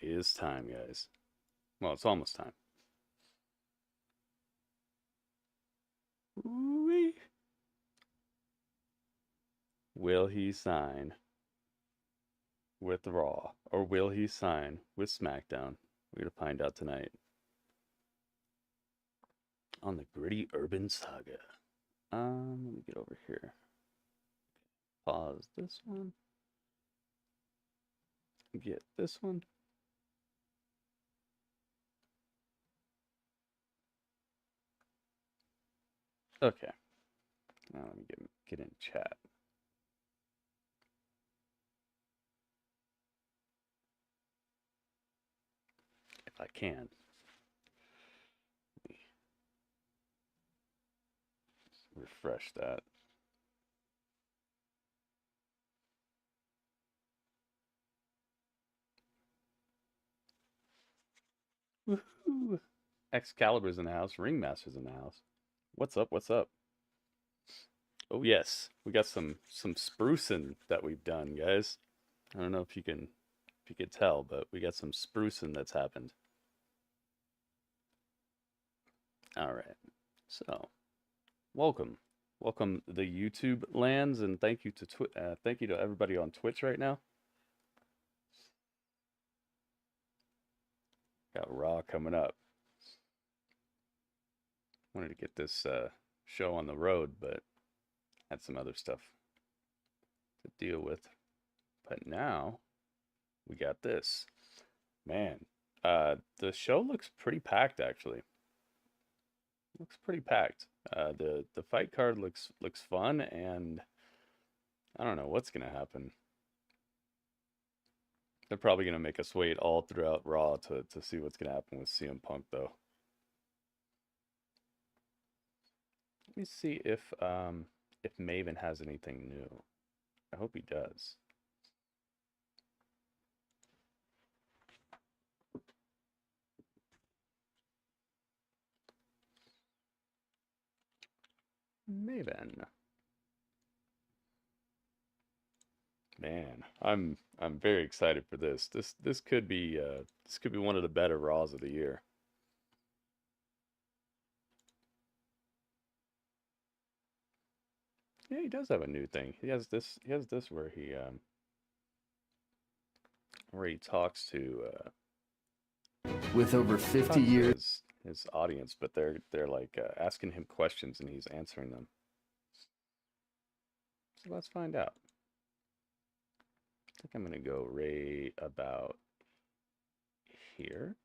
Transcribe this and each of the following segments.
is time, guys. Well, it's almost time. Ooh-wee. Will he sign with Raw, or will he sign with SmackDown? We're going to find out tonight on the Gritty Urban Saga. Let me get over here. Pause this one. Get this one. Okay. Now let me get in chat. If I can. Refresh that. Woohoo! Excalibur's in the house. Ringmaster's in the house. What's up? What's up? Oh yes, we got some sprucing that we've done, guys. I don't know if you can tell, but we got some sprucing that's happened. All right, so welcome the YouTube lands, and thank you to everybody on Twitch right now. Got Raw coming up. Wanted to get this show on the road, but had some other stuff to deal with. But now we got this. Man, the show looks pretty packed, actually. Looks pretty packed. The fight card looks fun, and I don't know what's gonna happen. They're probably gonna make us wait all throughout Raw to see what's gonna happen with CM Punk, though. Let me see if Maven has anything new. I hope he does. Maven. Man, I'm very excited for this. This could be one of the better Raws of the year. Yeah, he does have a new thing. He has this where he talks to with over 50 years his audience, but they're like asking him questions and he's answering them. So let's find out. I think I'm gonna go right about here.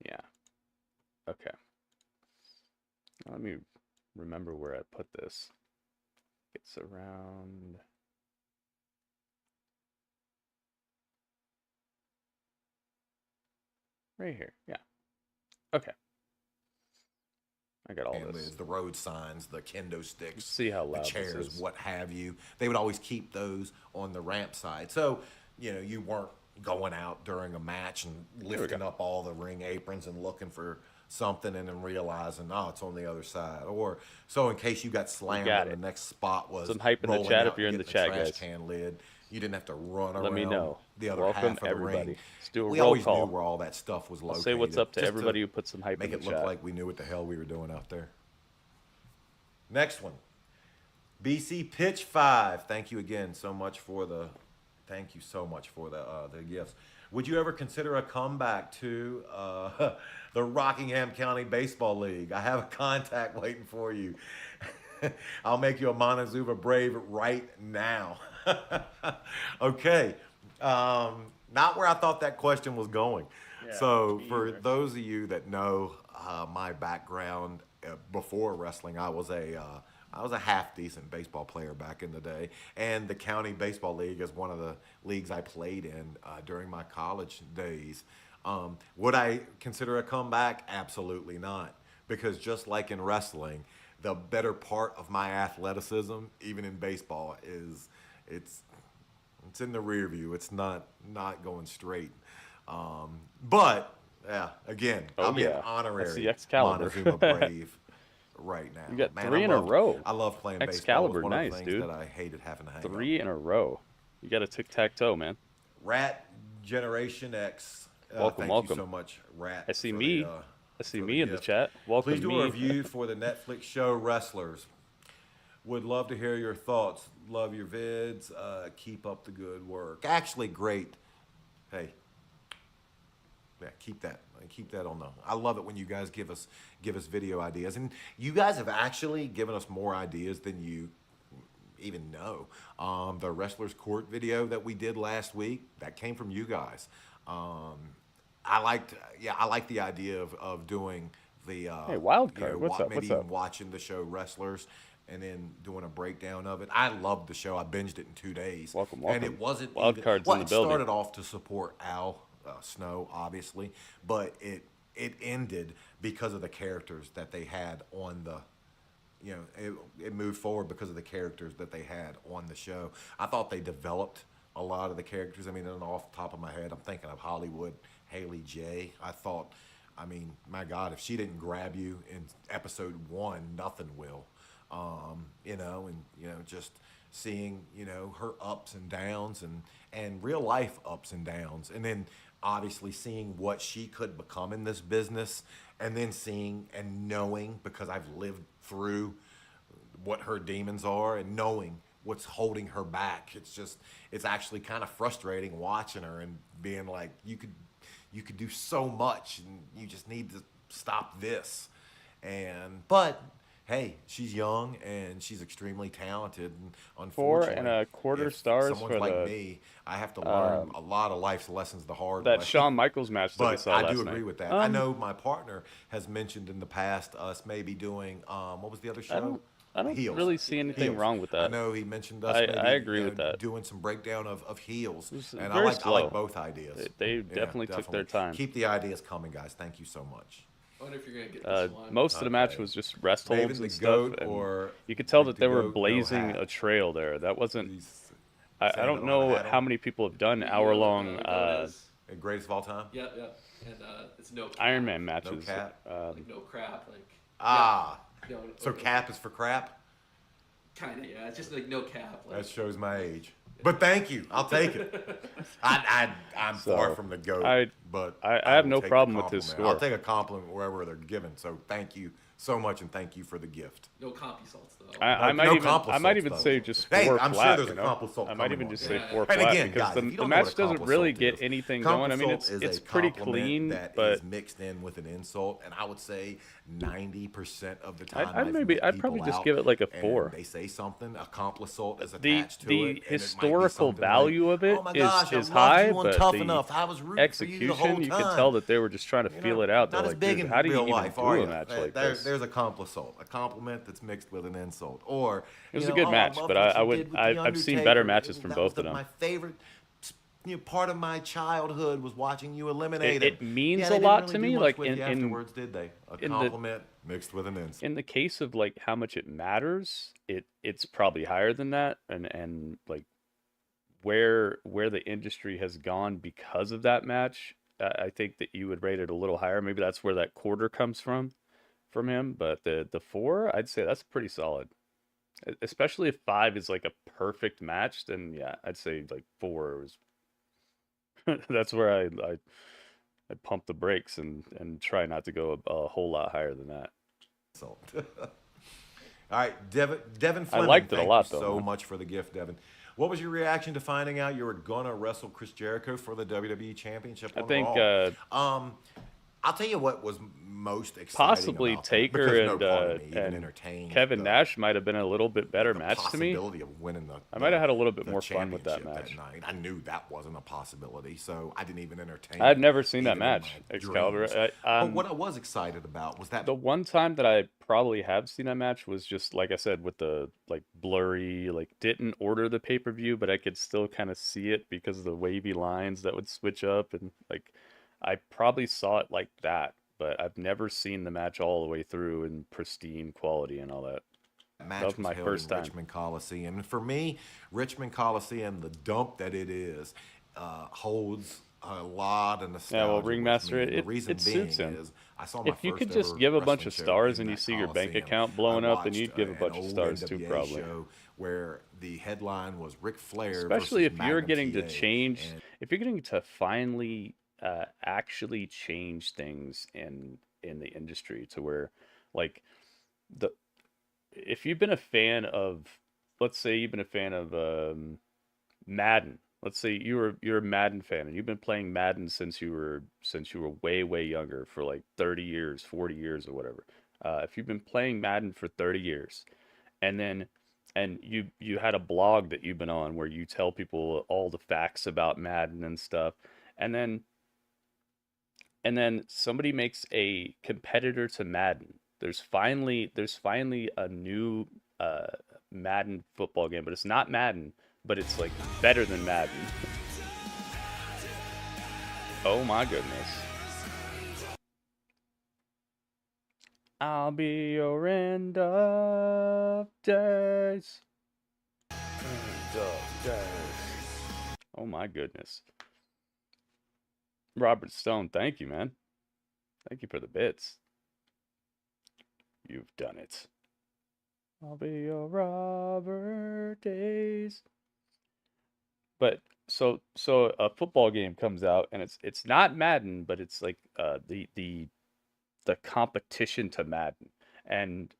Yeah. Okay. Let me remember where I put this. It's around. Right here. Yeah. Okay. I got all this. The road signs, the kendo sticks, see how loud the chairs, this is. what have you. They would always keep those on the ramp side. So, you weren't going out during a match and lifting up all the ring aprons and looking for something and then realizing, oh, it's on the other side. Or so in case you got slammed and the next spot was some hype in the chat if you're in the chat, trash guys. Can lid. You didn't have to run around. Let me know. The other Welcome half of everybody. the ring. Let's do a we roll always call. knew where all that stuff was located. I'll say what's up to everybody who put some hype in the chat. Make it look like we knew what the hell we were doing out there. Next one. BC Pitch 5. Thank you again so much for the gifts. Would you ever consider a comeback to the Rockingham County Baseball League? I have a contact waiting for you. I'll make you a Montezuma Brave right now. Okay. Not where I thought that question was going. Yeah, so for those of you that know my background before wrestling, I was a half decent baseball player back in the day, and the County Baseball League is one of the leagues I played in during my college days. Would I consider a comeback? Absolutely not, because just like in wrestling, the better part of my athleticism, even in baseball, is it's in the rear view. It's not going straight. But yeah, again, I'll be an honorary Montezuma Brave right now. You got three in a row. I love playing Excalibur, baseball. It's one nice, of the things dude. that I hated having to hang Three in a row. You got a tic-tac-toe, man. Rat Generation X. Welcome, thank you welcome. so much, Rat. I see for me. the, I see for me in the gift. chat. Welcome Please do me. a review for the Netflix show Wrestlers. Would love to hear your thoughts. Love your vids. Keep up the good work. Actually, great. Hey, yeah, keep that. Keep that on the. I love it when you guys give us video ideas, and you guys have actually given us more ideas than you even know. The Wrestlers Court video that we did last week, that came from you guys. I liked the idea of doing the Hey, wild card. What's up? maybe What's up? even watching the show Wrestlers and then doing a breakdown of it. I loved the show. I binged it in 2 days. Welcome, And welcome. it wasn't Wild even, card's well, in the it building. started off to support Al Snow, obviously, but it ended because of the characters that they had on the. It moved forward because of the characters that they had on the show. I thought they developed a lot of the characters. I mean, off the top of my head, I'm thinking of Hollywood, Haley J. I mean, my God, if she didn't grab you in episode 1, nothing will. Just seeing, her ups and downs and real life ups and downs. And then obviously seeing what she could become in this business, and then seeing and knowing, because I've lived through what her demons are and knowing what's holding her back. It's actually kind of frustrating watching her and being like, you could do so much and you just need to stop this. But hey, she's young and she's extremely talented, and unfortunately, 4.25 if stars someone's for like the me, I have to learn a lot of life's lessons the hard that way. Shawn Michaels match that we But saw I last do night. agree with that. I know my partner has mentioned in the past us maybe doing what was the other show? I don't Heels. really see anything Heels. wrong with that. I know he mentioned us I maybe agree with that. doing some breakdown of heels, was and very I slow. like both ideas. They definitely took their time. Keep the ideas coming, guys. Thank you so much. I wonder if you're gonna get this one. Most of the match Okay. was just rest Maven holds the and stuff. Goat, And or you could tell Rick that the they were Goat, no blazing hat. a trail there. That wasn't. He's I saying don't it know on a hat how on. many people have done The hour-long goat is- Greatest of all time. Yeah, yeah. And it's no cap. Iron Man matches. cap? Like no crap. Like Ah, yeah, no, so cap is for crap. Kind of, yeah. It's just like no cap. Like, That shows my age. But thank you. I'll take it. I'm far from the GOAT, but I have will no take the problem with his compliment. I'll score. take a compliment wherever they're given. So thank you so much, and thank you for the gift. no compy salts though. I No might even. compli I might salts, even though. say just Hey, 4 I'm sure flat. there's you a know? compli salt I might coming even on just there. say Yeah. 4 And flat again, because guys, if you the don't know what match a doesn't compli really salt get is, anything compli going. I mean, salt is it's a pretty compliment clean, that but is mixed in with an insult, and I would say 90% of the time I'd probably just give it like a 4. They say something, a compli salt is The attached to it. and it might be historical something value like, of it oh my is gosh, I is loved high, you on but Tough the Enough. I was rooting for you the whole execution, you could time. tell that they were just trying to feel it out. They're Not as like, big dude, in how do you real even life, do are a you? match like There's this? a compliment, a compliment that's mixed with an insult, or It was you a know, good oh, match, love but what I you would- did with I've The seen better Undertaker. matches from That both was of them. My favorite. Part of my childhood was watching you eliminate him. It means Yeah, a they didn't lot really to do me, much like with you in afterwards, did they? A in the- compliment mixed with an insult. in the case of like how much it matters, it's probably higher than that, and like where the industry has gone because of that match, I think that you would rate it a little higher. Maybe that's where that quarter comes from him, but the 4, I'd say that's pretty solid. Especially if 5 is like a perfect match, then yeah, I'd say like 4 is. That's where I pump the brakes and try not to go a whole lot higher than that. Insult. All right, Devin Fleming. liked it a thank lot, you though, so man. much for the gift, Devin. What was your reaction to finding out you were gonna wrestle Chris Jericho for the WWE Championship I on think Raw? I'll tell you what was most exciting possibly about that, Taker because no and part of me even and entertained Kevin the- Nash might have been a little bit better the match to me. possibility of winning the. I might have had a little bit the more fun with that championship match. night. I knew that wasn't a possibility, so I didn't even entertain. I'd it, never seen that even in match, my Excalibur. dreams. I- But what I was excited about was that The one time that I probably have seen that match was just like I said, with the like blurry, like didn't order the pay-per-view, but I could still kind of see it because of the wavy lines that would switch up, and like I probably saw it like that, but I've never seen the match all the way through in pristine quality and all that. match That was my held first in time. Richmond Coliseum. And for me, Richmond Coliseum, the dump that it is, holds a lot of nostalgia. Yeah, well, with Ringmaster, me. And the reason it being suits him. is I saw my If you first could just ever give a bunch wrestling of show stars in and you that see your bank Coliseum. account blowing I up, then watched, you'd give a an bunch of old stars too, NWA probably. show where the headline was Ric Flair Especially versus if you're Magnum getting to TA. change, And if you're getting to finally actually change things in the industry to where, like, the if you've been a fan of, let's say you've been a fan of Madden. Let's say you're a Madden fan and you've been playing Madden since you were way younger, for like 30 years, 40 years or whatever. If you've been playing Madden for 30 years, and then you had a blog that you've been on where you tell people all the facts about Madden and stuff, and then somebody makes a competitor to Madden. There's finally a new Madden football game, but it's not Madden, but it's like better than Madden. Oh my goodness. I'll be your end of days. End of days. Oh my goodness. Robert Stone, thank you, man. Thank you for the bits. You've done it. I'll be your Robert Days. But so a football game comes out and it's not Madden, but it's like the competition to Madden, and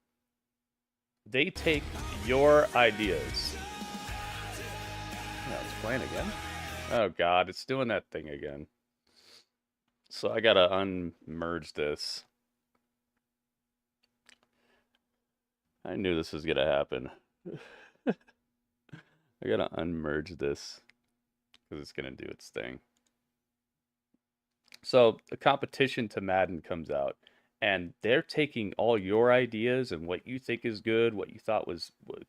they take your ideas. No, it's playing again. Oh God, it's doing that thing again. So I gotta unmerge this. I knew this was gonna happen. I gotta unmerge this because it's gonna do its thing. So the competition to Madden comes out, and they're taking all your ideas and what you think is good, what you thought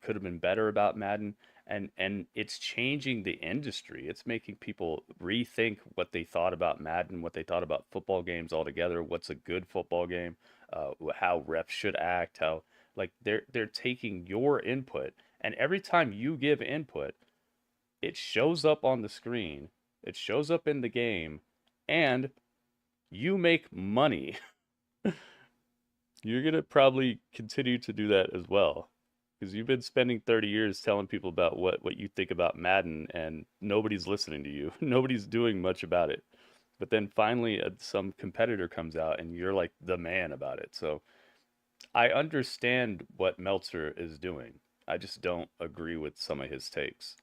could have been better about Madden, and it's changing the industry. It's making people rethink what they thought about Madden, what they thought about football games altogether. What's a good football game? How refs should act? How, like, they're taking your input, and every time you give input, it shows up on the screen. It shows up in the game, and you make money. You're going to probably continue to do that as well, because you've been spending 30 years telling people about what you think about Madden, and nobody's listening to you. Nobody's doing much about it. But then finally some competitor comes out and you're like the man about it. So I understand what Meltzer is doing. I just don't agree with some of his takes.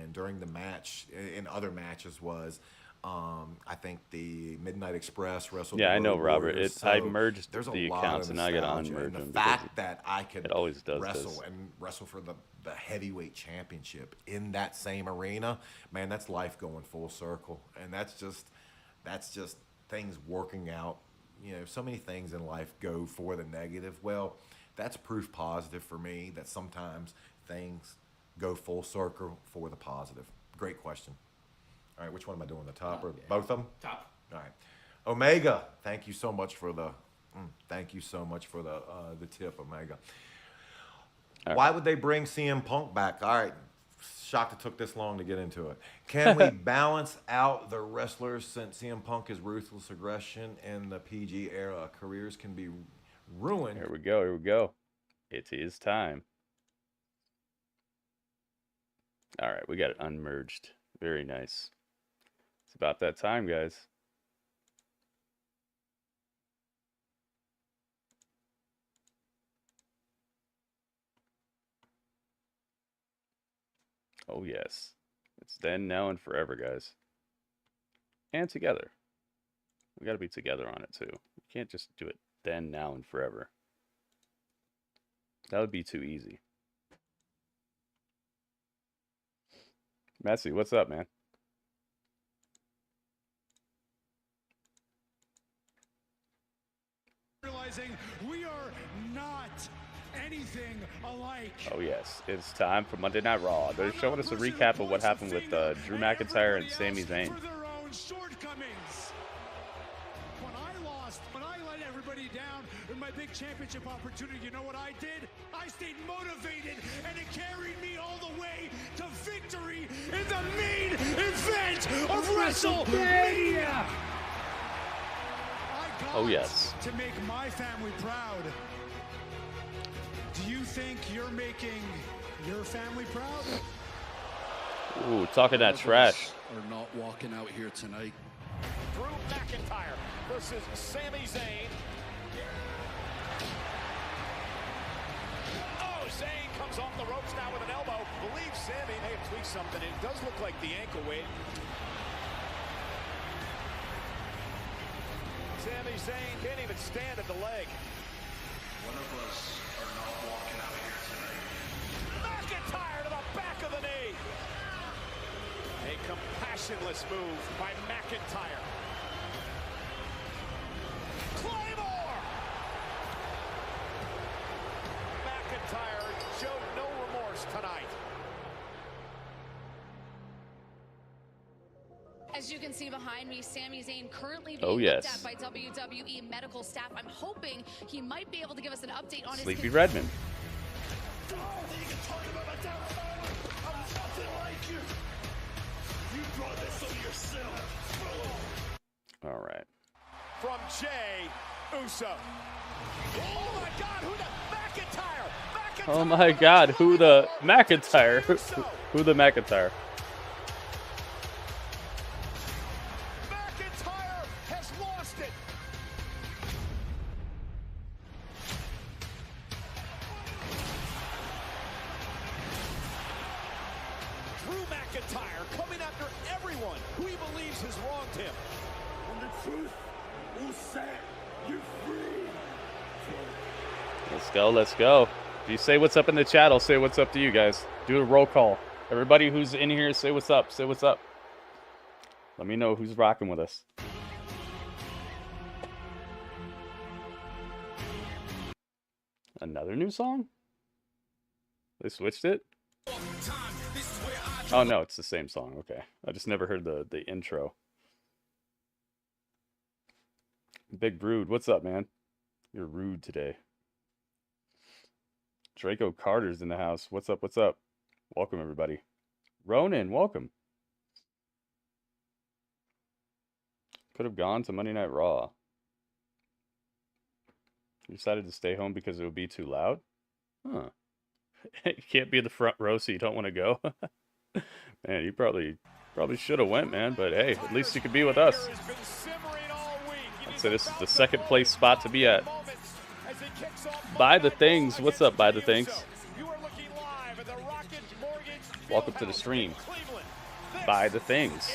And during the match, in other matches, was I think the Midnight Express wrestled. Yeah, the I know, Road Robert. Warriors. I merged there's a the lot accounts, of and now I got to nostalgia. unmerge And them. the because fact that I could it always does wrestle this. and wrestle for the heavyweight championship in that same arena, man, that's life going full circle. And that's just things working out. You know, so many things in life go for the negative. Well, that's proof positive for me that sometimes things go full circle for the positive. Great question. All right, which one am I doing? The top or both of them? Top. All right, Omega. Thank you so much for the tip, Omega. Why would they bring CM Punk back? All right, shocked it took this long to get into it. Can we balance out the wrestlers since CM Punk is ruthless aggression in the PG era? Careers can be ruined. Here we go. It is time. All right, we got it unmerged. Very nice. It's about that time, guys. Oh, yes. It's then, now, and forever, guys. And together. We got to be together on it, too. We can't just do it then, now, and forever. That would be too easy. Messi, what's up, man? Realizing we are not anything alike. Oh, yes. It's time for Monday Night Raw. They're showing us a recap of what happened with Drew McIntyre and Sami Zayn. For their own shortcomings. When I lost lost. When I let everybody down in my big championship opportunity, you know what I did? I stayed motivated, and it carried me all the way to victory in the main event of WrestleMania. Oh, yes. To make my family proud. Do you think you're making your family proud? Ooh, talking that trash. Are not walking out here tonight. Drew McIntyre versus Sami Zayn. Oh, Zayn comes off the ropes now with an elbow. Believes Sami may have tweaked something. It does look like the ankle weight. Sami Zayn can't even stand at the leg. One of us are not walking out here tonight. McIntyre to the back of the knee. A compassionless move by McIntyre. Claymore! McIntyre showed no remorse tonight. As you can see behind me, Sami Zayn currently being Oh, yes. looked at by WWE medical staff. I'm hoping he might be able to give us an update on Sleepy his Redmond. All right. From Jey Uso. Oh my God, who the McIntyre? McIntyre! Oh my God, who the McIntyre? Who the McIntyre? McIntyre has lost it. Drew McIntyre coming after everyone who he believes has wronged him. And the truth will set you free. Let's go, let's go. If you say what's up in the chat, I'll say what's up to you guys. Do a roll call. Everybody who's in here, say what's up. Say what's up. Let me know who's rocking with us. Another new song? They switched it? Oh no, it's the same song. Okay. I just never heard the intro. Big Brood, what's up, man? You're rude today. Draco Carter's in the house. What's up? What's up? Welcome, everybody. Ronan, welcome. Could have gone to Monday Night Raw. You decided to stay home because it would be too loud? Huh. You can't be in the front row, so you don't want to go? Man, you probably should have went, man. But hey, at least you could be with us. I'd say this is the second place spot to be at. Buy the things. What's up, Buy the Things? Welcome to the stream. Buy the things.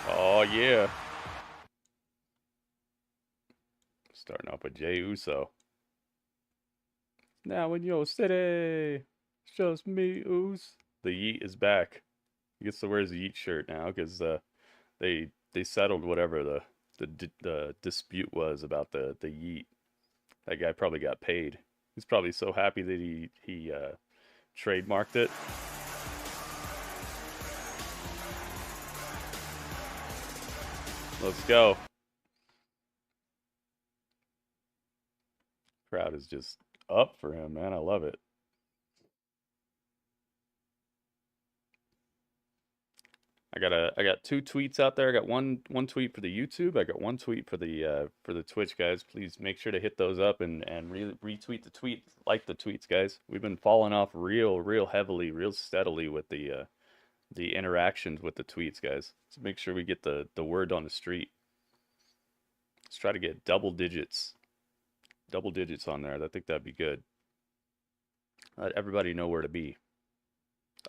Oh, yeah. Starting off with Jey Uso. Now in your city, it's just me, Uso. The Yeet is back. He gets to wear his Yeet shirt now because they settled whatever the dispute was about the Yeet. That guy probably got paid. He's probably so happy that he trademarked it. Let's go. Crowd is just up for him, man. I love it. I got 2 tweets out there. I got one tweet for the YouTube. I got 1 tweet for the Twitch guys. Please make sure to hit those up and retweet the tweet, like the tweets, guys. We've been falling off real heavily, real steadily with the interactions with the tweets, guys. So make sure we get the word on the street. Let's try to get double digits on there. I think that'd be good. Let everybody know where to be.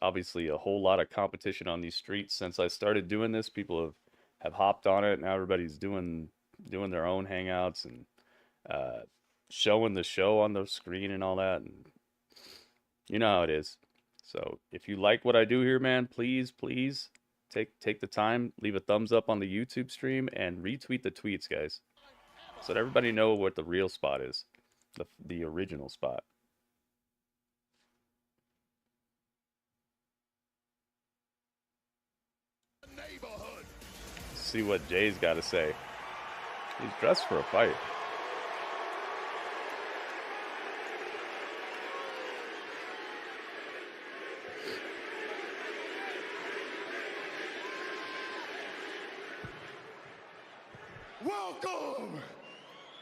Obviously a whole lot of competition on these streets since I started doing this. People have hopped on it. Now everybody's doing their own hangouts and showing the show on the screen and all that, and you know how it is. So if you like what I do here, man, please take the time, leave a thumbs up on the YouTube stream and retweet the tweets, guys, so that everybody know what the real spot is, the original spot. neighborhood. See what Jay's got to say. He's dressed for a fight. Welcome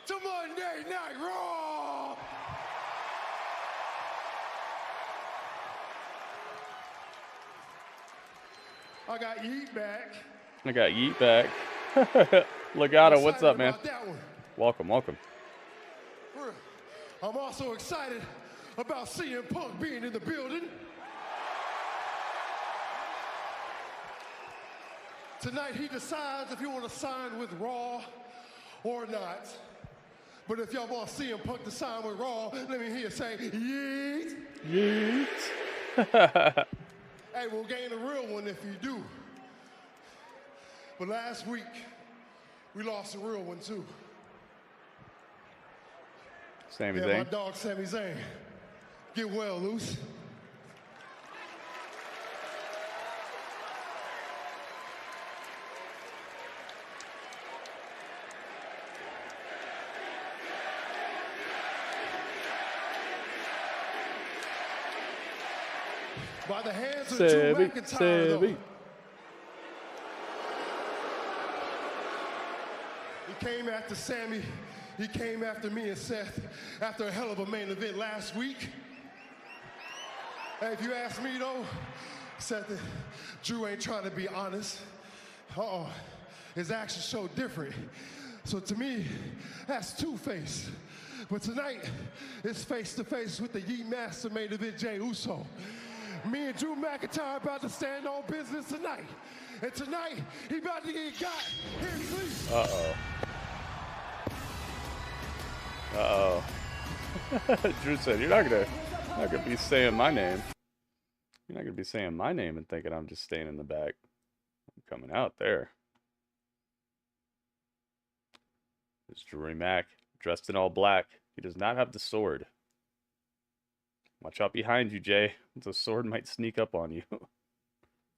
to Monday Night Raw. I got Yeet back. I got Yeet back. Legato, what's up, man? Welcome, welcome. I'm also excited about CM Punk being in the building. Tonight he decides if you want to sign with Raw or not. But if y'all want CM Punk to sign with Raw, let me hear you say, yeet. Yeet. Hey, we'll gain a real one if you do. But last week, we lost a real one too. Sami My Zayn. dog Sami Zayn. Get well, Luce. By the hands of Drew McIntyre, though. He came after Sami. He came after me and Seth after a hell of a main event last week. Hey, if you ask me though, Seth, Drew ain't trying to be honest. His actions show different. So to me, that's two-faced. But tonight, it's face-to-face with the Yeet Master main event, Jey Uso. Me and Drew McIntyre about to stand on business tonight. And tonight, he about to get got. Here, please. Uh-oh. Uh-oh. Drew said, you're not gonna be saying my name. You're not gonna be saying my name and thinking I'm just staying in the back. I'm coming out there. There's Drew Mac, dressed in all black. He does not have the sword. Watch out behind you, Jay. The sword might sneak up on you.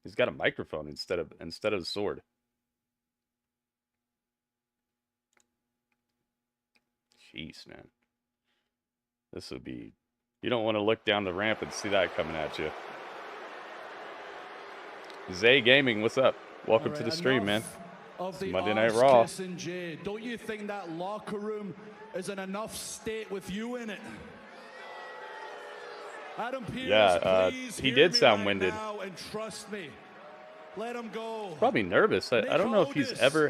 He's got a microphone instead of the sword. Jeez, man. This would be... You don't want to look down the ramp and see that coming at you. Zay Gaming, what's up? Welcome to the stream, man. Of the Monday Night Raw. Jay. Don't you think that locker room is in enough state with you in it? Adam Pearce, he did sound winded. And trust me, let him go. Probably nervous. I don't know if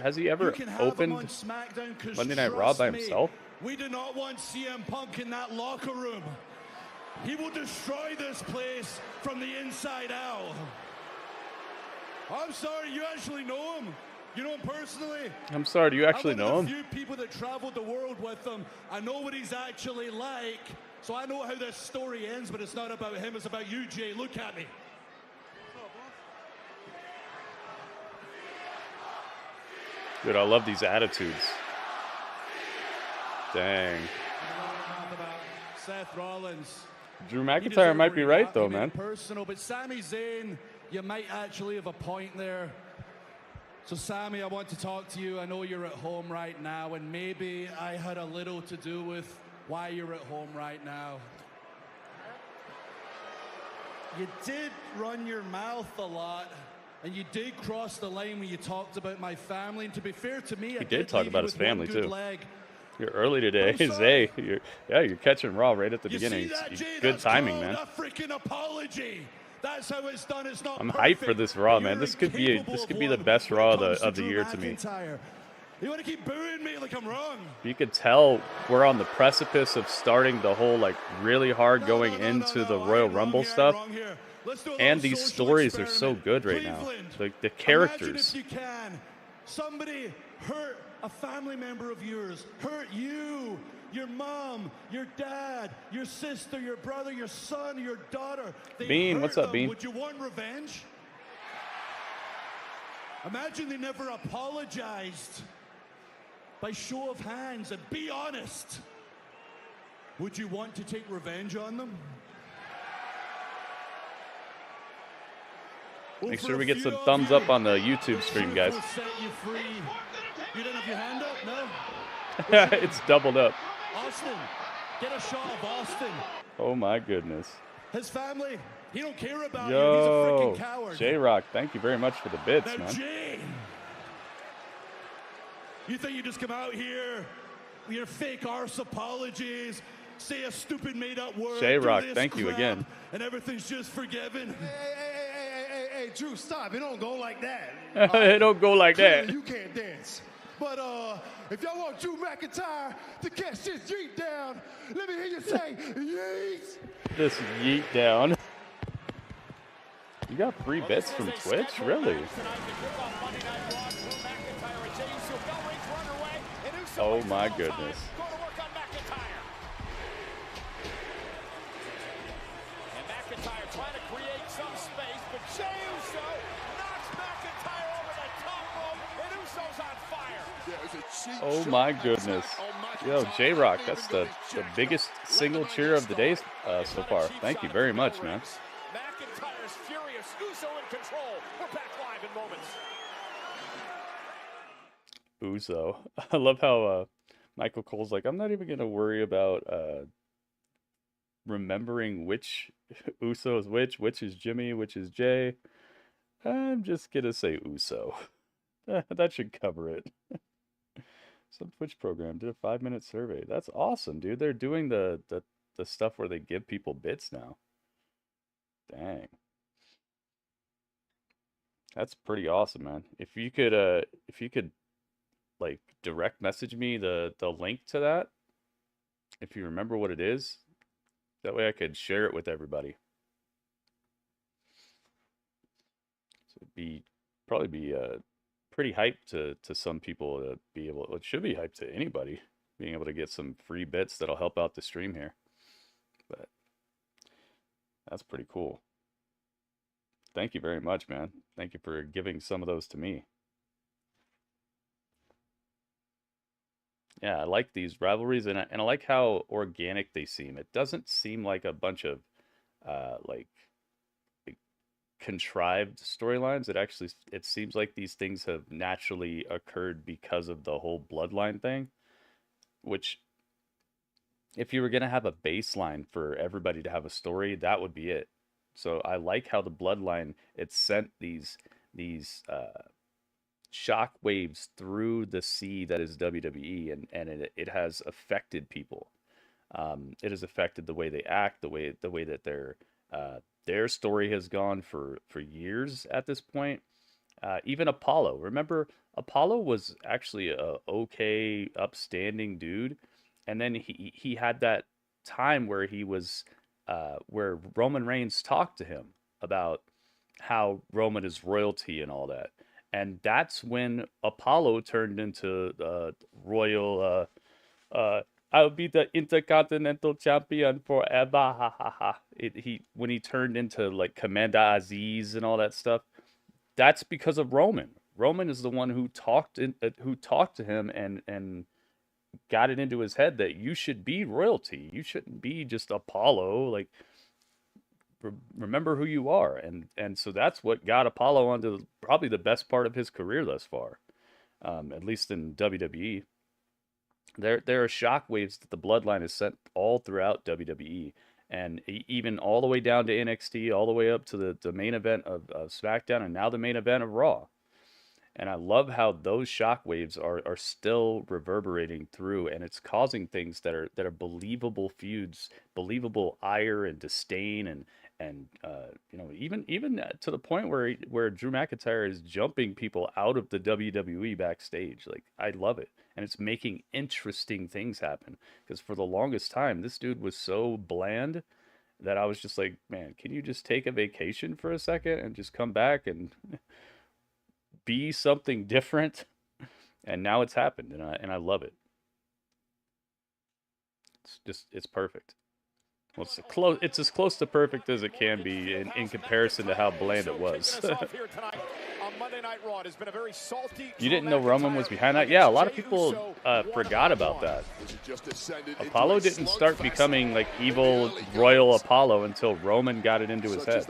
has he ever opened Monday Night Raw by himself? We do not want CM Punk in that locker room. He will destroy this place from the inside out. I'm sorry, you actually know him? You know him personally? I'm sorry, do you actually know him? A few people that traveled the world with him. I know what he's actually like. So I know how this story ends, but it's not about him, it's about you, Jay. Look at me. Dude, I love these attitudes. Dang. Seth Rollins. Drew McIntyre might be right, though, man. Personal, but Sami Zayn, you might actually have a point there. So, Sami, I want to talk to you. I know you're at home right now, and maybe I had a little to do with why you're at home right now. You did run your mouth a lot, and you did cross the line when you talked about my family. And to be fair to me, he did talk about his family too. Leg. You're early today, Zay. You're catching Raw right at the beginning. Good timing, man. A freaking apology. That's how it's done. It's not. I'm perfect, hyped for this Raw, man. This could be the best Raw of the year to me. You want to keep booing me like I'm wrong? You could tell we're on the precipice of starting the whole really hard going into the Royal Rumble stuff. And these stories are so good right now. Like the characters. Imagine if you can, somebody hurt a family member of yours, hurt you, your mom, your dad, your sister, your brother, your son, your daughter. Bean, what's up, Bean? Would you want revenge? Imagine they never apologized. By show of hands, and be honest. Would you want to take revenge on them? Make sure we get some thumbs up on the YouTube stream, guys. You don't have your hand up? No? It's doubled up. Austin, get a shot of Austin. Oh my goodness. His family, he don't care about Yo, you. He's a freaking coward. J-Rock, thank you very much for the bits, Now, man. Jay, you think you just come out here with your fake arse apologies, say a stupid made-up word, J-Rock, do this thank you crap, again. and everything's just forgiven? Hey, Drew, stop. It don't go like that. It don't go like that. You can't dance. But if y'all want Drew McIntyre to catch this yeet down, let me hear you say yeet. This yeet down. You got free bits from Twitch? Really? Oh my goodness. And McIntyre trying to create some space, but Jey Uso knocks McIntyre over the top rope, and Uso's on fire. Oh my goodness. Yo, J-Rock, that's the biggest single cheer of the day so far. Thank you very much, man. McIntyre's furious. Uso in control. We're back live in moments. Uso. I love how Michael Cole's like, I'm not even going to worry about remembering which Uso is which is Jimmy, which is Jay. I'm just going to say Uso. That should cover it. Some Twitch program did a 5-minute survey. That's awesome, dude. They're doing the stuff where they give people bits now. Dang. That's pretty awesome, man. If you could like direct message me the link to that, if you remember what it is, that way I could share it with everybody. So it'd probably be pretty hyped to some people to be able, it should be hyped to anybody being able to get some free bits that'll help out the stream here. But that's pretty cool. Thank you very much, man. Thank you for giving some of those to me. Yeah, I like these rivalries, and I like how organic they seem. It doesn't seem like a bunch of like contrived storylines. It seems like these things have naturally occurred because of the whole bloodline thing, which if you were going to have a baseline for everybody to have a story, that would be it. So I like how the bloodline, it sent these shock waves through the sea that is WWE, and it has affected people. It has affected the way they act, the way that their story has gone for years at this point. Even Apollo. Remember, Apollo was actually a okay, upstanding dude, and then he had that time where he was where Roman Reigns talked to him about how Roman is royalty and all that. And that's when Apollo turned into royal, I'll be the Intercontinental Champion forever, ha ha ha. When he turned into like Commander Aziz and all that stuff, that's because of Roman. Roman is the one who talked to him and got it into his head that you should be royalty. You shouldn't be just Apollo. Like, remember who you are. And so that's what got Apollo onto probably the best part of his career thus far, at least in WWE. There are shockwaves that the bloodline has sent all throughout WWE, and even all the way down to NXT, all the way up to the main event of SmackDown, and now the main event of Raw. And I love how those shockwaves are still reverberating through, and it's causing things that are believable feuds, believable ire and disdain, and even to the point where Drew McIntyre is jumping people out of the WWE backstage. Like, I love it, and it's making interesting things happen. Because for the longest time, this dude was so bland that I was just like, man, can you just take a vacation for a second and just come back and be something different? And now it's happened, and I love it. It's perfect. Well, it's as close to perfect as it can be in comparison to how bland it was. You didn't know Roman was behind that? Yeah, a lot of people forgot about that. Apollo didn't start becoming like evil royal Apollo until Roman got it into his head.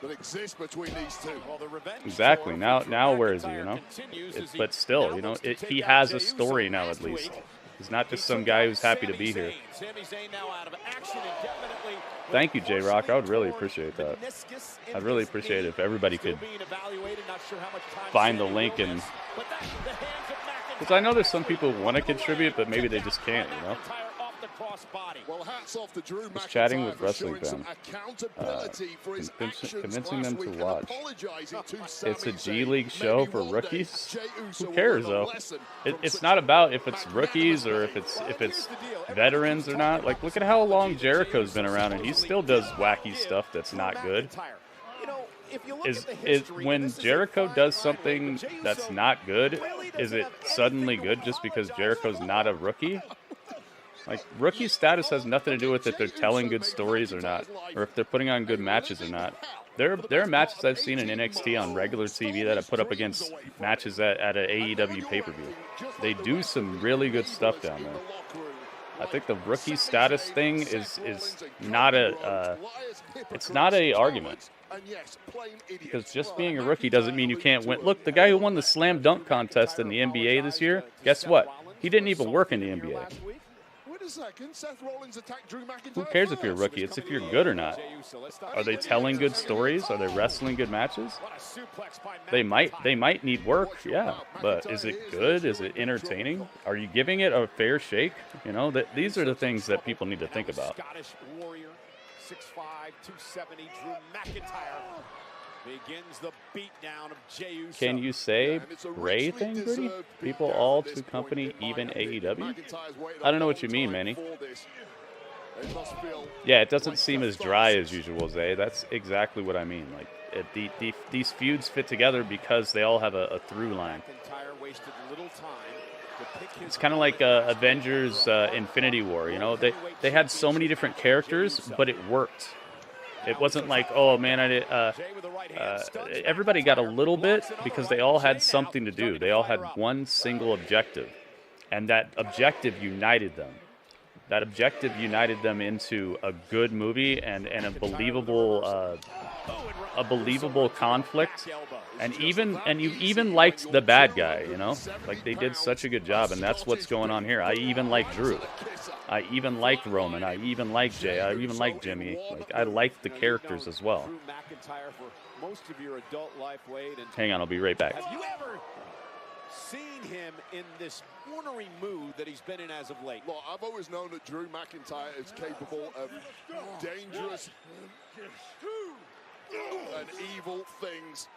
that exists between these two. Well, the revenge Exactly. tour for Drew Now where is he? McIntyre You know, continues as he but still, now you know, looks to take he out has Jey a Uso story now last at least. week. He's not just He some took guy out who's happy to Sami be here. Zayn. Sami Zayn now out of action indefinitely. Thank you, J-Rock. I would really Torn appreciate that. meniscus in I'd really his appreciate knee. it if everybody Still could being evaluated. Not sure how much time find the Sami link will and. miss, but that's the hands of McIntyre. Because I know there's some people who want to contribute, but maybe they just can't, you know? McIntyre off the crossbody. Well, hats off to Drew Just chatting McIntyre with for wrestling showing some fans. accountability for his actions Convincing last them to week and watch. apologizing to It's Sami a G Zayn. League show Maybe for one day rookies. Jey Uso Who will cares learn a though? lesson It's from not such about if it's magnanimous rookies or if it's veterans or not. Like, look at how long Jericho's been around and he still does wacky stuff that's not good. Is when Jericho does something that's not good, is it suddenly good just because Jericho's not a rookie? Like, rookie status has nothing to do with if they're telling good stories or not, or if they're putting on good matches or not. There are matches I've seen in NXT on regular TV that I put up against matches at an AEW pay-per-view. They do some really good stuff down there. I think the rookie status thing is not it's not a argument. Because just being a rookie doesn't mean you can't win. Look, the guy who won the slam dunk contest in the NBA this year, guess what? He didn't even work in the NBA. Who cares if you're a rookie? It's if you're good or not. Are they telling good stories? Are they wrestling good matches? They might need work, yeah. But is it good? Is it entertaining? Are you giving it a fair shake? You know, these are the things that people need to think about. Scottish Warrior, 6'5", 270, Drew McIntyre begins the beatdown of Jey Uso. Can you say Bray thing, Gritty? People all to company, even AEW? I don't know what you mean, Manny. Yeah, it doesn't seem as dry as usual, Zay. That's exactly what I mean. Like, these feuds fit together because they all have a through line. It's kind of like Avengers Infinity War, you know? They had so many different characters, but it worked. It wasn't like, oh man, everybody got a little bit because they all had something to do. They all had one single objective, and that objective united them. That objective united them into a good movie and a believable conflict. And you even liked the bad guy, you know? Like, they did such a good job, and that's what's going on here. I even like Drew. I even liked Roman. I even liked Jay. I even liked Jimmy. Like, I liked the characters as well. Hang on, I'll be right back. Have you ever seen him in this ornery mood that he's been in as of late? Well, I've always known that Drew McIntyre is capable of dangerous and evil things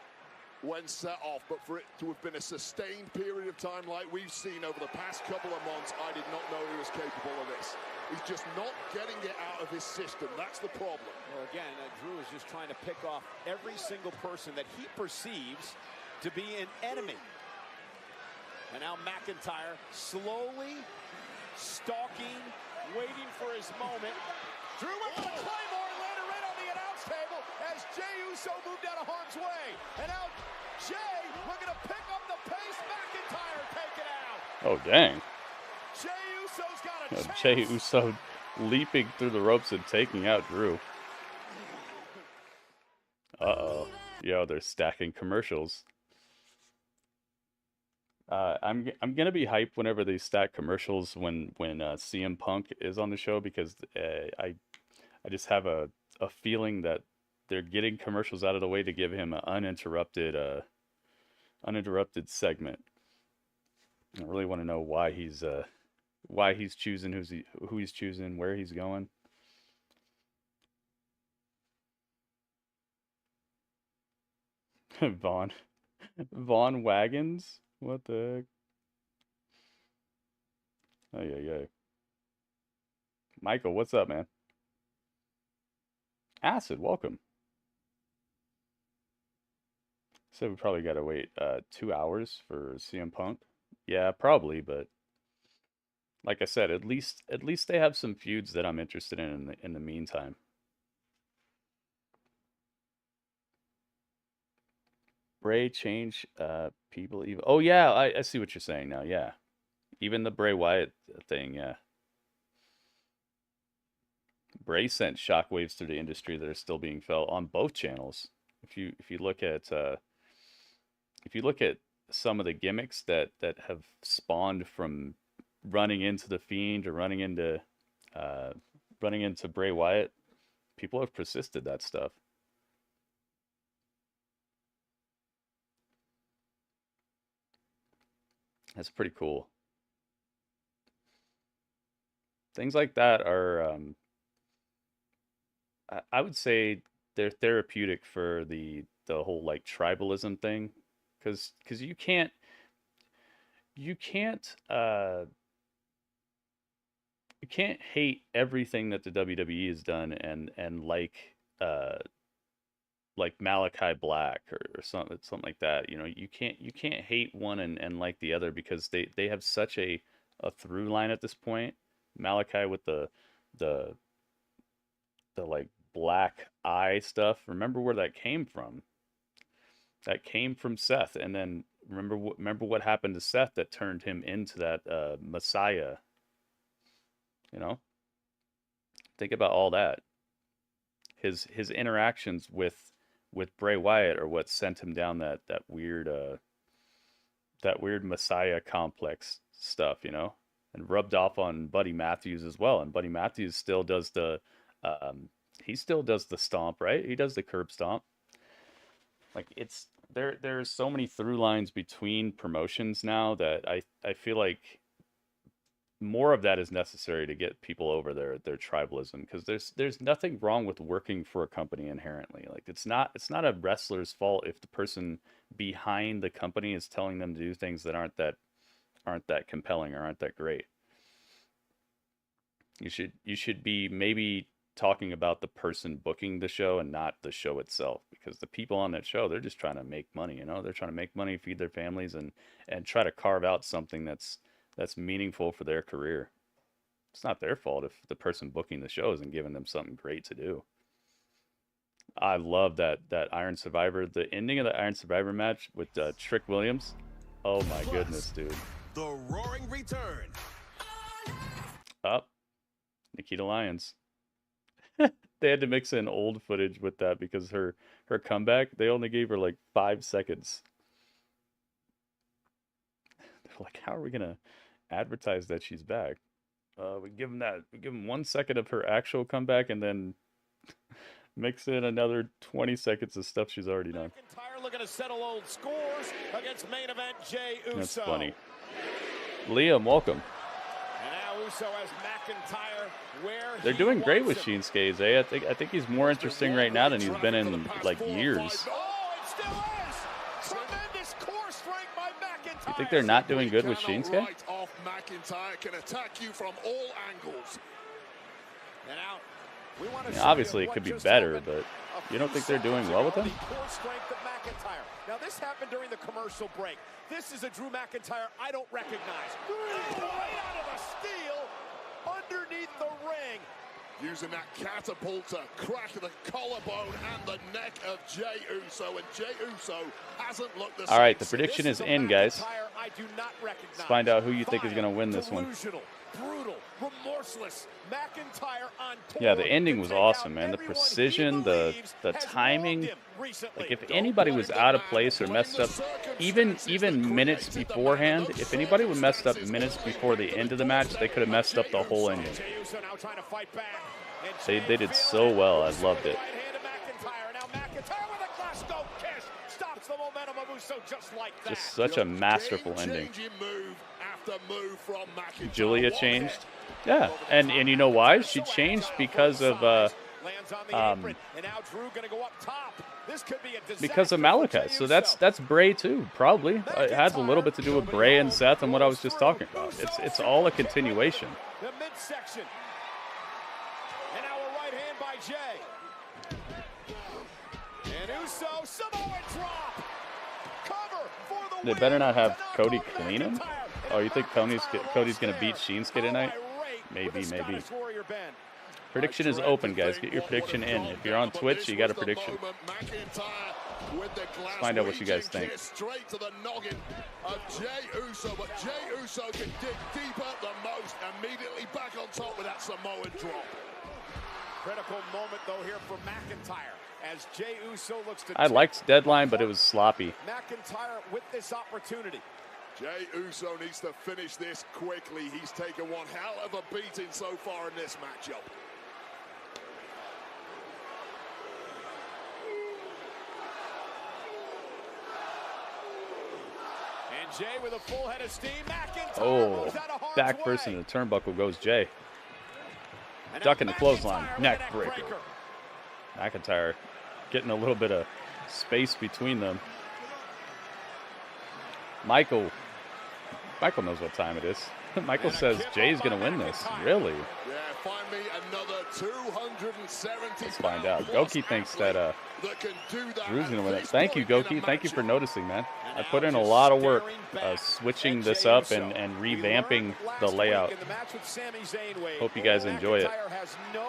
when set off, but for it to have been a sustained period of time like we've seen over the past couple of months, I did not know he was capable of this. He's just not getting it out of his system. That's the problem. Well, again, Drew is just trying to pick off every single person that he perceives to be an enemy. And now McIntyre slowly stalking, waiting for his moment. Drew went for the Claymore and landed right on the announce table as Jey Uso moved out of harm's way. And now Jey looking to pick up the pace. McIntyre taken out. Oh, dang. Jey Uso's got a chance. Jey Uso leaping through the ropes and taking out Drew. Uh-oh. Yo, they're stacking commercials. I'm gonna be hyped whenever they stack commercials when CM Punk is on the show, because I just have a feeling that they're getting commercials out of the way to give him an uninterrupted segment. I really want to know why he's choosing who he's choosing, where he's going. Vaughn Wagons. What the heck? Oh, yeah. Michael, what's up, man? Acid, welcome. So we probably got to wait 2 hours for CM Punk. Yeah, probably, but like I said, at least they have some feuds that I'm interested in the meantime. Bray change people even. Oh yeah, I see what you're saying now. Yeah, even the Bray Wyatt thing. Yeah, Bray sent shockwaves through the industry that are still being felt on both channels. If you look at some of the gimmicks that have spawned from running into the Fiend or running into Bray Wyatt, people have persisted that stuff. That's pretty cool. Things like that are, I would say, they're therapeutic for the whole like tribalism thing, because you can't hate everything that the WWE has done and like Malachi Black or something like that. You know, you can't hate one and like the other, because they have such a through line at this point. Malachi with the like black eye stuff. Remember where that came from? That came from Seth, and then remember what happened to Seth that turned him into that Messiah. You know, think about all that. His interactions with Bray Wyatt are what sent him down that weird Messiah complex stuff, you know, and rubbed off on Buddy Matthews as well. And Buddy Matthews still does the stomp, right? He does the curb stomp. Like, it's there's so many through lines between promotions now that I feel like more of that is necessary to get people over their tribalism, because there's nothing wrong with working for a company inherently. Like, it's not a wrestler's fault if the person behind the company is telling them to do things that aren't that compelling or aren't that great. You should be maybe talking about the person booking the show and not the show itself, because the people on that show, they're just trying to make money, you know? They're trying to make money, feed their families, and try to carve out something that's meaningful for their career. It's not their fault if the person booking the show isn't giving them something great to do. I love that Iron Survivor, the ending of the Iron Survivor match with Trick Williams. Oh my goodness, dude. The Roaring Return. Up. Nikita Lyons. They had to mix in old footage with that because her comeback, they only gave her like 5 seconds. They're like, how are we gonna advertise that she's back? We give them 1 second of her actual comeback and then mix in another 20 seconds of stuff she's already done. McIntyre looking to settle old scores against main event Jey Uso. That's funny. Liam, welcome. And now Uso has McIntyre where they're doing great with Shinsuke. I think he's more interesting right now than he's been in like years. Oh, it still is. Tremendous core strength by McIntyre. You think they're not doing good with Shinsuke? Right off McIntyre can attack you from all angles. And now we want to obviously it could be better, but you don't think they're doing well with him? Core strength of McIntyre. Now this happened during the commercial break. This is a Drew McIntyre I don't recognize. Right out of a steel underneath the ring. Using that catapult to crack the collarbone and the neck of Jey Uso, and Jey Uso hasn't looked the same. All right, the prediction is in, guys. I do not recognize. Let's find out who you think is going to win this one. Brutal, remorseless, McIntyre on tour. Yeah, the ending was awesome, man. The precision, the timing. Like, if anybody was out of place or messed up, even minutes beforehand, if anybody would messed up minutes before the end of the match, they could have messed up the whole ending. They did so well. I loved it. Just such a masterful ending. Julia changed. Yeah, and you know why? She changed because of Malachi. So that's Bray too, probably. It has a little bit to do with Bray and Seth and what I was just talking about. It's all a continuation. The midsection. And now a right hand by Jey. And Uso, Samoan drop. Cover for the win. They better not have Cody clean him. Oh, you think Cody's gonna beat Shinsuke tonight? Maybe. Prediction is open, guys. Get your prediction in. If you're on Twitch, you got a prediction. Let's find out what you guys think. Straight to the noggin of Jey Uso, but Jey Uso can dig deeper the most. Immediately back on top with that Samoan drop. Critical moment though here for McIntyre as Jey Uso looks to I liked Deadline, but it was sloppy. McIntyre with this opportunity. Jey Uso needs to finish this quickly. He's taken one hell of a beating so far in this matchup. And Jey with a full head of steam. McIntyre Oh, goes out a hard back way. first into the turnbuckle goes Jey. And now Ducking the clothesline, McIntyre with neck a breaker. McIntyre getting a little bit of space between them. Michael knows what time it is. Michael says Jay's going to win this. Really? Yeah, find me another 270. Let's find out. Goki thinks that Drew's going to win it. Thank you, Goki. Thank you for noticing, man. I put in a lot of work switching this up and revamping the layout. Hope you guys enjoy it. Has no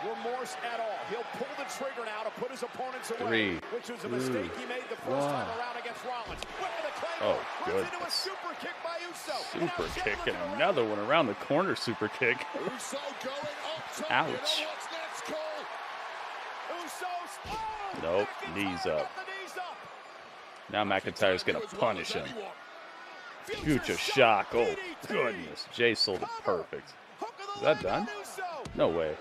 remorse at all. He'll pull the trigger now to put his opponents away, which was a mistake he made the first time around against Rollins. Oh, good. Super kick by Uso. Super kick and another one around the corner super kick. Uso going up top. Ouch. You know what's next, Cole? Uso's Nope, knees up. Now McIntyre's going to punish him. Future shock. Oh, goodness. Jay sold it perfect. Is that done? No way.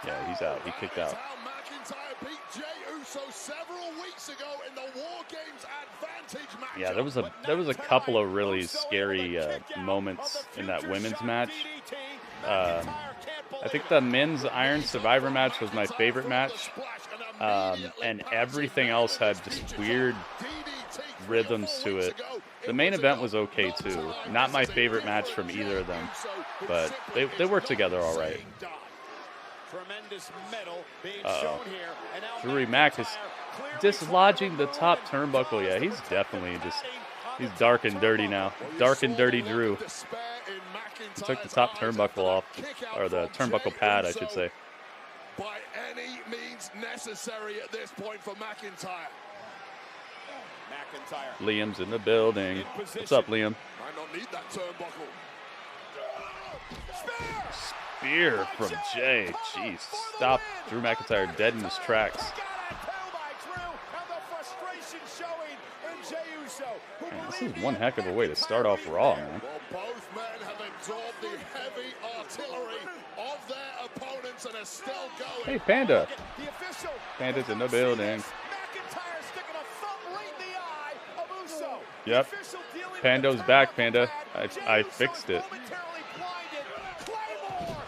Yeah, he's out. He kicked out. McIntyre beat Jey Uso several weeks ago in the War Games Advantage match. Yeah, there was a couple of really scary moments in that women's match. I think the men's Iron Survivor match was my favorite match, and everything else had just weird rhythms to it. The main event was okay too. Not my favorite match from either of them, but they worked together all right. Drew Mack is dislodging the top turnbuckle. Yeah, he's definitely he's dark and dirty now. Dark and dirty Drew. He took the top turnbuckle off, or the turnbuckle pad, I should say. By any means necessary at this point for McIntyre. Liam's in the building. What's up, Liam? Might not need that turnbuckle. Spear from Jay. Jeez, stop Drew McIntyre dead in his tracks. Man, this is one heck of a way to start off Raw, man. Well, both men have absorbed the heavy artillery of their opponents and are still going. Hey, Panda. Panda's in the building. Yep. Pando's back, Panda. I fixed it.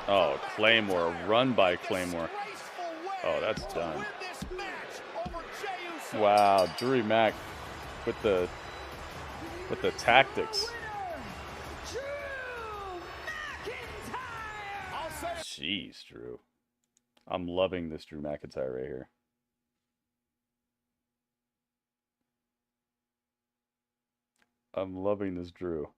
Oh, Claymore. Run by Claymore. Oh, that's done. Wow, Drew Mack with the tactics. Jeez, Drew. I'm loving this Drew McIntyre right here. I'm loving this Drew.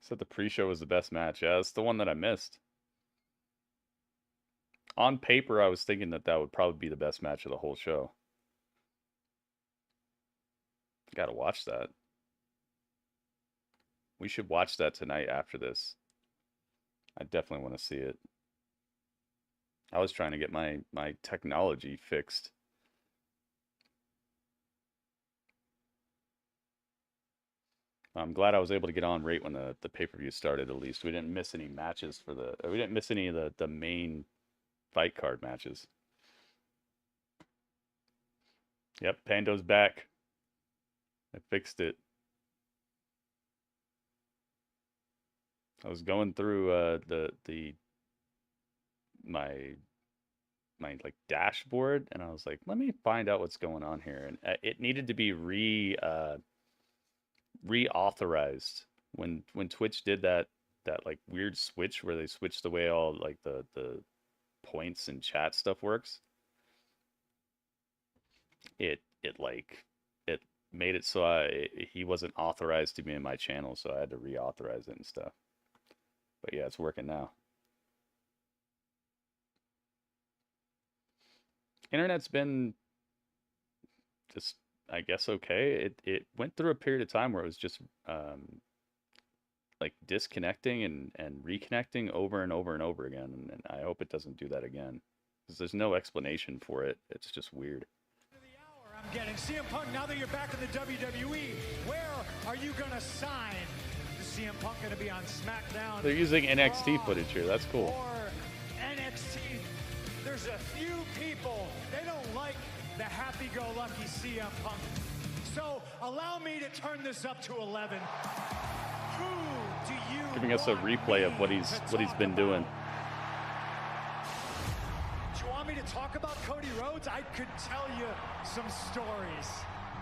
Said the pre-show was the best match. Yeah, it's the one that I missed. On paper, I was thinking that would probably be the best match of the whole show. Gotta watch that. We should watch that tonight after this. I definitely want to see it. I was trying to get my technology fixed. I'm glad I was able to get on right when the pay-per-view started, at least. We didn't miss any matches we didn't miss any of the main fight card matches. Yep, Pando's back. I fixed it. I was going through my like dashboard, and I was like, let me find out what's going on here. And it needed to be reauthorized when Twitch did that like weird switch where they switched the way all like the points and chat stuff works. It made it so he wasn't authorized to be in my channel, so I had to reauthorize it and stuff. But yeah, it's working now. Internet's been just, I guess, okay. It went through a period of time where it was just like disconnecting and reconnecting over and over and over again, and I hope it doesn't do that again, because there's no explanation for it. It's just weird. I'm getting CM Punk, now that you're back in the WWE, where are you going to sign? Is CM Punk going to be on SmackDown? They're using NXT footage here. That's cool. Or NXT. There's a few people, they don't like the happy-go-lucky CM Punk. So allow me to turn this up to 11. Who do you Giving us a replay of what he's been doing. Do you want me to talk about Cody Rhodes? I could tell you some stories.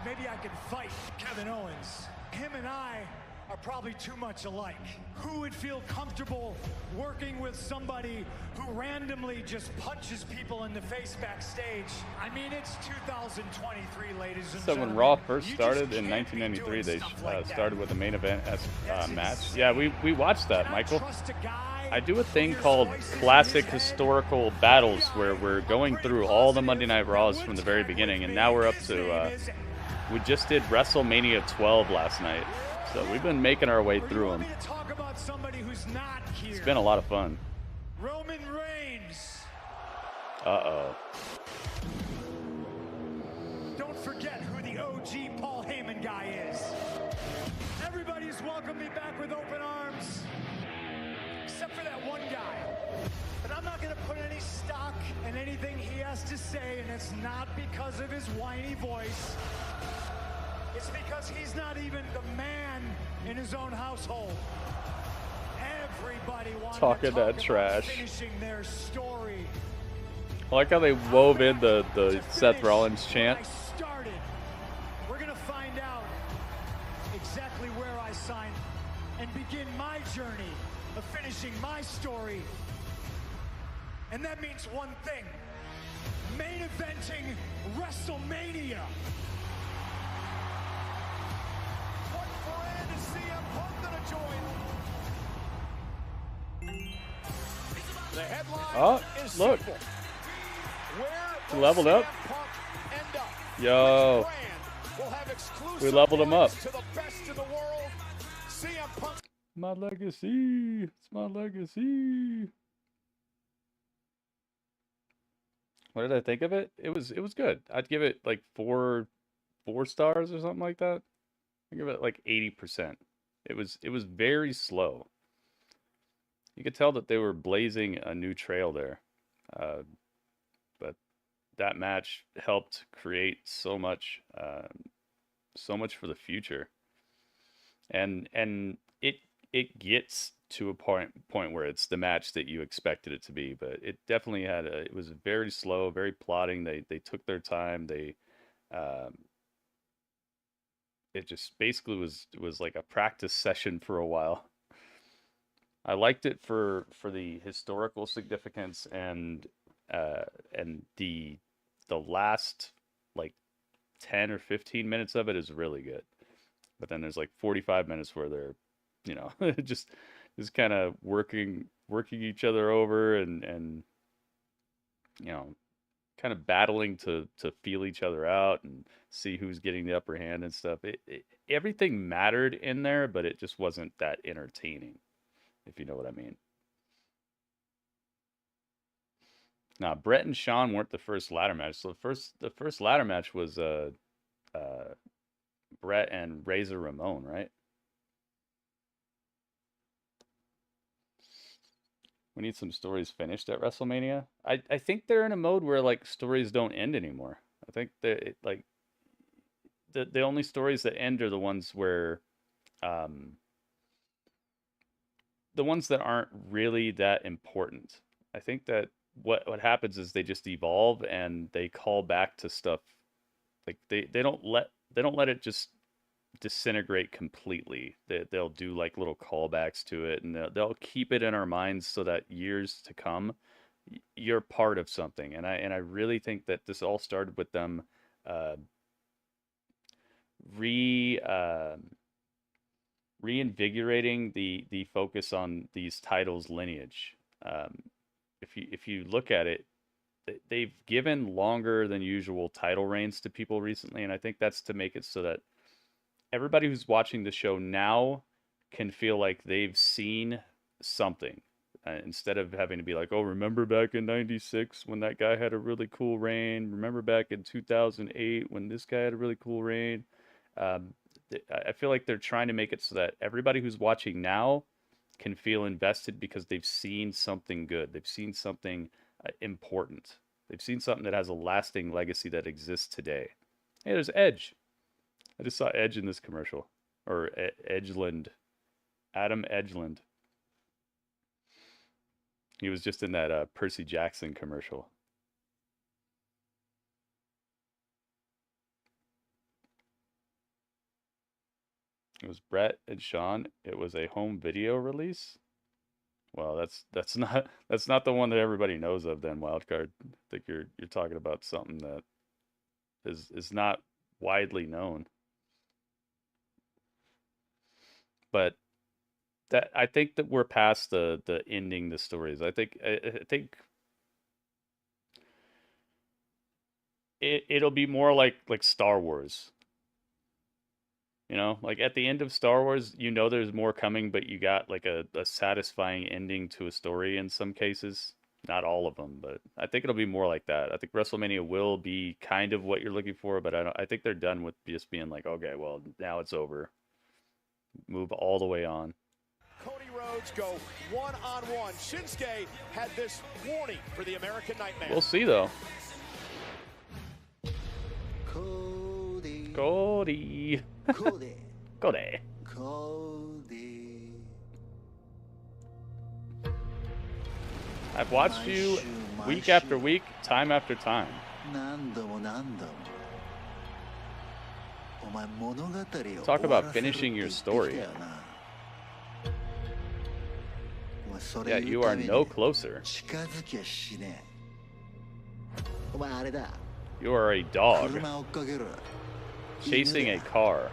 Maybe I could fight Kevin Owens. Him and I are probably too much alike. Who would feel comfortable working with somebody who randomly just punches people in the face backstage? I mean, it's 2023, ladies and So gentlemen. when Raw first started in 1993, they started with a main event match. Yeah, we watched that, Michael. I do a thing called Classic Historical Battles, where we're going through all the Monday Night Raws from the very beginning, and now we're up to, we just did WrestleMania 12 last night. So we've been making our way through them. It's been a lot of fun. Roman Reigns. Uh-oh. Don't forget who the OG Paul Heyman guy is. Everybody's welcomed me back with open arms, except for that one guy. But I'm not going to put any stock in anything he has to say, and it's not because of his whiny voice. It's because he's not even the man in his own household. Everybody wants Talking to talk that trash. about finishing their story. I like how they wove in the Seth Rollins chant. Started. We're going to find out exactly where I signed and begin my journey of finishing my story. And that means one thing: main eventing WrestleMania. What brand is CM Punk going to join? The headline is Look. simple. Where He leveled up. CM Punk end up? Yo. Which brand will have exclusive We leveled him up. rights to the best in the world? CM Punk. My legacy. It's my legacy. What did I think of it? It was good. I'd give it like four stars or something like that. I give it like 80%. It was very slow. You could tell that they were blazing a new trail there. But that match helped create so much for the future. And it gets to a point where it's the match that you expected it to be, but it definitely it was very slow, very plodding. They took their time. It just basically was like a practice session for a while. I liked it for the historical significance and the last like 10 or 15 minutes of it is really good. But then there's like 45 minutes where they're, just kind of working each other over and kind of battling to feel each other out and see who's getting the upper hand and stuff. Everything mattered in there, but it just wasn't that entertaining, if you know what I mean. Now, Brett and Shawn weren't the first ladder match. So the first ladder match was Brett and Razor Ramon, right? We need some stories finished at WrestleMania. I think they're in a mode where like stories don't end anymore. I think that the only stories that end are the ones where the ones that aren't really that important. I think that what happens is they just evolve and they call back to stuff. Like they don't let it just disintegrate completely. They'll do like little callbacks to it, and they'll keep it in our minds so that years to come you're part of something. And I really think that this all started with them reinvigorating the focus on these titles lineage. If you look at it, they've given longer than usual title reigns to people recently, and I think that's to make it so that everybody who's watching the show now can feel like they've seen something. Instead of having to be like, oh, remember back in 96 when that guy had a really cool reign? Remember back in 2008 when this guy had a really cool reign? I feel like they're trying to make it so that everybody who's watching now can feel invested because they've seen something good. They've seen something important. They've seen something that has a lasting legacy that exists today. Hey, there's Edge. I just saw Edge in this commercial. Or Edgeland. Adam Edgeland. He was just in that Percy Jackson commercial. It was Brett and Sean. It was a home video release. Well, that's not the one that everybody knows of. Then Wildcard. I think you're talking about something that is not widely known. But that I think that we're past the ending the stories. I think it'll be more like Star Wars. You know, like at the end of Star Wars, you know there's more coming, but you got like a satisfying ending to a story in some cases. Not all of them, but I think it'll be more like that. I think WrestleMania will be kind of what you're looking for, but I think they're done with just being like, okay, well, now it's over. Move all the way on. Cody Rhodes go one-on-one. Shinsuke had this warning for the American Nightmare. We'll see, though. Cody. Cody. Cody. Cody. Cody. I've watched you week after week, time after time. Talk about finishing your story. Yeah, you are no closer. You are a dog chasing a car.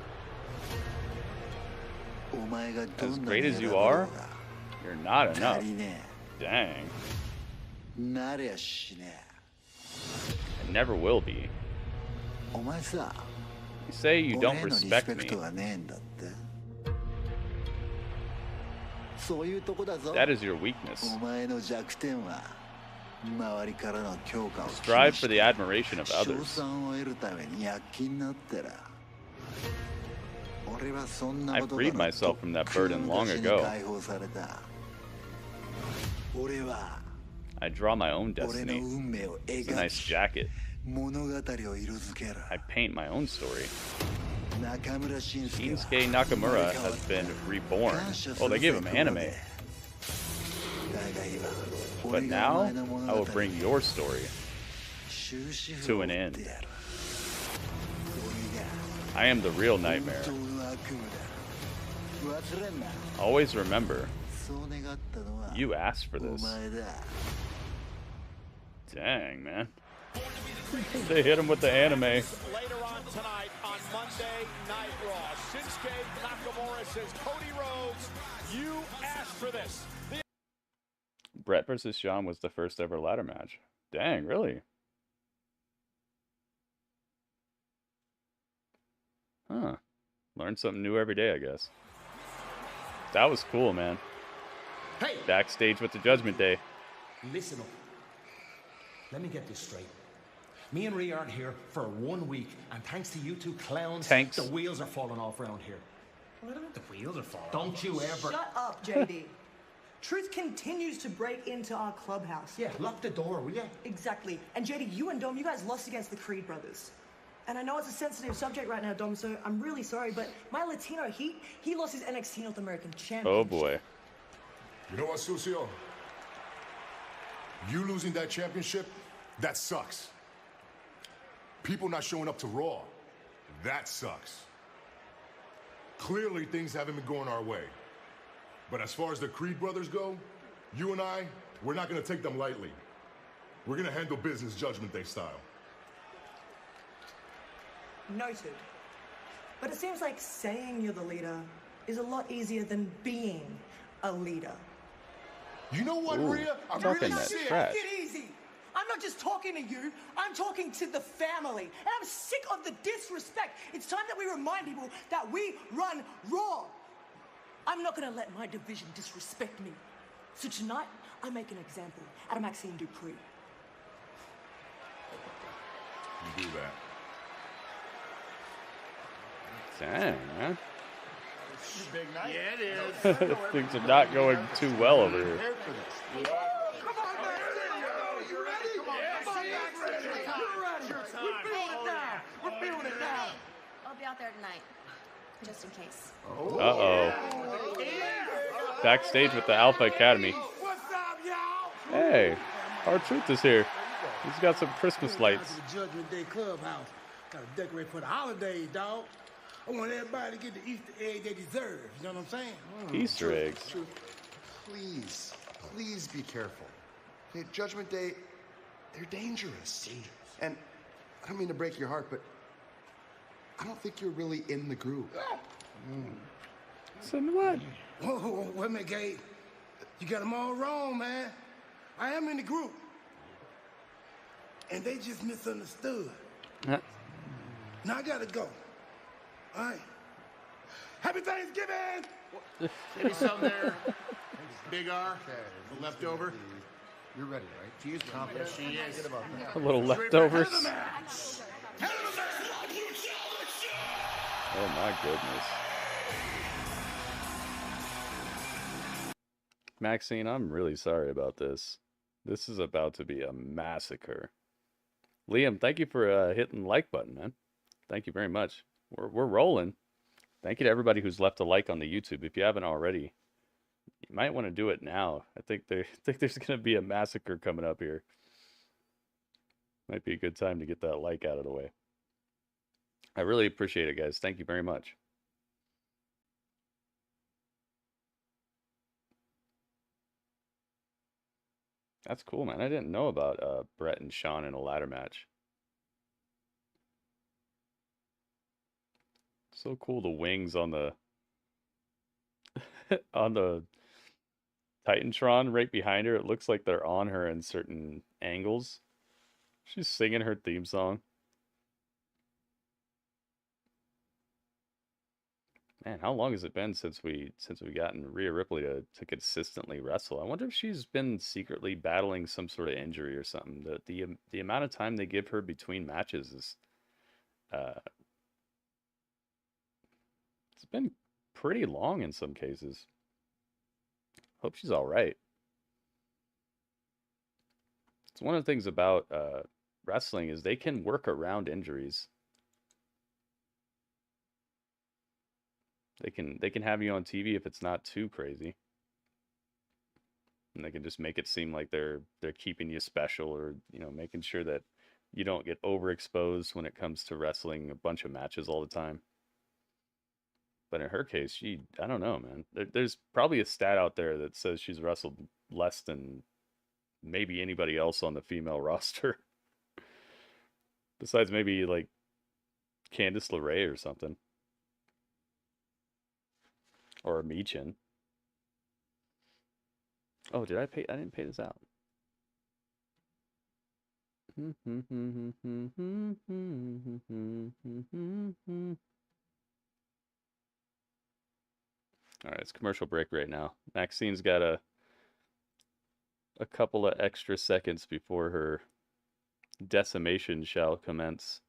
As great as you are, you're not enough. Dang. I never will be. You say you don't respect me. That is your weakness. Strive for the admiration of others. I freed myself from that burden long ago. I draw my own destiny. It's a nice jacket. I paint my own story. Shinsuke Nakamura has been reborn. Oh, they gave him anime. But now, I will bring your story to an end. I am the real nightmare. Always remember, you asked for this. Dang, man. They hit him with the anime. Later on tonight on Monday Night Raw, Shinsuke Nakamura says, Cody Rhodes, you asked for this. Brett versus Sean was the first ever ladder match. Dang, really? Huh. Learn something new every day, I guess. That was cool, man. Hey! Backstage with the Judgment Day. Listen up. Let me get this straight. Me and Rhea aren't here for 1 week, and thanks to you two clowns, the wheels are falling off around here. Well, I don't think the wheels are falling off. Don't you ever... Shut up, JD. Truth continues to break into our clubhouse. Yeah, lock the door, will you? Exactly. And JD, you and Dom, you guys lost against the Creed brothers. And I know it's a sensitive subject right now, Dom, so I'm really sorry, but my Latino, he lost his NXT North American Championship. Oh, boy. You know what, Sucio? You losing that championship, that sucks. People not showing up to Raw, that sucks. Clearly, things haven't been going our way. But as far as the Creed brothers go, you and I, we're not going to take them lightly. We're going to handle business Judgment Day style. Noted. But it seems like saying you're the leader is a lot easier than being a leader. You know what, Rhea? I'm talking really that sick. trash. Take it easy. I'm not just talking to you, I'm talking to the family. And I'm sick of the disrespect. It's time that we remind people that we run Raw. I'm not going to let my division disrespect me. So tonight, I make an example out of Maxxine Dupri. You do that. Dang, man. Big night. Yeah, it is. Things are not going too well over here. Come on, man. You ready? Come on, you're ready. We're feeling it now. We're feeling it now. I'll be out there tonight, just in case. Uh-oh. Backstage with the Alpha Academy. What's up, y'all? Hey, R-Truth is here. He's got some Christmas lights. To the Judgment Day Clubhouse. Gotta decorate for the holidays, dog. I want everybody to get the Easter egg they deserve. You know what I'm saying? Easter eggs. Please be careful. Okay, Judgment Day, they're dangerous. And I don't mean to break your heart, but I don't think you're really in the group. So what? Whoa, wait a minute, Gabe. You got them all wrong, man. I am in the group. And they just misunderstood. Now I gotta go. All right. Happy Thanksgiving! Maybe some there. Big R. Leftover. You're ready, right? She's confident. She is. A little leftovers. Oh my goodness. Maxxine, I'm really sorry about this. This is about to be a massacre. Liam, thank you for hitting the like button, man. Thank you very much. We're rolling. Thank you to everybody who's left a like on the YouTube. If you haven't already, you might want to do it now. I think there's going to be a massacre coming up here. Might be a good time to get that like out of the way. I really appreciate it, guys. Thank you very much. That's cool, man. I didn't know about Brett and Shawn in a ladder match. So cool, the wings on the on the Titantron right behind her. It looks like they're on her in certain angles. She's singing her theme song. Man, how long has it been since we gotten Rhea Ripley to consistently wrestle? I wonder if she's been secretly battling some sort of injury or something. The amount of time they give her between matches is it's been pretty long in some cases. Hope she's all right. It's one of the things about wrestling is they can work around injuries. They can have you on TV if it's not too crazy. And they can just make it seem like they're keeping you special, or, you know, making sure that you don't get overexposed when it comes to wrestling a bunch of matches all the time. But in her case, I don't know, man. There's probably a stat out there that says she's wrestled less than maybe anybody else on the female roster. Besides maybe like Candice LeRae or something. Or Michin. Oh, did I pay? I didn't pay this out. All right, it's commercial break right now. Maxine's got a couple of extra seconds before her decimation shall commence.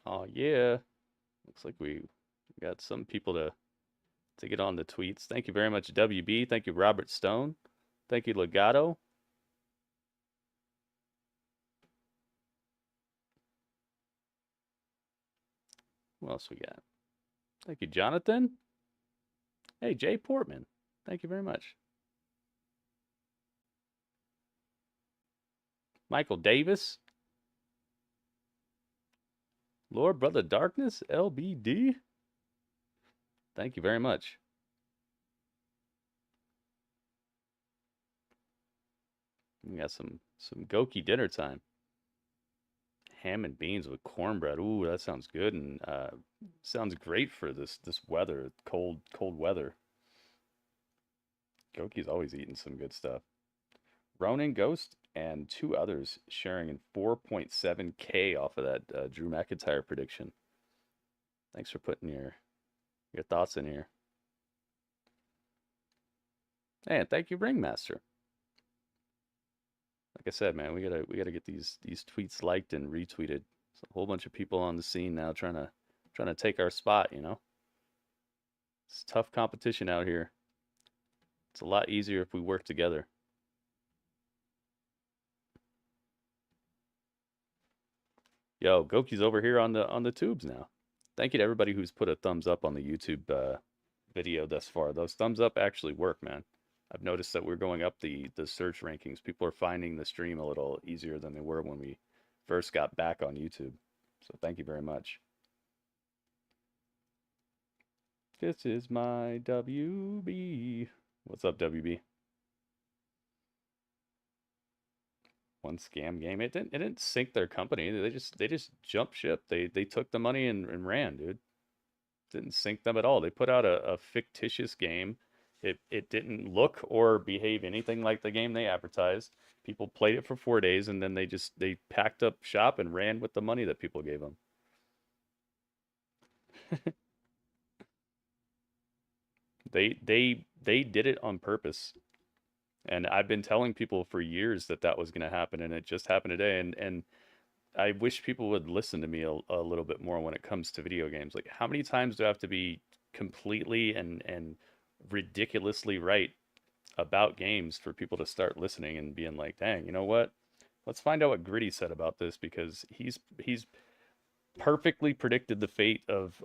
Oh yeah, looks like we got some people to get on the tweets. Thank you very much, WB. Thank you, Robert Stone. Thank you, Legato. Who else we got? Thank you, Jonathan. Hey, Jay Portman. Thank you very much. Michael Davis. Lord Brother Darkness, LBD. Thank you very much. We got some Goki dinner time. Ham and beans with cornbread. Ooh, that sounds good, and sounds great for this weather, cold weather. Goki's always eating some good stuff. Ronan Ghost and 2 others sharing in 4.7K off of that Drew McIntyre prediction. Thanks for putting your thoughts in here. And thank you, Ringmaster. Like I said, man, we gotta get these tweets liked and retweeted. There's a whole bunch of people on the scene now trying to take our spot, you know? It's tough competition out here. It's a lot easier if we work together. Yo, Goki's over here on the tubes now. Thank you to everybody who's put a thumbs up on the YouTube video thus far. Those thumbs up actually work, man. I've noticed that we're going up the search rankings. People are finding the stream a little easier than they were when we first got back on YouTube. So thank you very much. This is my WB. What's up, WB? One scam game. It didn't sink their company. They just jumped ship. They took the money and ran, dude. Didn't sink them at all. They put out a fictitious game. It didn't look or behave anything like the game they advertised. People played it for 4 days, and then they packed up shop and ran with the money that people gave them. They did it on purpose. And I've been telling people for years that was going to happen, and it just happened today. And I wish people would listen to me a little bit more when it comes to video games. Like, how many times do I have to be completely and ridiculously right about games for people to start listening and being like, dang, you know what? Let's find out what Gritty said about this, because he's perfectly predicted the fate of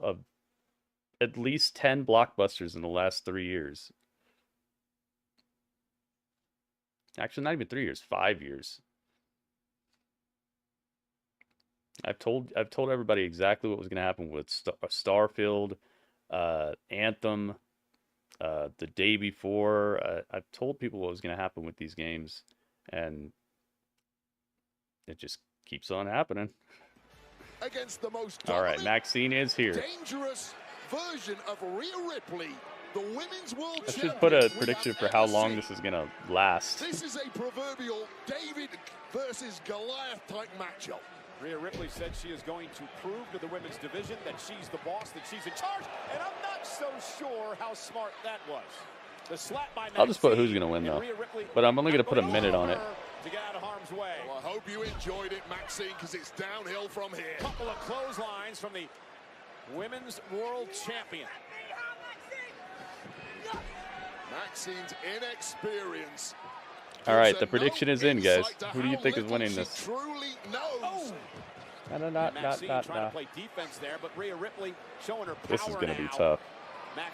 at least 10 blockbusters in the last 3 years. Actually, not even 3 years, 5 years. I've told everybody exactly what was going to happen with Starfield, Anthem, the day before. I've told people what was going to happen with these games, and it just keeps on happening. Against the most all right, Maxxine is here. Dangerous version of Rhea Ripley, the women's world Let's just put a prediction for how long this is going to last. This is a proverbial David versus Goliath type matchup. Rhea Ripley said she is going to prove to the women's division that she's the boss, that she's in charge, and I'm not so sure how smart that was. The slap by I'll just put who's going to win, though. But I'm only going to put a minute on it. To get out of harm's way. Well, I hope you enjoyed it, Maxxine, because it's downhill from here. Couple of clotheslines from the women's world champion. Maxxine's inexperience. All right, the prediction is in, guys. Who do you think is winning this? Truly knows. Maxxine trying to play defense there, but Rhea Ripley showing her power. This is going to be now. tough.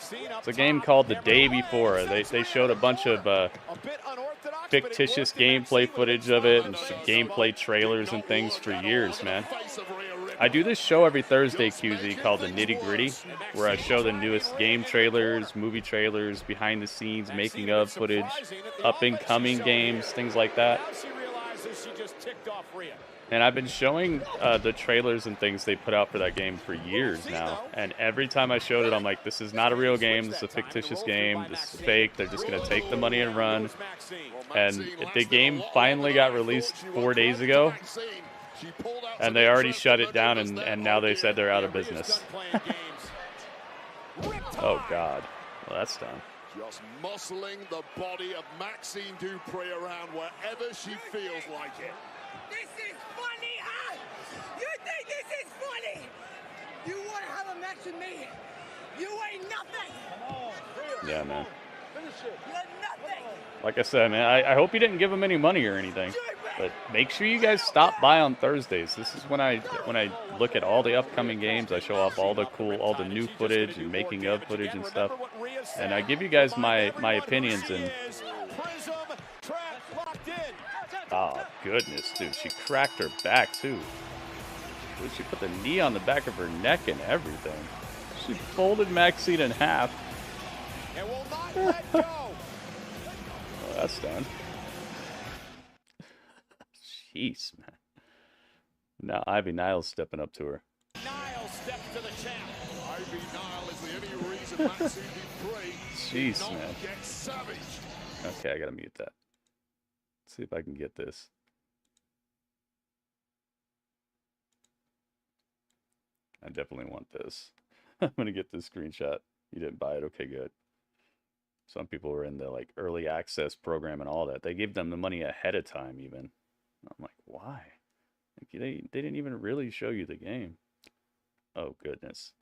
It's a game called The Day Before. They showed a bunch of fictitious gameplay footage of it and some gameplay trailers and things for years, man. I do this show every Thursday, QZ, called The Nitty Gritty, where I show the newest game trailers, movie trailers, behind the scenes, making of footage, up and coming games, things like that. And I've been showing the trailers and things they put out for that game for years now. And every time I showed it, I'm like, this is not a real game. This is a fictitious game. This is fake. They're just going to take the money and run. And the game finally got released 4 days ago. And they already shut it down, and now they said they're out of business. Oh, God. Well, that's done. Just muscling the body of Maxxine Dupri around wherever she feels like it. This is funny, huh? You think this is funny? You want to have a match with me? You ain't nothing. Yeah, man. You're nothing. Like I said, man, I hope you didn't give them any money or anything. But make sure you guys stop by on Thursdays. This is when I look at all the upcoming games. I show off all the new footage and making of footage and stuff. And I give you guys my opinions. And oh goodness, dude, she cracked her back too. Dude, she put the knee on the back of her neck and everything. She folded Maxxine in half. And will not let go. Well, that's done. Jeez, man. Now Ivy Niles stepping up to her. Niles steps to the champ. Ivy Niles, is there any reason Maxxine Dupri Jeez, not man. get savaged? Okay, I gotta mute that. Let's see if I can get this. I definitely want this. I'm gonna get this screenshot. You didn't buy it? Okay, good. Some people were in the like early access program and all that. They gave them the money ahead of time even. I'm like, why? Like, they didn't even really show you the game. Oh, goodness.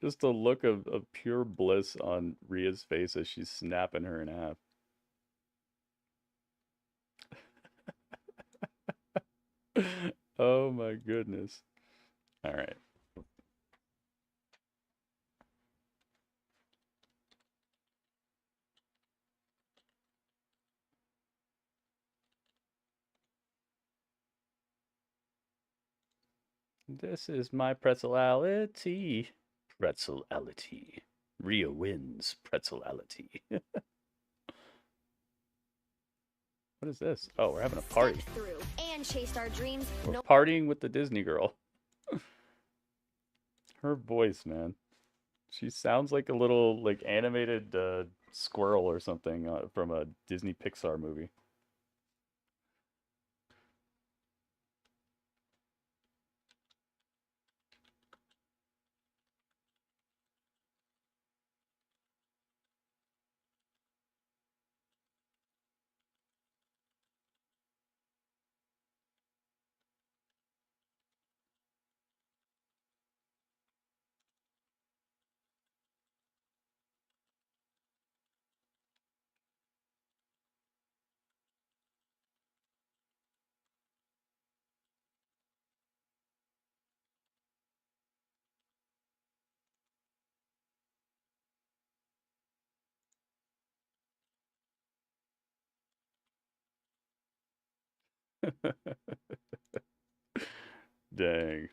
Just the look of pure bliss on Rhea's face as she's snapping her in half. Oh my goodness. All right. This is my pretzelality. Pretzelality. Rhea wins pretzelality. What is this? Oh, we're having a party. Through and chased our dreams. We're partying with the Disney girl. Her voice, man. She sounds like a little like animated squirrel or something from a Disney Pixar movie. Dang.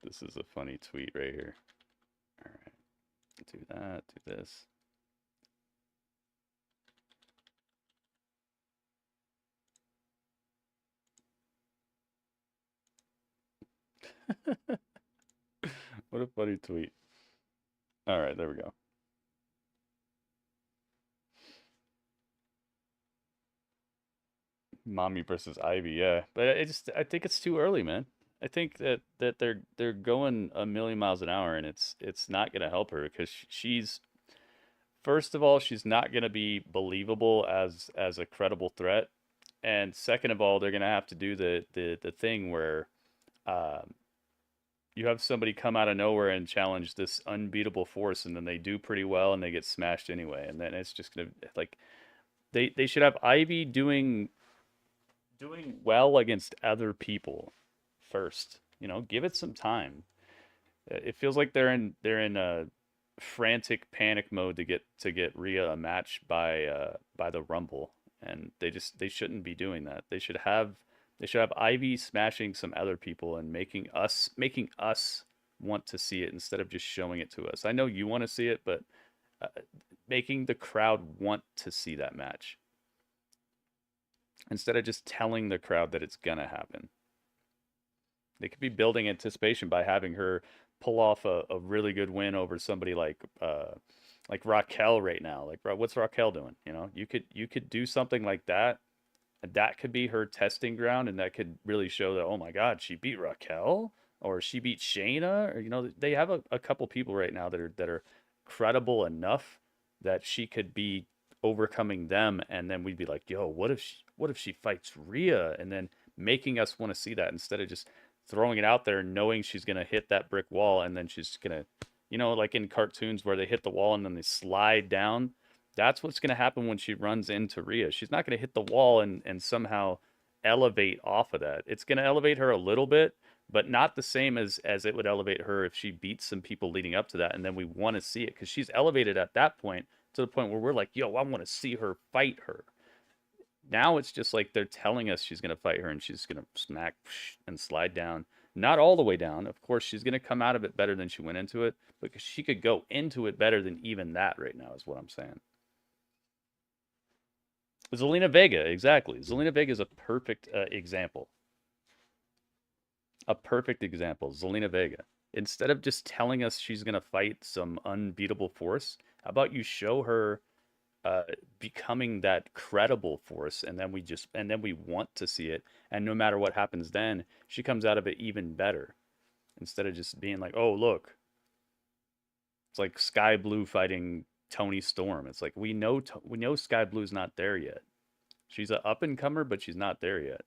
This is a funny tweet right here. All right. Do that, do this. What a funny tweet. All right, there we go. Mommy versus Ivy, yeah. But I think it's too early, man. I think that they're going a million miles an hour, and it's not gonna help her because she's, first of all, she's not gonna be believable as a credible threat, and second of all, they're gonna have to do the thing where you have somebody come out of nowhere and challenge this unbeatable force, and then they do pretty well and they get smashed anyway, and then it's just gonna like they should have Ivy doing well against other people first. You know, give it some time. It feels like they're in a frantic panic mode to get Rhea a match by the Rumble, and they shouldn't be doing that. They should have Ivy smashing some other people and making us want to see it instead of just showing it to us. I know you want to see it, but making the crowd want to see that match instead of just telling the crowd that it's gonna happen. They could be building anticipation by having her pull off a really good win over somebody like Raquel right now. Like, what's Raquel doing? You know, you could do something like that. That could be her testing ground, and that could really show that, oh my God, she beat Raquel, or she beat Shayna, or, you know, they have a couple people right now that are credible enough that she could be overcoming them, and then we'd be like, yo, what if she fights Rhea, and then making us want to see that instead of just throwing it out there knowing she's going to hit that brick wall, and then she's going to, you know, like in cartoons where they hit the wall and then they slide down. That's what's going to happen when she runs into Rhea. She's not going to hit the wall and somehow elevate off of that. It's going to elevate her a little bit, but not the same as it would elevate her if she beats some people leading up to that, and then we want to see it because she's elevated at that point to the point where we're like, yo, I want to see her fight her. Now it's just like they're telling us she's going to fight her, and she's going to smack and slide down Not all the way down. Of course, she's going to come out of it better than she went into it, because she could go into it better than even that right now is what I'm saying. Zelina Vega, exactly. Zelina Vega is a perfect example. A perfect example, Zelina Vega. Instead of just telling us she's going to fight some unbeatable force, how about you show her becoming that credible force, and then we want to see it, and no matter what happens then, she comes out of it even better. Instead of just being like, oh, look. It's like Sky Blue fighting Toni Storm. It's like, we know Sky Blue's not there yet. She's an up-and-comer, but she's not there yet.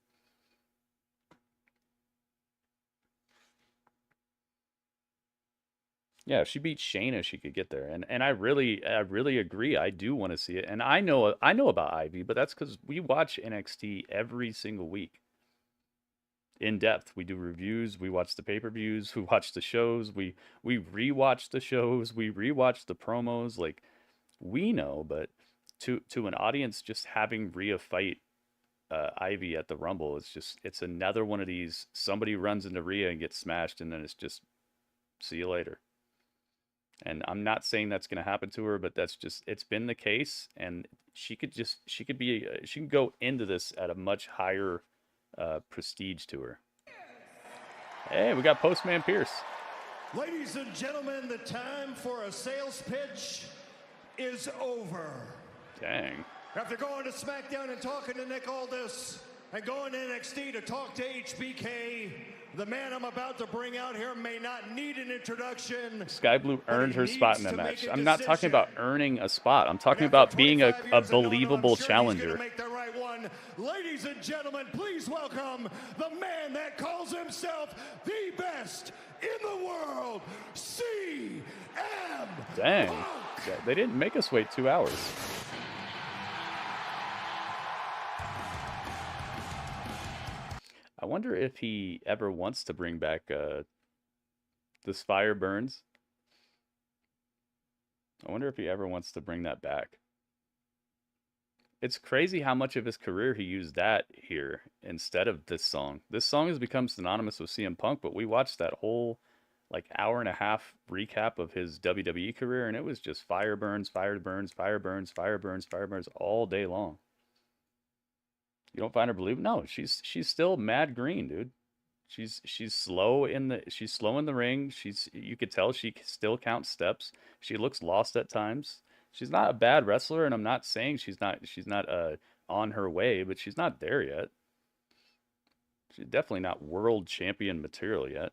Yeah, if she beat Shayna, she could get there. And I really agree. I do want to see it. And I know about Ivy, but that's because we watch NXT every single week. In depth. We do reviews, we watch the pay-per-views, we watch the shows, we rewatch the shows, we rewatch the promos. Like, we know, but to an audience, just having Rhea fight Ivy at the Rumble, it's another one of these, somebody runs into Rhea and gets smashed, and then it's just, see you later. And I'm not saying that's going to happen to her, but it's been the case, and she could go into this at a much higher prestige to her. Hey, we got Postman Pierce. Ladies and gentlemen, the time for a sales pitch is over. Dang. After going to SmackDown and talking to Nick Aldis and going to NXT to talk to HBK, the man I'm about to bring out here may not need an introduction. Sky Blue earned her spot in that match. I'm not talking about earning a spot. I'm talking about being a believable challenger. Make the right one. Ladies and gentlemen, please welcome the man that calls himself the best in the world, CM Dang. Punk. They didn't make us wait 2 hours. I wonder if he ever wants to bring back this Fire Burns. I wonder if he ever wants to bring that back. It's crazy how much of his career he used that here instead of this song. This song has become synonymous with CM Punk, but we watched that whole like hour and a half recap of his WWE career, and it was just Fire Burns, Fire Burns, Fire Burns, Fire Burns, Fire Burns all day long. You don't find her believable? No, she's still mad green, dude. She's slow in the ring. You could tell she still counts steps. She looks lost at times. She's not a bad wrestler, and I'm not saying she's not on her way, but she's not there yet. She's definitely not world champion material yet.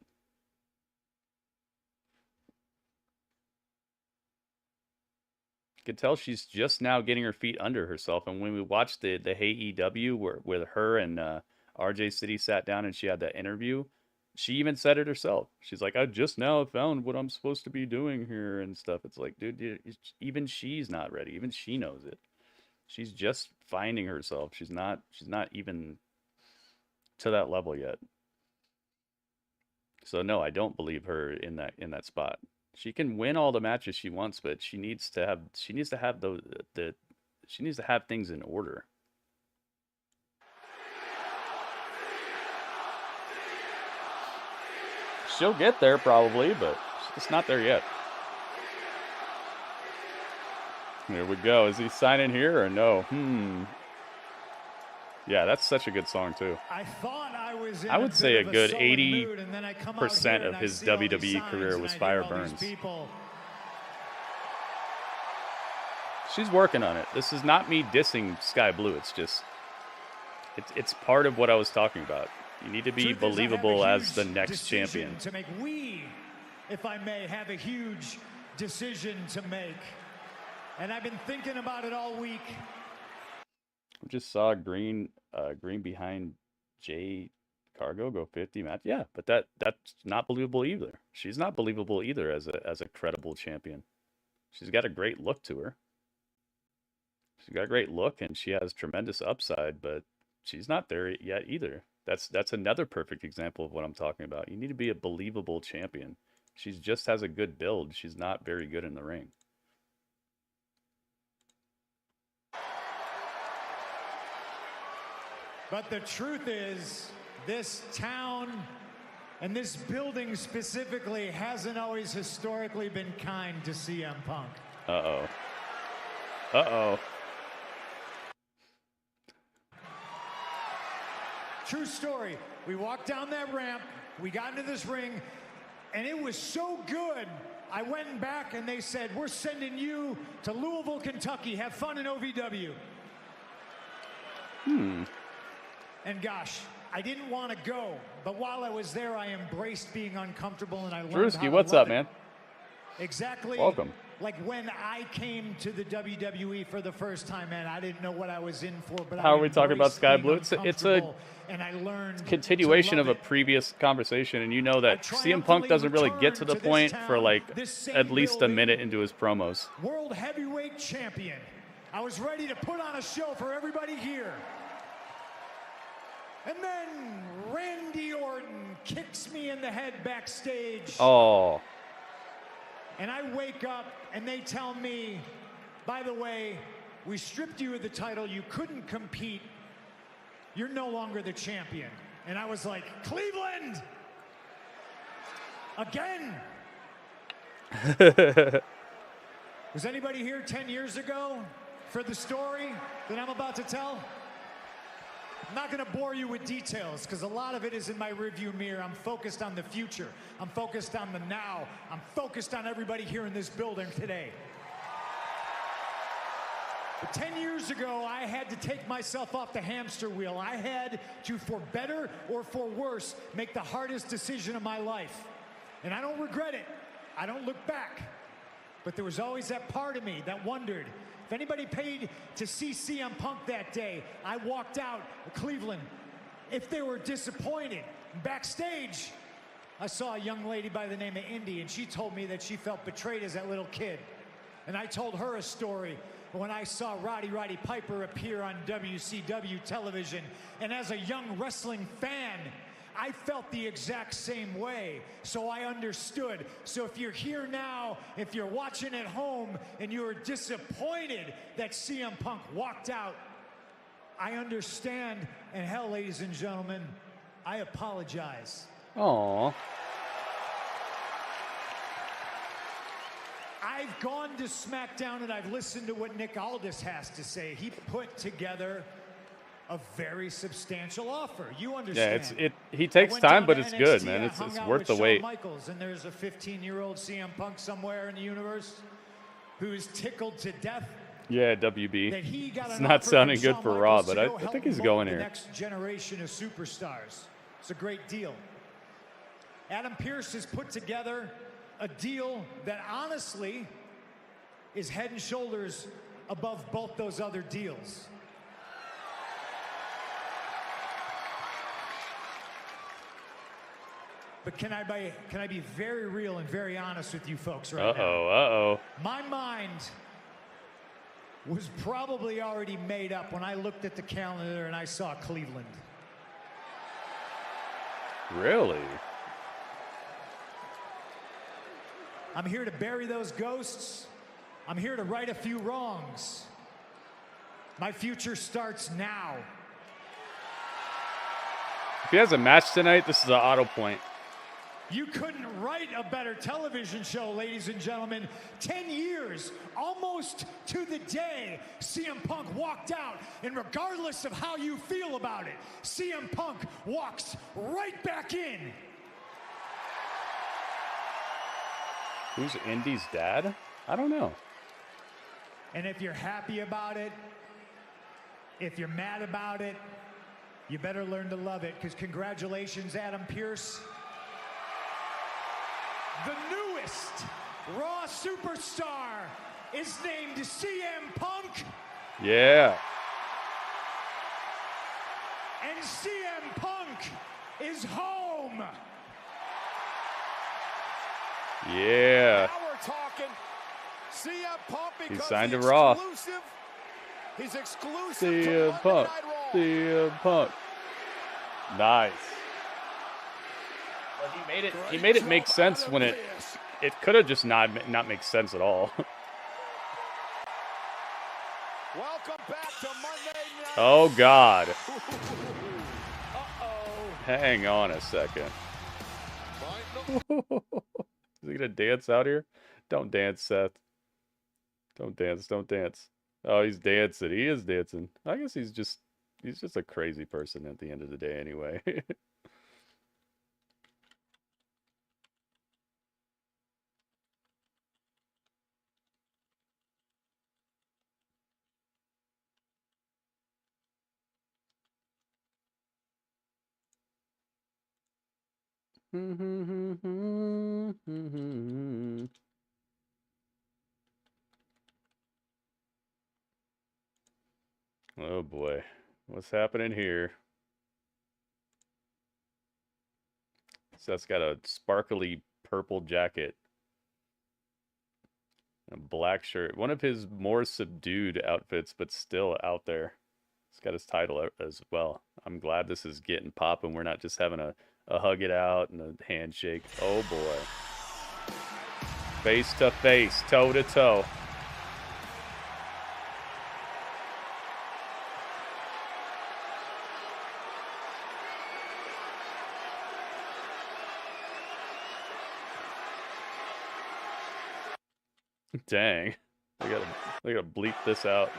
You could tell she's just now getting her feet under herself. And when we watched the AEW where her and RJ City sat down and she had that interview, she even said it herself. She's like, I just now found what I'm supposed to be doing here and stuff. It's like, dude, even she's not ready. Even she knows it. She's just finding herself. She's not even to that level yet. So no, I don't believe her in that spot. She can win all the matches she wants, but she needs to have things in order. She'll get there probably, but it's not there yet. Here we go. Is he signing here or no? Yeah, that's such a good song too. I would say a good 80% of his WWE career was Fire Burns. She's working on it. This is not me dissing Sky Blue. It's just, it's part of what I was talking about. You need to be believable as the next champion. To make if I may, have a huge decision to make. And I've been thinking about it all week. I just saw Green behind Jay Cargo go 50 match. Yeah, but that's not believable either. She's not believable either as a credible champion. She's got a great look to her. She's got a great look and she has tremendous upside, but she's not there yet either. That's another perfect example of what I'm talking about. You need to be a believable champion. She just has a good build. She's not very good in the ring. But the truth is, this town And this building specifically hasn't always historically been kind to CM Punk. Uh-oh. Uh-oh. True story. We walked down that ramp, we got into this ring, and it was so good, I went back and they said, we're sending you to Louisville, Kentucky. Have fun in OVW. And gosh, I didn't want to go, but while I was there, I embraced being uncomfortable, and I learned Drewski, how to what's love up, it. man? Exactly. Welcome. Like when I came to the WWE for the first time, man, I didn't know what I was in for. But How are we talking about Sky Blue? It's a and I learned continuation of a previous conversation, and you know that CM Punk doesn't really get to the point for like at least a minute into his promos. World Heavyweight Champion. I was ready to put on a show for everybody here. And then Randy Orton kicks me in the head backstage. Oh. And I wake up and they tell me, by the way, we stripped you of the title. You couldn't compete. You're no longer the champion. And I was like, Cleveland! Again! Was anybody here 10 years ago for the story that I'm about to tell? I'm not going to bore you with details because a lot of it is in my rearview mirror. I'm focused on the future. I'm focused on the now. I'm focused on everybody here in this building today. But 10 years ago, I had to take myself off the hamster wheel. I had to, for better or for worse, make the hardest decision of my life. And I don't regret it. I don't look back. But there was always that part of me that wondered, if anybody paid to see CM Punk that day, I walked out of Cleveland. If they were disappointed, backstage, I saw a young lady by the name of Indy, and she told me that she felt betrayed as that little kid. And I told her a story when I saw Roddy Piper appear on WCW television. And as a young wrestling fan, I felt the exact same way, so I understood. So if you're here now, if you're watching at home, and you're disappointed that CM Punk walked out, I understand, and hell, ladies and gentlemen, I apologize. Aww. I've gone to SmackDown and I've listened to what Nick Aldis has to say. He put together a very substantial offer. You understand? Yeah, he takes time, but it's good, man. It's worth the wait. Michaels, and there's a 15-year-old CM Punk somewhere in the universe who's tickled to death. Yeah, WB. That he got it's an not offer sounding from good Shawn for Michaels Raw, to but go I help think he's mold going the here. next generation of superstars. It's a great deal. Adam Pearce has put together a deal that honestly is head and shoulders above both those other deals. But can I be very real and very honest with you folks right now? Uh-oh. My mind was probably already made up when I looked at the calendar and I saw Cleveland. Really? I'm here to bury those ghosts. I'm here to right a few wrongs. My future starts now. If he has a match tonight, this is an auto point. You couldn't write a better television show, ladies and gentlemen. 10 years, almost to the day, CM Punk walked out, and regardless of how you feel about it, CM Punk walks right back in. Who's Indy's dad? I don't know. And if you're happy about it, if you're mad about it, you better learn to love it, because congratulations, Adam Pearce. The newest Raw superstar is named CM Punk. Yeah. And CM Punk is home. Yeah. Now we're talking CM Punk because He's signed to Raw. He's exclusive CM Punk. CM Punk. Nice. Well, he made it make sense when it could have just not make sense at all. Welcome back to Monday Night. Oh God. Hang on a second. we gonna dance out here? Don't dance, Seth. Don't dance. Don't dance. Oh, he's dancing. He is dancing. I guess he's just a crazy person at the end of the day, anyway. Oh boy, what's happening here? Seth's got a sparkly purple jacket, a black shirt. One of his more subdued outfits, but still out there. He's got his title as well. I'm glad this is getting popping. We're not just having a hug it out and a handshake. Oh boy. Face to face, toe to toe. Dang. I gotta bleep this out.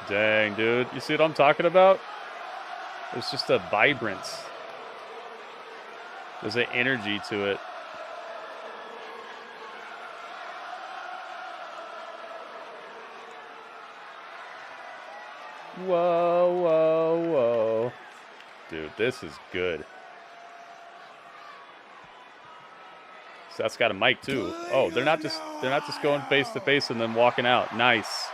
Dang, dude. You see what I'm talking about? There's just a vibrance. There's an energy to it. Whoa, whoa, whoa. Dude, this is good. Seth's got a mic too. Oh, they're not just going face to face and then walking out. Nice.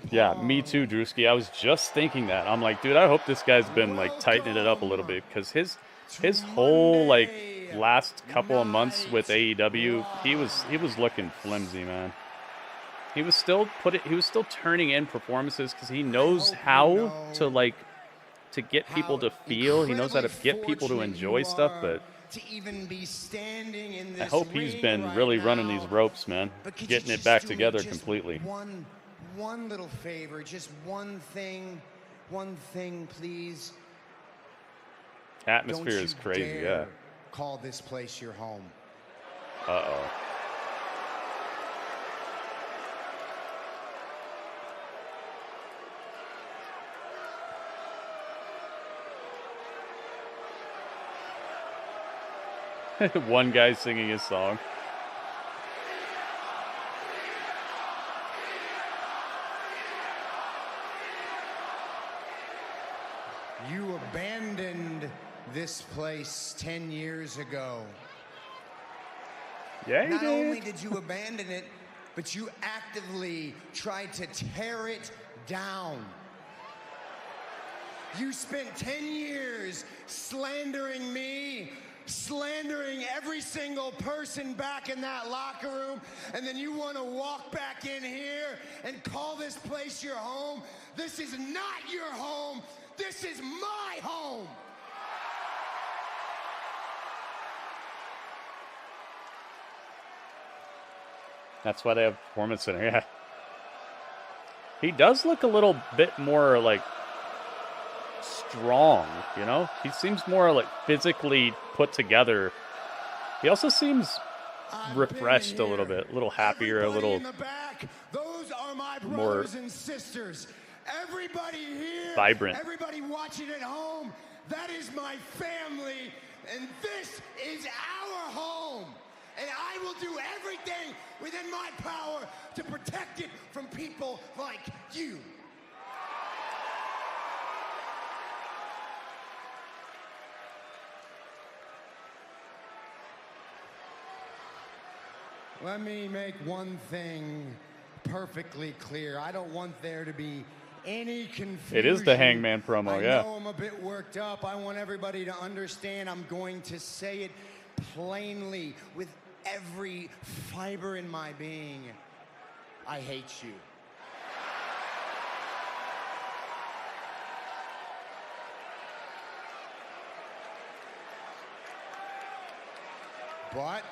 Yeah, me too, Drewski. I was just thinking that. I'm like, dude, I hope this guy's been like tightening it up a little bit, because his whole like last couple of months with AEW, he was looking flimsy, man. He was still turning in performances because he knows how to get people to feel. He knows how to get people to enjoy stuff, but I hope he's been really running these ropes, man. Getting it back together completely. One little favor, just one thing, please. Atmosphere is crazy, yeah. Call this place your home. Uh-oh. One guy singing his song. You abandoned this place 10 years ago. Yeah, you Not did. only did you abandon it, but you actively tried to tear it down. You spent 10 years slandering me, slandering every single person back in that locker room, and then you want to walk back in here and call this place your home? This is not your home. This is my home. That's why they have Performance Center, yeah. He does look a little bit more, like, strong, you know? He seems more, like, physically put together. He also seems refreshed a little bit, a little happier, a little Those are my more brothers and sisters. Everybody here, vibrant. Everybody watching at home, that is my family, and this is our home. And I will do everything within my power to protect it from people like you. Let me make one thing perfectly clear. I don't want there to be any confusion. It is the Hangman promo, yeah. I know I'm a bit worked up. I want everybody to understand. I'm going to say it plainly with every fiber in my being. I hate you. But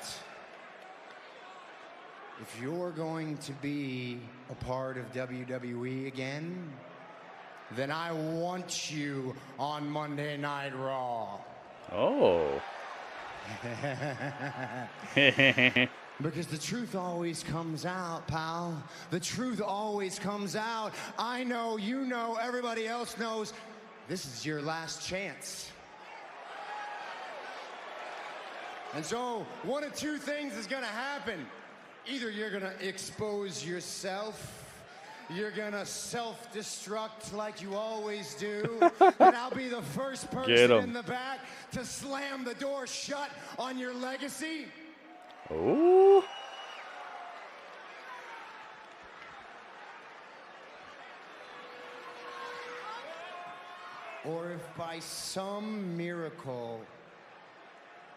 if you're going to be a part of WWE again, then I want you on Monday Night Raw. Oh. Because the truth always comes out, pal. The truth always comes out. I know, you know, everybody else knows. This is your last chance. And so, one of two things is gonna happen. Either you're gonna expose yourself, you're gonna self-destruct like you always do, and I'll be the first person in the back to slam the door shut on your legacy. Ooh. Or if by some miracle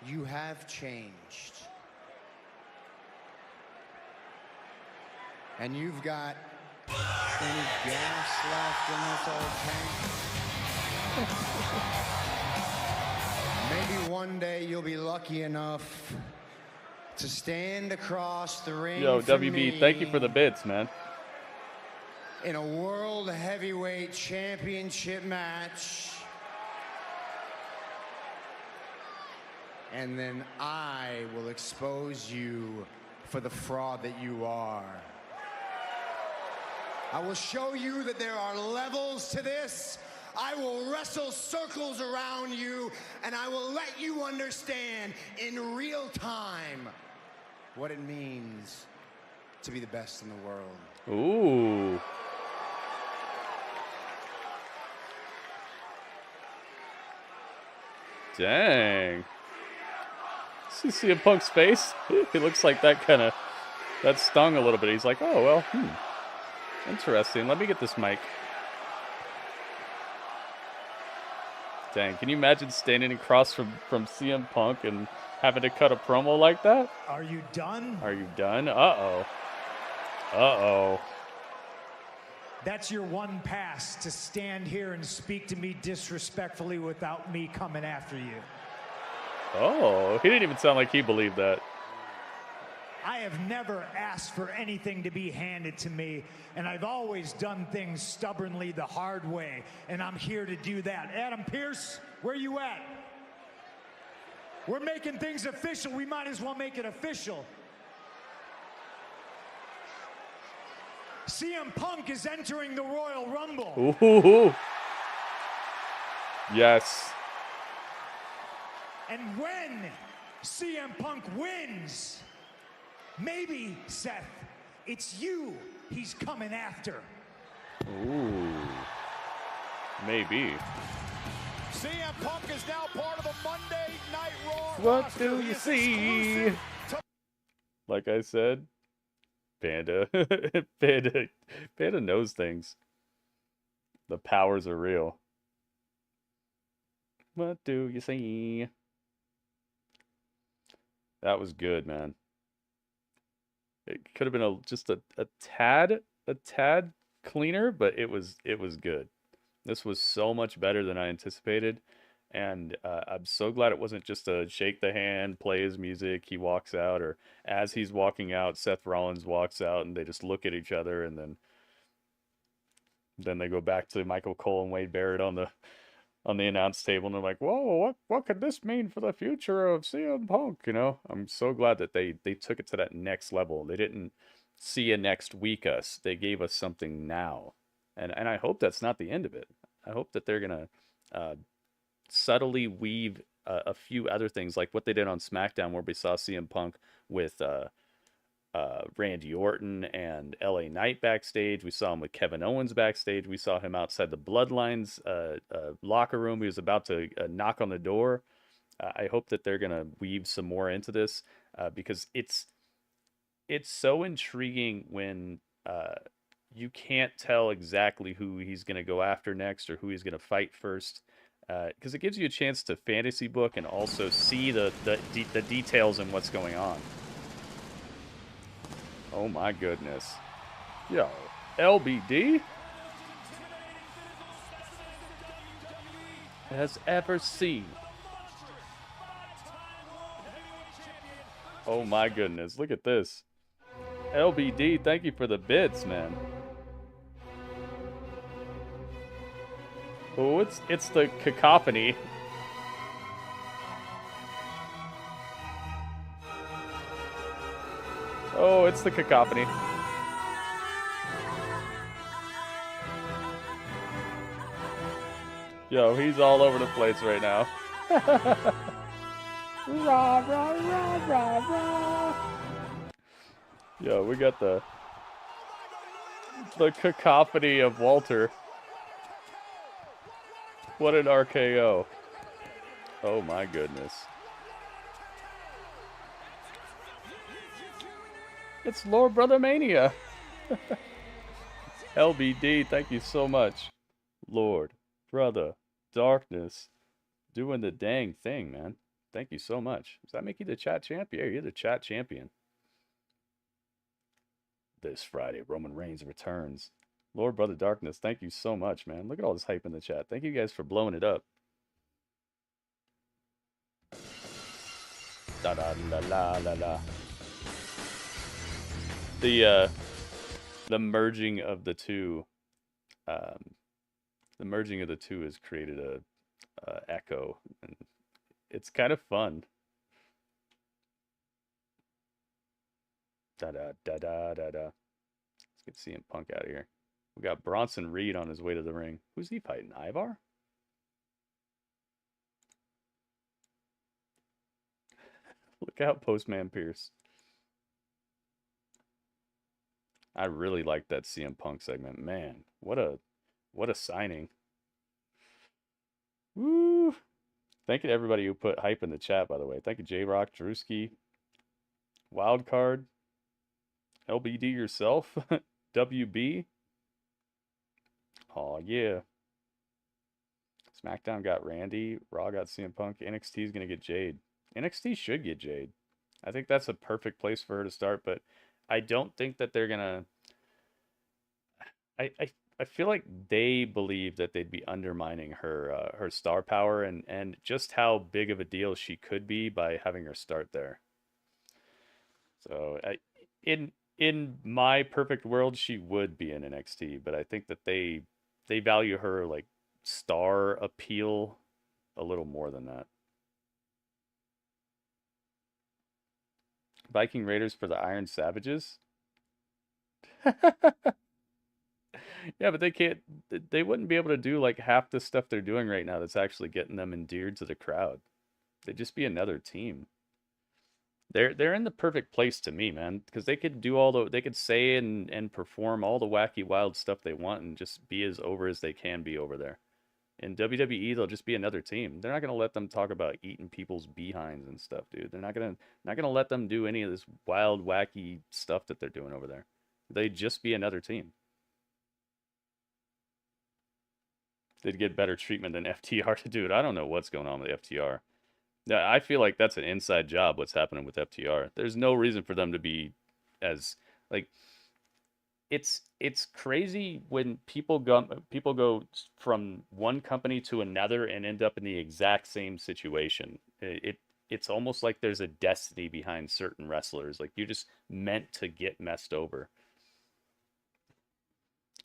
you have changed and you've got any gas left in this old tank, maybe one day you'll be lucky enough to stand across the ring. Yo, from WB, me thank you for the bits, man. in a World Heavyweight Championship match. And then I will expose you for the fraud that you are. I will show you that there are levels to this. I will wrestle circles around you, and I will let you understand in real time what it means to be the best in the world. Ooh. Dang. See CM Punk's face? He looks like that stung a little bit. He's like, oh, well, interesting. Let me get this mic. Dang, can you imagine standing across from CM Punk and having to cut a promo like that? Are you done? Are you done? Uh-oh. Uh-oh. That's your one pass, to stand here and speak to me disrespectfully without me coming after you. Oh, he didn't even sound like he believed that. I have never asked for anything to be handed to me, and I've always done things stubbornly the hard way, and I'm here to do that. Adam Pearce, where you at? We're making things official. We might as well make it official. CM Punk is entering the Royal Rumble. Ooh. Yes. And when CM Punk wins, maybe, Seth, it's you he's coming after. Ooh. Maybe. CM Punk is now part of the Monday Night Raw. What do you see? Like I said, Panda. Panda knows things. The powers are real. What do you see? That was good, man. It could have been just a tad cleaner, but it was good. This was so much better than I anticipated, and I'm so glad it wasn't just a shake the hand, play his music, he walks out, or as he's walking out, Seth Rollins walks out, and they just look at each other, and then they go back to Michael Cole and Wade Barrett on the announce table, and they're like, whoa, what could this mean for the future of CM Punk? You know, I'm so glad that they took it to that next level. They didn't see you next week us. They gave us something now. And I hope that's not the end of it. I hope that they're going to subtly weave a few other things, like what they did on SmackDown, where we saw CM Punk with Randy Orton and LA Knight backstage. We saw him with Kevin Owens backstage. We saw him outside the Bloodlines locker room. He was about to knock on the door. I hope that they're going to weave some more into this because it's so intriguing when you can't tell exactly who he's going to go after next or who he's going to fight first, because it gives you a chance to fantasy book and also see the details and what's going on. Oh my goodness. Yo, LBD has ever seen. Oh my goodness, look at this. LBD, thank you for the bits, man. Oh, it's the cacophony. Oh, it's the cacophony. Yo, he's all over the place right now. Rah, rah, rah, rah, rah. Yo, we got the cacophony of Walter. What an RKO. Oh my goodness. It's Lord Brother Mania. LBD, thank you so much. Lord Brother Darkness doing the dang thing, man. Thank you so much. Does that make you the chat champ? Yeah, you're the chat champion. This Friday, Roman Reigns returns. Lord Brother Darkness, thank you so much, man. Look at all this hype in the chat. Thank you guys for blowing it up. Da da la la la la. The merging of the two, has created a echo, and it's kind of fun. Da da da da da da. Let's get CM Punk out of here. We got Bronson Reed on his way to the ring. Who's he fighting? Ivar? Look out, Postman Pierce. I really like that CM Punk segment. Man, what a signing. Woo! Thank you to everybody who put hype in the chat, by the way. Thank you, J-Rock, Drewski, Wildcard, LBD yourself, WB. Oh, yeah. SmackDown got Randy. Raw got CM Punk. NXT is going to get Jade. NXT should get Jade. I think that's a perfect place for her to start, but I don't think that they're going to... I feel like they believe that they'd be undermining her her star power and just how big of a deal she could be by having her start there. So in my perfect world, she would be in NXT, but I think that they value her like star appeal a little more than that. Viking Raiders for the Iron Savages. Yeah, but they wouldn't be able to do like half the stuff they're doing right now that's actually getting them endeared to the crowd. They'd just be another team. They're in the perfect place to me, man, because they could do they could say and perform all the wacky wild stuff they want and just be as over as they can be over there. In WWE, they'll just be another team. They're not gonna let them talk about eating people's behinds and stuff, dude. They're not gonna let them do any of this wild, wacky stuff that they're doing over there. They'd just be another team. They'd get better treatment than FTR to do it. I don't know what's going on with FTR. Yeah, I feel like that's an inside job, what's happening with FTR. There's no reason for them to be as, like, it's crazy when people go from one company to another and end up in the exact same situation. It's almost like there's a destiny behind certain wrestlers. Like, you're just meant to get messed over.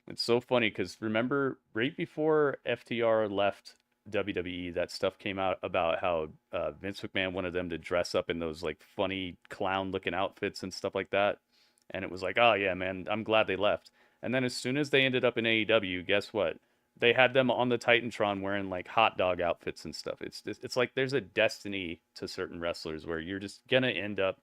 It's so funny because remember right before FTR left WWE, that stuff came out about how Vince McMahon wanted them to dress up in those like funny clown looking outfits and stuff like that. And it was like, oh yeah, man, I'm glad they left. And then as soon as they ended up in AEW, guess what? They had them on the Titantron wearing like hot dog outfits and stuff. It's like there's a destiny to certain wrestlers where you're just gonna end up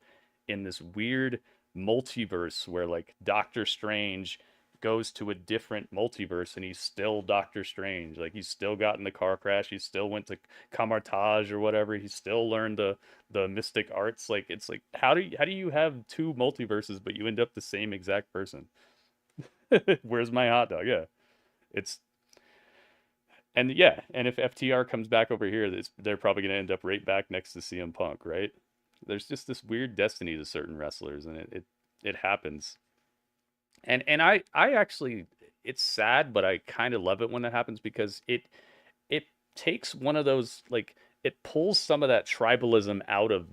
in this weird multiverse where like Doctor Strange goes to a different multiverse and he's still Doctor Strange. Like, he's still got in the car crash, he still went to Kamartage or whatever, he still learned the mystic arts. Like, it's like, how do you have two multiverses but you end up the same exact person? Where's my hot dog? Yeah. And if FTR comes back over here, they're probably going to end up right back next to CM Punk, right? There's just this weird destiny to certain wrestlers, and it happens. And I actually, it's sad, but I kind of love it when that happens, because it takes one of those, like, it pulls some of that tribalism out of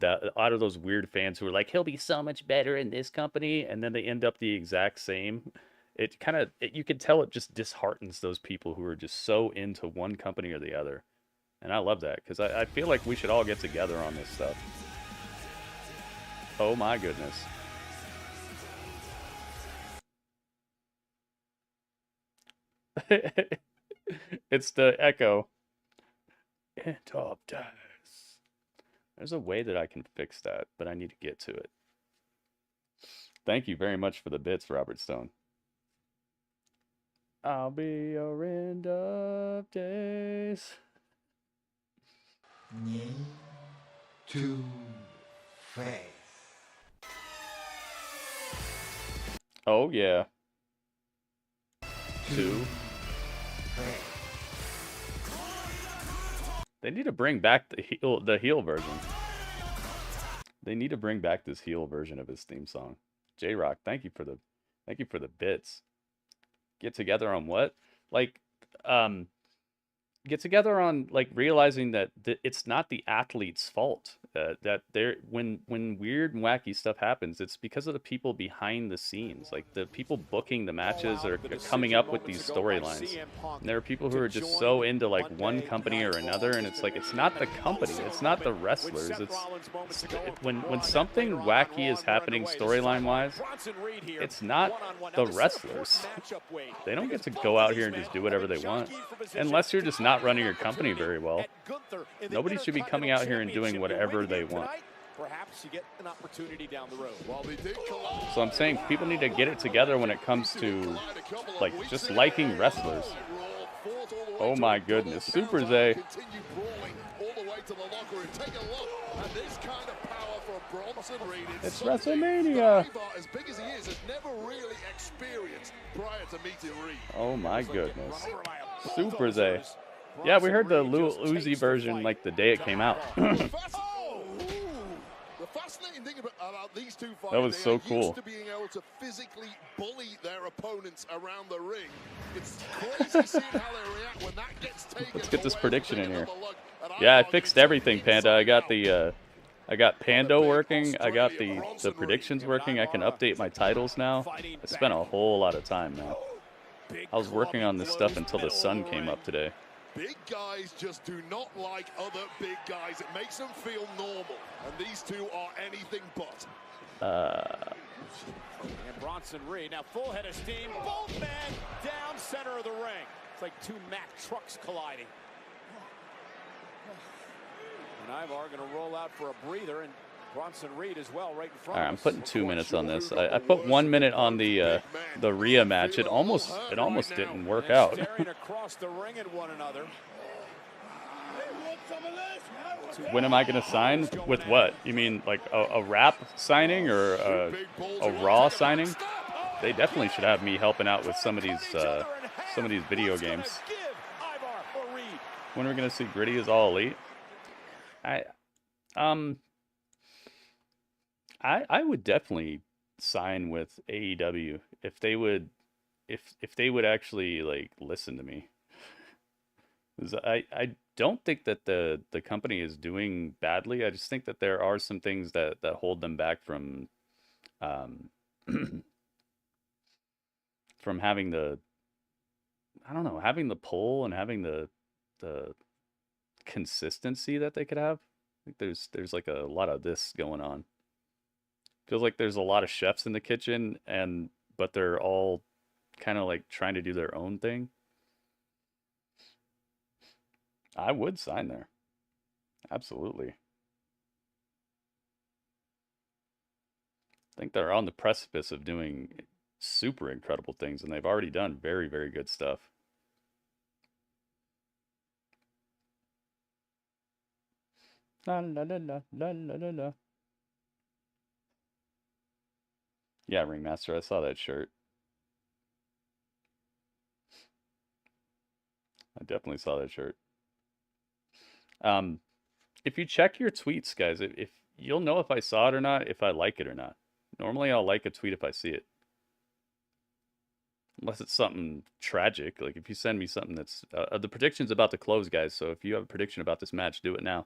those weird fans who are like, he'll be so much better in this company, and then they end up the exact same. It kind of, you can tell it just disheartens those people who are just so into one company or the other. And I love that, because I feel like we should all get together on this stuff. Oh my goodness. It's the echo. End of days. There's a way that I can fix that, but I need to get to it. Thank you very much for the bits, Robert Stone. I'll be your end of days. To face. Oh yeah. Two. They need to bring back the heel version. They need to bring back this heel version of his theme song. J-Rock, thank you for the bits. Get together on what? Like, get together on, like, realizing that it's not the athlete's fault. That when weird and wacky stuff happens, it's because of the people behind the scenes. Like, the people booking the matches are coming up with these storylines. And there are people who are just so into, like, one company or another, and it's like, it's not the company, it's not the wrestlers. It's when something wacky is happening storyline wise, it's not the wrestlers. They don't get to go out here and just do whatever they want, unless you're just not running your company very well. Nobody should be coming out here and doing whatever they want. Perhaps you get an opportunity down the road. So I'm saying people need to get it together when it comes to, like, just liking wrestlers. Oh my goodness, Super Zay. It's WrestleMania. Oh my goodness, Super Zay. Yeah, we heard the Lil Uzi version like the day it came out. These two fighters, that was so cool. Used to being able to physically bully their opponents around the ring. It's crazy seeing how they react when that gets taken. Let's get this prediction in here. Yeah, I fixed everything, Panda. I got Pando working. I got the predictions working. I can update my titles now. I spent a whole lot of time, man. I was working on this stuff until the sun came up today. Big guys just do not like other big guys. It makes them feel normal. And these two are anything but. And Bronson Reed, now full head of steam. Both men down center of the ring. It's like two Mack trucks colliding. And Ivar going to roll out for a breather, and Bronson Reed as well, right in front. All right, I'm putting 2 minutes on this. I put 1 minute on the Rhea match. It almost didn't work out. Staring across the ring at one another. When am I going to sign? With what? You mean like a rap signing or a Raw signing? They definitely should have me helping out with some of these video games. When are we going to see Gritty is All Elite? I would definitely sign with AEW if they would actually, like, listen to me. 'Cause I don't think that the company is doing badly. I just think that there are some things that hold them back from from having having the pull and having the consistency that they could have. I think there's like a lot of this going on. Feels like there's a lot of chefs in the kitchen, but they're all kind of like trying to do their own thing. I would sign there. Absolutely. I think they're on the precipice of doing super incredible things, and they've already done very, very good stuff. La la la la la la la la. Yeah, Ringmaster, I saw that shirt. definitely saw that shirt. If you check your tweets, guys, if you'll know if I saw it or not, if I like it or not. Normally, I'll like a tweet if I see it. Unless it's something tragic. Like, if you send me something that's... the prediction's about to close, guys. So if you have a prediction about this match, do it now.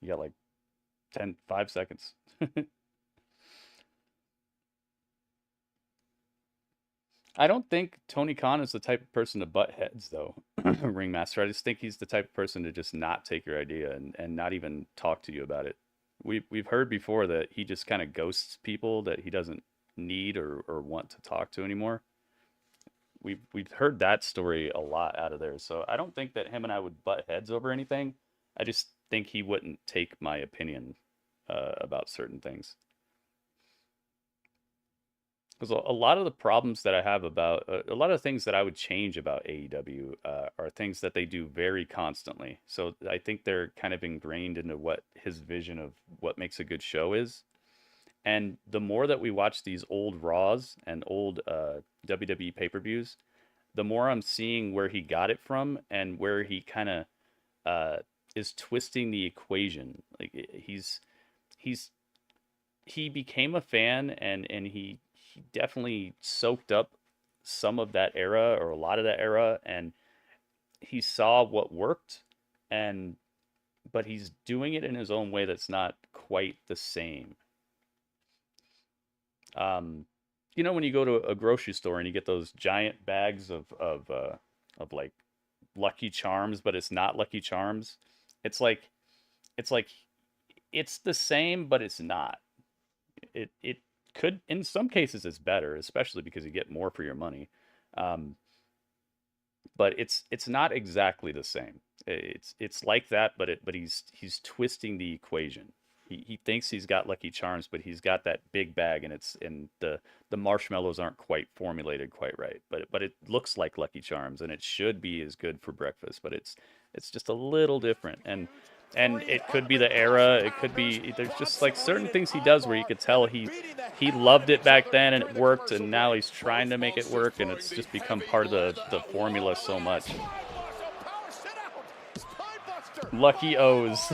You got, like, 5 seconds. I don't think Tony Khan is the type of person to butt heads, though, Ringmaster. I just think he's the type of person to just not take your idea and not even talk to you about it. We've heard before that he just kind of ghosts people that he doesn't need or want to talk to anymore. We've heard that story a lot out of there, so I don't think that him and I would butt heads over anything. I just think he wouldn't take my opinion about certain things. Because a lot of the problems that I have about a lot of things that I would change about AEW are things that they do very constantly. So I think they're kind of ingrained into what his vision of what makes a good show is. And the more that we watch these old Raws and old WWE pay-per-views, the more I'm seeing where he got it from and where he kind of is twisting the equation. Like he became a fan and he definitely soaked up some of that era or a lot of that era, and he saw what worked, but he's doing it in his own way that's not quite the same. You know, when you go to a grocery store and you get those giant bags of like Lucky Charms, but it's not Lucky Charms. It's like it's the same, but it's not. It could, in some cases, it's better, especially because you get more for your money. But it's not exactly the same. It's like that, but he's twisting the equation. He thinks he's got Lucky Charms, but he's got that big bag, and the marshmallows aren't quite formulated quite right. But it looks like Lucky Charms, and it should be as good for breakfast, but it's just a little different. And it could be the era. It could be, there's just like certain things he does where you could tell he loved it back then and it worked, and now he's trying to make it work, and it's just become part of the formula so much. Lucky O's.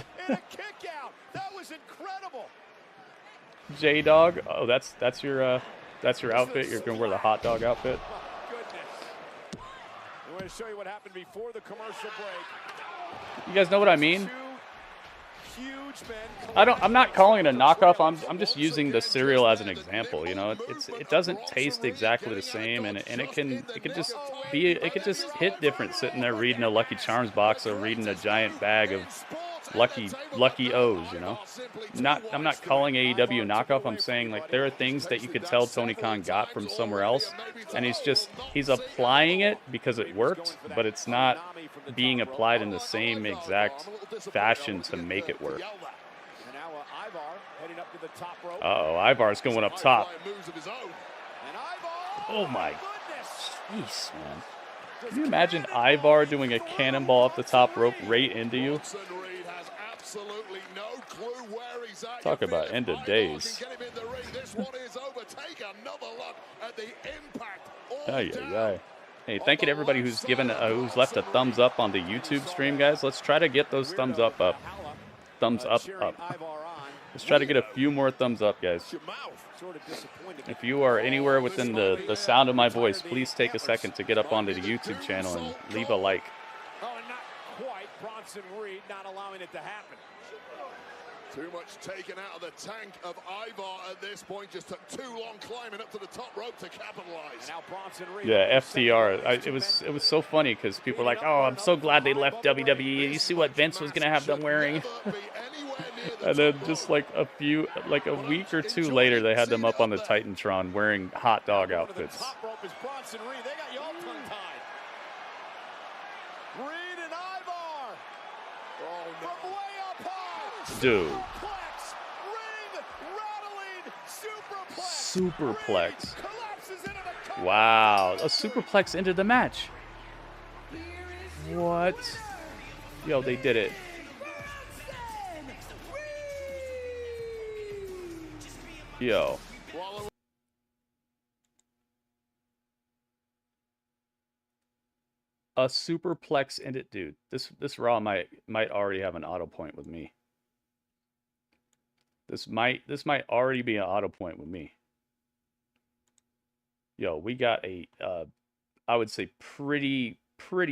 J-Dog. Oh, that's your outfit. You're gonna wear the hot dog outfit. I'm going to show you what happened before the commercial break. You guys know what I mean? I'm not calling it a knockoff. I'm just using the cereal as an example. You know, it doesn't taste exactly the same, and it could just hit different sitting there reading a Lucky Charms box or reading a giant bag of Lucky O's. You know, I'm not calling AEW a knockoff. I'm saying, like, there are things that you could tell Tony Khan got from somewhere else, and he's applying it because it worked, but it's not being applied in the same exact fashion to make it work. Uh-oh, Ivar's going up top. Oh my, jeez, man. Can you imagine Ivar doing a cannonball up the top rope right into you? Talk about end of days. Ay. Hey, thank you to everybody who's who's left a thumbs up on the YouTube stream, guys. Let's try to get those thumbs up. Thumbs up. Let's try to get a few more thumbs up, guys. If you are anywhere within the sound of my voice, please take a second to get up onto the YouTube channel and leave a like. Oh, not quite. Bronson Reed not allowing it to happen. Too much taken out of the tank of Ivar at this point. Just took too long climbing up to the top rope to capitalize. Now Bronson Reed. Yeah, FTR. It was so funny because people were like, "Oh, I'm so glad they left WWE. You see what Vince was gonna have them wearing." And then just like a week or two later, they had them up on the Titantron wearing hot dog outfits. The top rope is Bronson Reed. They got you all tongue-tied. Reed and Ivar. Oh, no. From way up high. Dude. Ring rattling superplex. Superplex. Wow, a superplex into the match. What? Yo, they did it. Yo. A superplex ended, dude. This Raw might already have an auto point with me. This might already be an auto point with me. Yo, we got a I would say pretty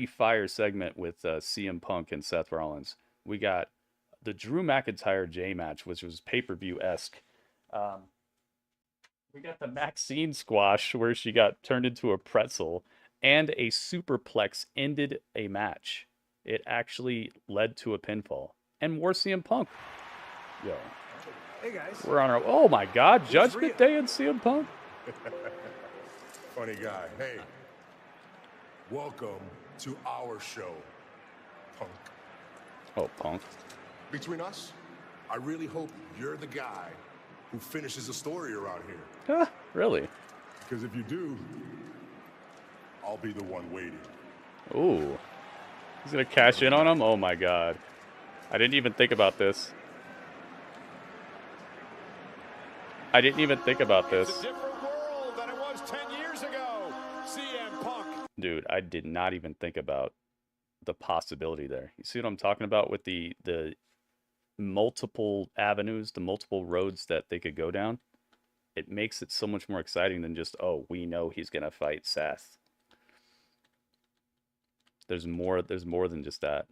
fire segment with CM Punk and Seth Rollins. We got the Drew McIntyre Jey match, which was pay-per-view-esque. We got the Maxxine squash where she got turned into a pretzel, and a superplex ended a match. It actually led to a pinfall. And more CM Punk. Yo. Hey guys. We're on our... Oh my God. Judgment Day and CM Punk? Funny guy. Hey, welcome to our show, Punk. Oh, Punk. Between us, I really hope you're the guy who finishes the story around here. Huh, really? Because if you do, I'll be the one waiting. Ooh. He's going to cash in on him? Oh my God. I didn't even think about this. I didn't even think about this. It's a different world than it was 10 years ago. CM Punk. Dude, I did not even think about the possibility there. You see what I'm talking about with the multiple avenues, the multiple roads that they could go down? It makes it so much more exciting than just, oh, we know he's going to fight Seth. There's more than just that.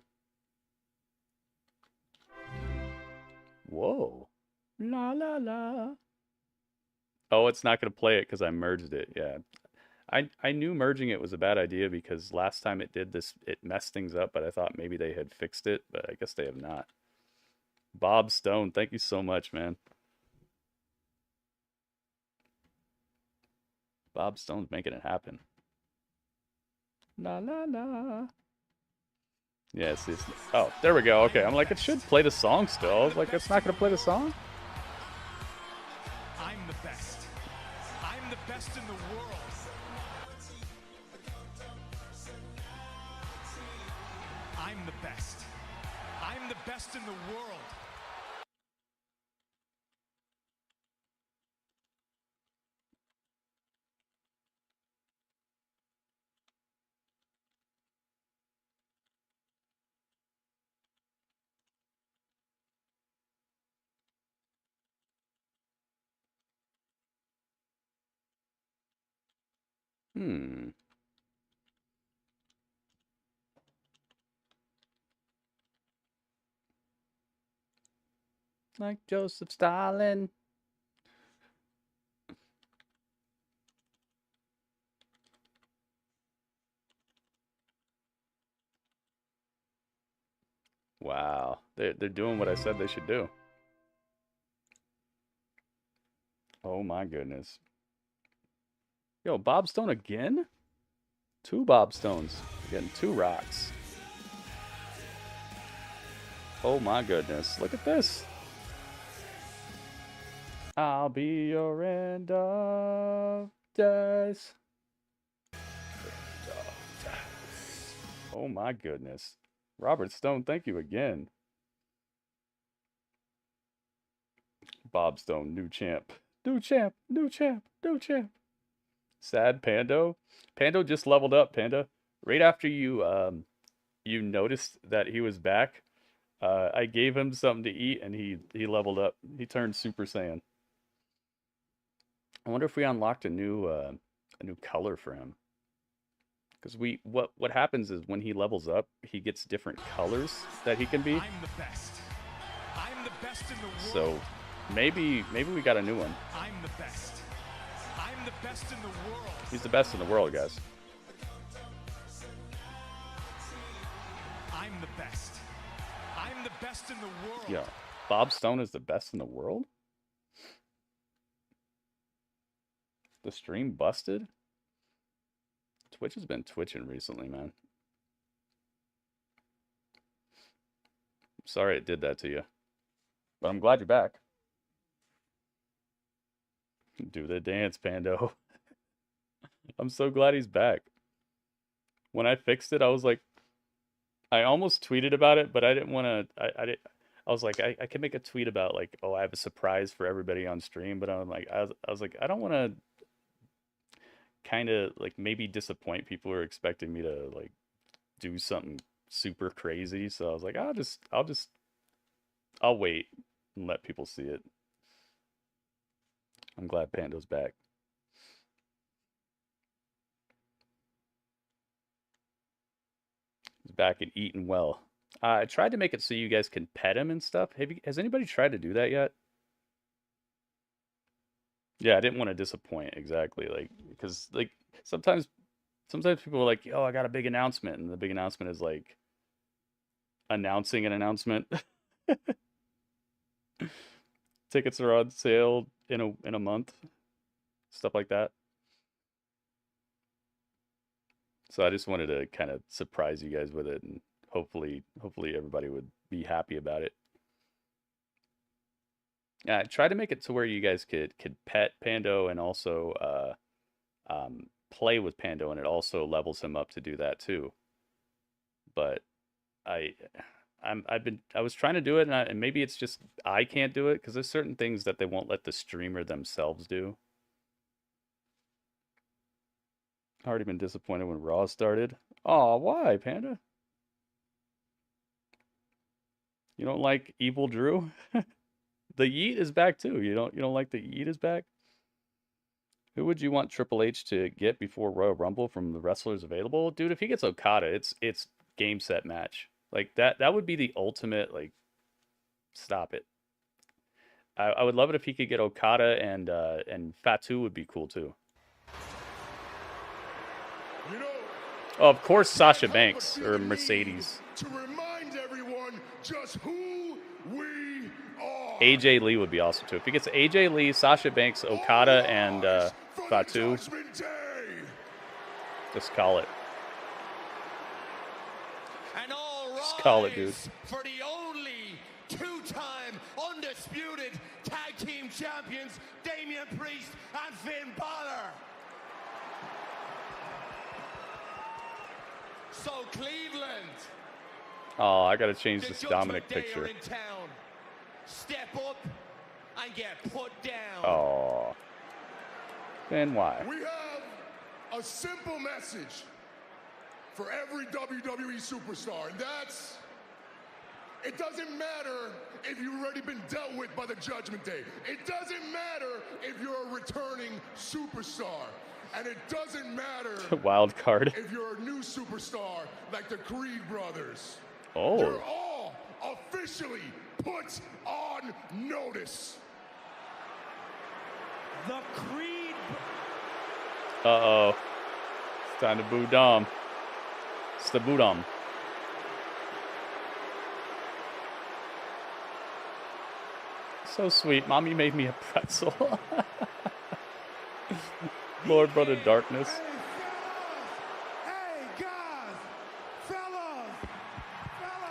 Whoa. La la la. Oh, it's not going to play it because I merged it. Yeah. I knew merging it was a bad idea because last time it did this, it messed things up, but I thought maybe they had fixed it, but I guess they have not. Bob Stone, thank you so much, man. Bob Stone's making it happen. La la la. Yes, it's... Oh, there we go. Okay, I'm like, it should play the song still. I was like, it's not going to play the song? I'm the best. I'm the best in the world. I'm the best. I'm the best in the world. Like Joseph Stalin. Wow. They're doing what I said they should do. Oh my goodness. Yo, Bob Stone again? 2 Bob Stones. We're getting 2 rocks. Oh my goodness. Look at this. I'll be your end of days. Oh my goodness. Robert Stone, thank you again. Bob Stone, new champ. New champ, new champ, new champ. Sad Pando. Pando just leveled up, Panda. Right after you you noticed that he was back, I gave him something to eat and he leveled up. He turned Super Saiyan. I wonder if we unlocked a new color for him. Because what happens is when he levels up, he gets different colors that he can be. I'm the best. I'm the best in the world. So maybe we got a new one. I'm the best. I'm the best in the world. He's the best in the world, guys. I'm the best. I'm the best in the world. Yeah. Bob Stone is the best in the world? The stream busted? Twitch has been twitching recently, man. I'm sorry it did that to you. But I'm glad you're back. Do the dance, Pando. I'm so glad he's back. When I fixed it, I was like, I almost tweeted about it, but I didn't want to. I was like, I can make a tweet about like, oh, I have a surprise for everybody on stream, but I'm like, I was like, I don't want to kind of like maybe disappoint people who are expecting me to like do something super crazy. So I was like, I'll wait and let people see it. I'm glad Pando's back. He's back and eating well. I tried to make it so you guys can pet him and stuff. Has anybody tried to do that yet? Yeah, I didn't want to disappoint, exactly. Like, because like sometimes people are like, "Oh, I got a big announcement," and the big announcement is like announcing an announcement. Tickets are on sale in a month, stuff like that. So I just wanted to kind of surprise you guys with it, and hopefully everybody would be happy about it. Yeah, try to make it to where you guys could pet Pando and also play with Pando, and it also levels him up to do that too. But I was trying to do it, and maybe it's just I can't do it because there's certain things that they won't let the streamer themselves do. Already been disappointed when Raw started. Oh, why, Panda? You don't like Evil Drew? The Yeet is back too. You don't like the Yeet is back? Who would you want Triple H to get before Royal Rumble from the wrestlers available? Dude, if he gets Okada, it's game set match. Like that would be the ultimate, like, stop it. I would love it if he could get Okada, and Fatu would be cool too. Oh, of course, Sasha Banks or Mercedes. To remind everyone just who we are. AJ Lee would be awesome too. If he gets AJ Lee, Sasha Banks, Okada, and Fatu, just call it. And all Just call it, dude. for the only two-time undisputed tag team champions, Damian Priest and Finn Balor. So Cleveland. Oh, I gotta change the this Judgment Dominic Day picture. are in town. Step up and get put down. Oh. Then why? We have a simple message for every WWE superstar, and that's, it doesn't matter if you've already been dealt with by the Judgment Day. It doesn't matter if you're a returning superstar. And it doesn't matter Wild card. if you're a new superstar like the Creed brothers. Oh. You're all officially put on notice. The Creed. Uh-oh. It's time to boo Dom. It's the boo Dom. So sweet. Mommy made me a pretzel. Lord Brother Darkness. Hey, guys, fellas.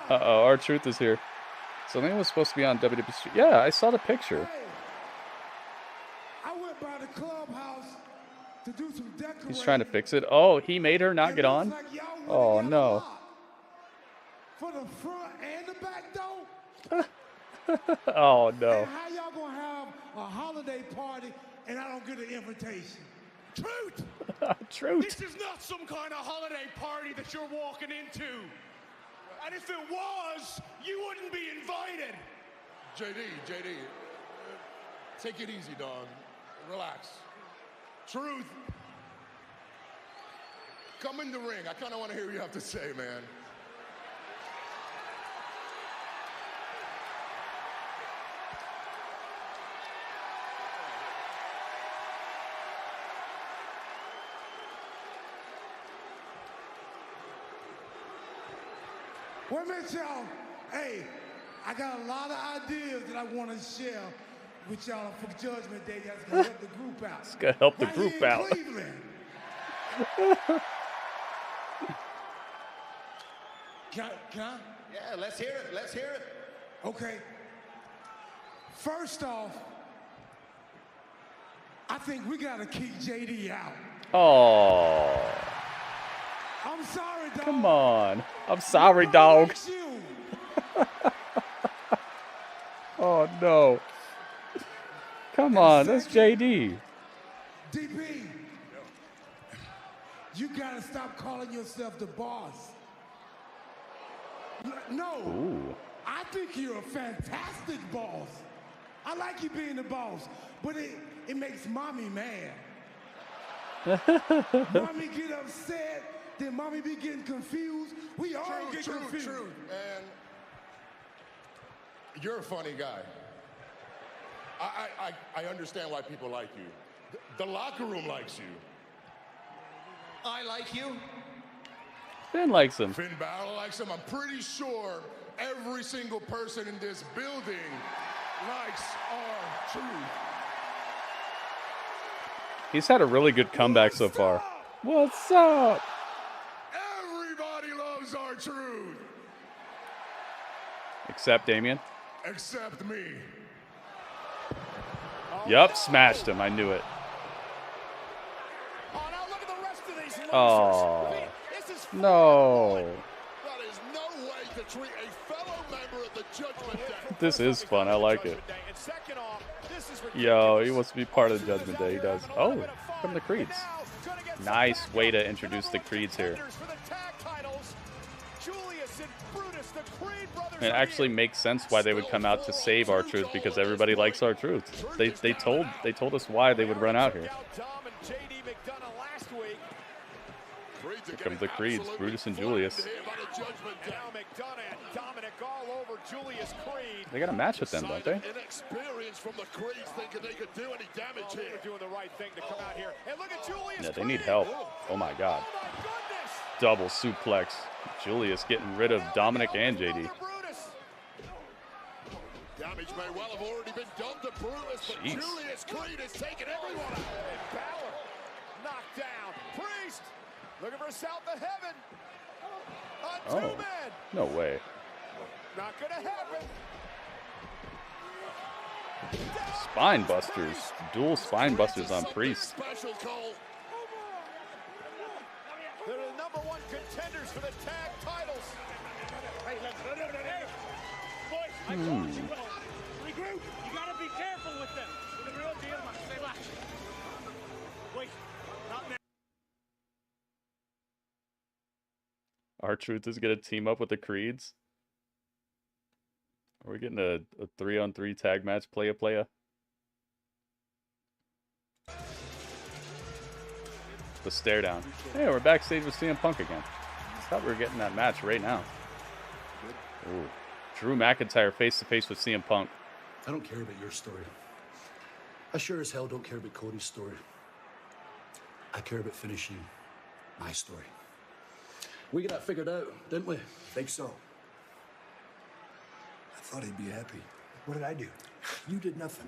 Uh-oh, R-Truth is here. Something was supposed to be on WWE Street. Yeah, I saw the picture. Hey, I went by the clubhouse to do some decorating. He's trying to fix it. Oh, he made her not get on? Oh, no. For the front and the back door. Oh, no. And how y'all gonna have a holiday party and I don't get an invitation? Truth! Truth. This is not some kind of holiday party that you're walking into. And if it was, you wouldn't be invited. JD, take it easy, dog. Relax. Truth, come in the ring. I kind of want to hear what you have to say, man. Wait a minute, y'all. Hey, I got a lot of ideas that I want to share with y'all for Judgment Day that's going to help the group out. It's going to help the Right group here in out. Cleveland. Can I? Yeah, let's hear it. Let's hear it. Okay. First off, I think we got to keep JD out. Oh. I'm sorry, dog. Come on. I'm sorry, dog. Oh, no. Come on. That's JD. DP, you got to stop calling yourself the boss. No. Ooh. I think you're a fantastic boss. I like you being the boss, but it makes mommy mad. Mommy get upset, then mommy be getting confused. We all get confused. True. And you're a funny guy. I understand why people like you. The locker room likes you. I like you. Finn likes him. Finn Balor likes him. I'm pretty sure every single person in this building likes R-Truth. He's had a really good comeback so far. What's up? Everybody loves R-Truth. Except Damien. Except me. Yup, smashed him. I knew it. Oh, no. That is no way to treat a fellow member of the Judgment Day. This is fun. I like it. Yo, he wants to be part of the Judgment Day. He does. Oh, from the Creeds. Nice way to introduce the Creeds here. It actually makes sense why they would come out to save R-Truth, because everybody likes R-Truth. They told us why they would run out here. Here comes the Creeds, Brutus and Julius. They got a match with them, don't they? Yeah, they need help. Oh my God. Double suplex. Julius getting rid of Dominic and JD. Damage may well have already been done to Brutus, but Julius Creed has taken everyone out. And Balor knocked down. Priest looking for south of heaven. On two-man. No way. Not gonna happen. Spine busters. Dual spine busters on Priest. Special Cole. They're the number one contenders for the tag titles. Regroup. You gotta be careful with them. The real deal, man. Stay back. Wait. Not now. R-Truth is going to team up with the Creeds. Are we getting a 3-on-3 tag match, playa? The stare down. Hey, we're backstage with CM Punk again. I thought we were getting that match right now. Ooh. Drew McIntyre face-to-face with CM Punk. I don't care about your story. I sure as hell don't care about Cody's story. I care about finishing my story. We got that figured out, didn't we? Think so. I thought he'd be happy. What did I do? You did nothing.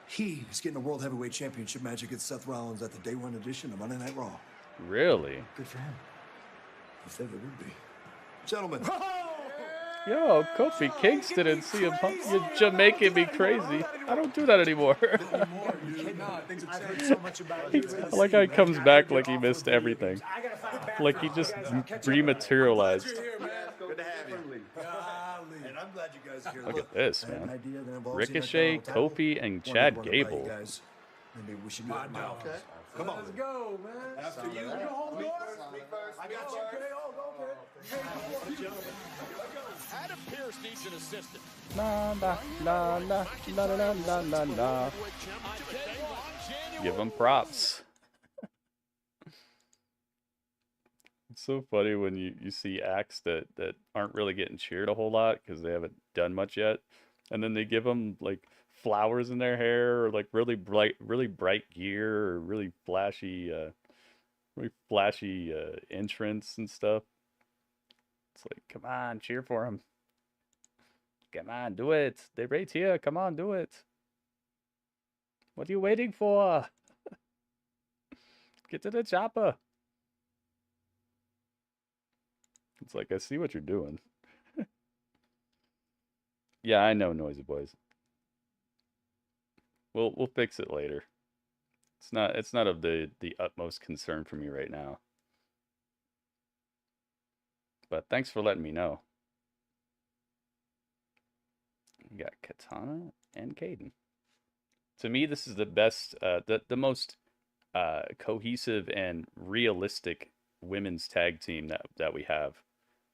He is getting a World Heavyweight Championship match against Seth Rollins at the Day 1 edition of Monday Night Raw. Really? Good for him. You said it would be. Gentlemen. Yo, Kofi Kingston and CM Punk. You're making me crazy. I don't do that anymore. Like how he comes back like he missed everything. Like he just rematerialized. Good to have you. And I'm glad you guys are here. Look at this, man. Ricochet, Kofi, and Chad Gable. Maybe we should do it now. Okay. Come on. Let's go, man. After you. You hold the door? I got you. Okay. Adam Pearce needs an assistant. La la la la la la la la la. Give him props. It's so funny when you see acts that aren't really getting cheered a whole lot because they haven't done much yet, and then they give them like flowers in their hair or like really bright gear or really flashy entrance and stuff. It's like, come on, cheer for him. Come on, do it. They're right here. Come on, do it. What are you waiting for? Get to the chopper. It's like, I see what you're doing. Yeah, I know, Noisy Boys. We'll fix it later. It's not of the utmost concern for me right now. But thanks for letting me know. We got Katana and Kaden. To me, this is the best, the most cohesive and realistic women's tag team that we have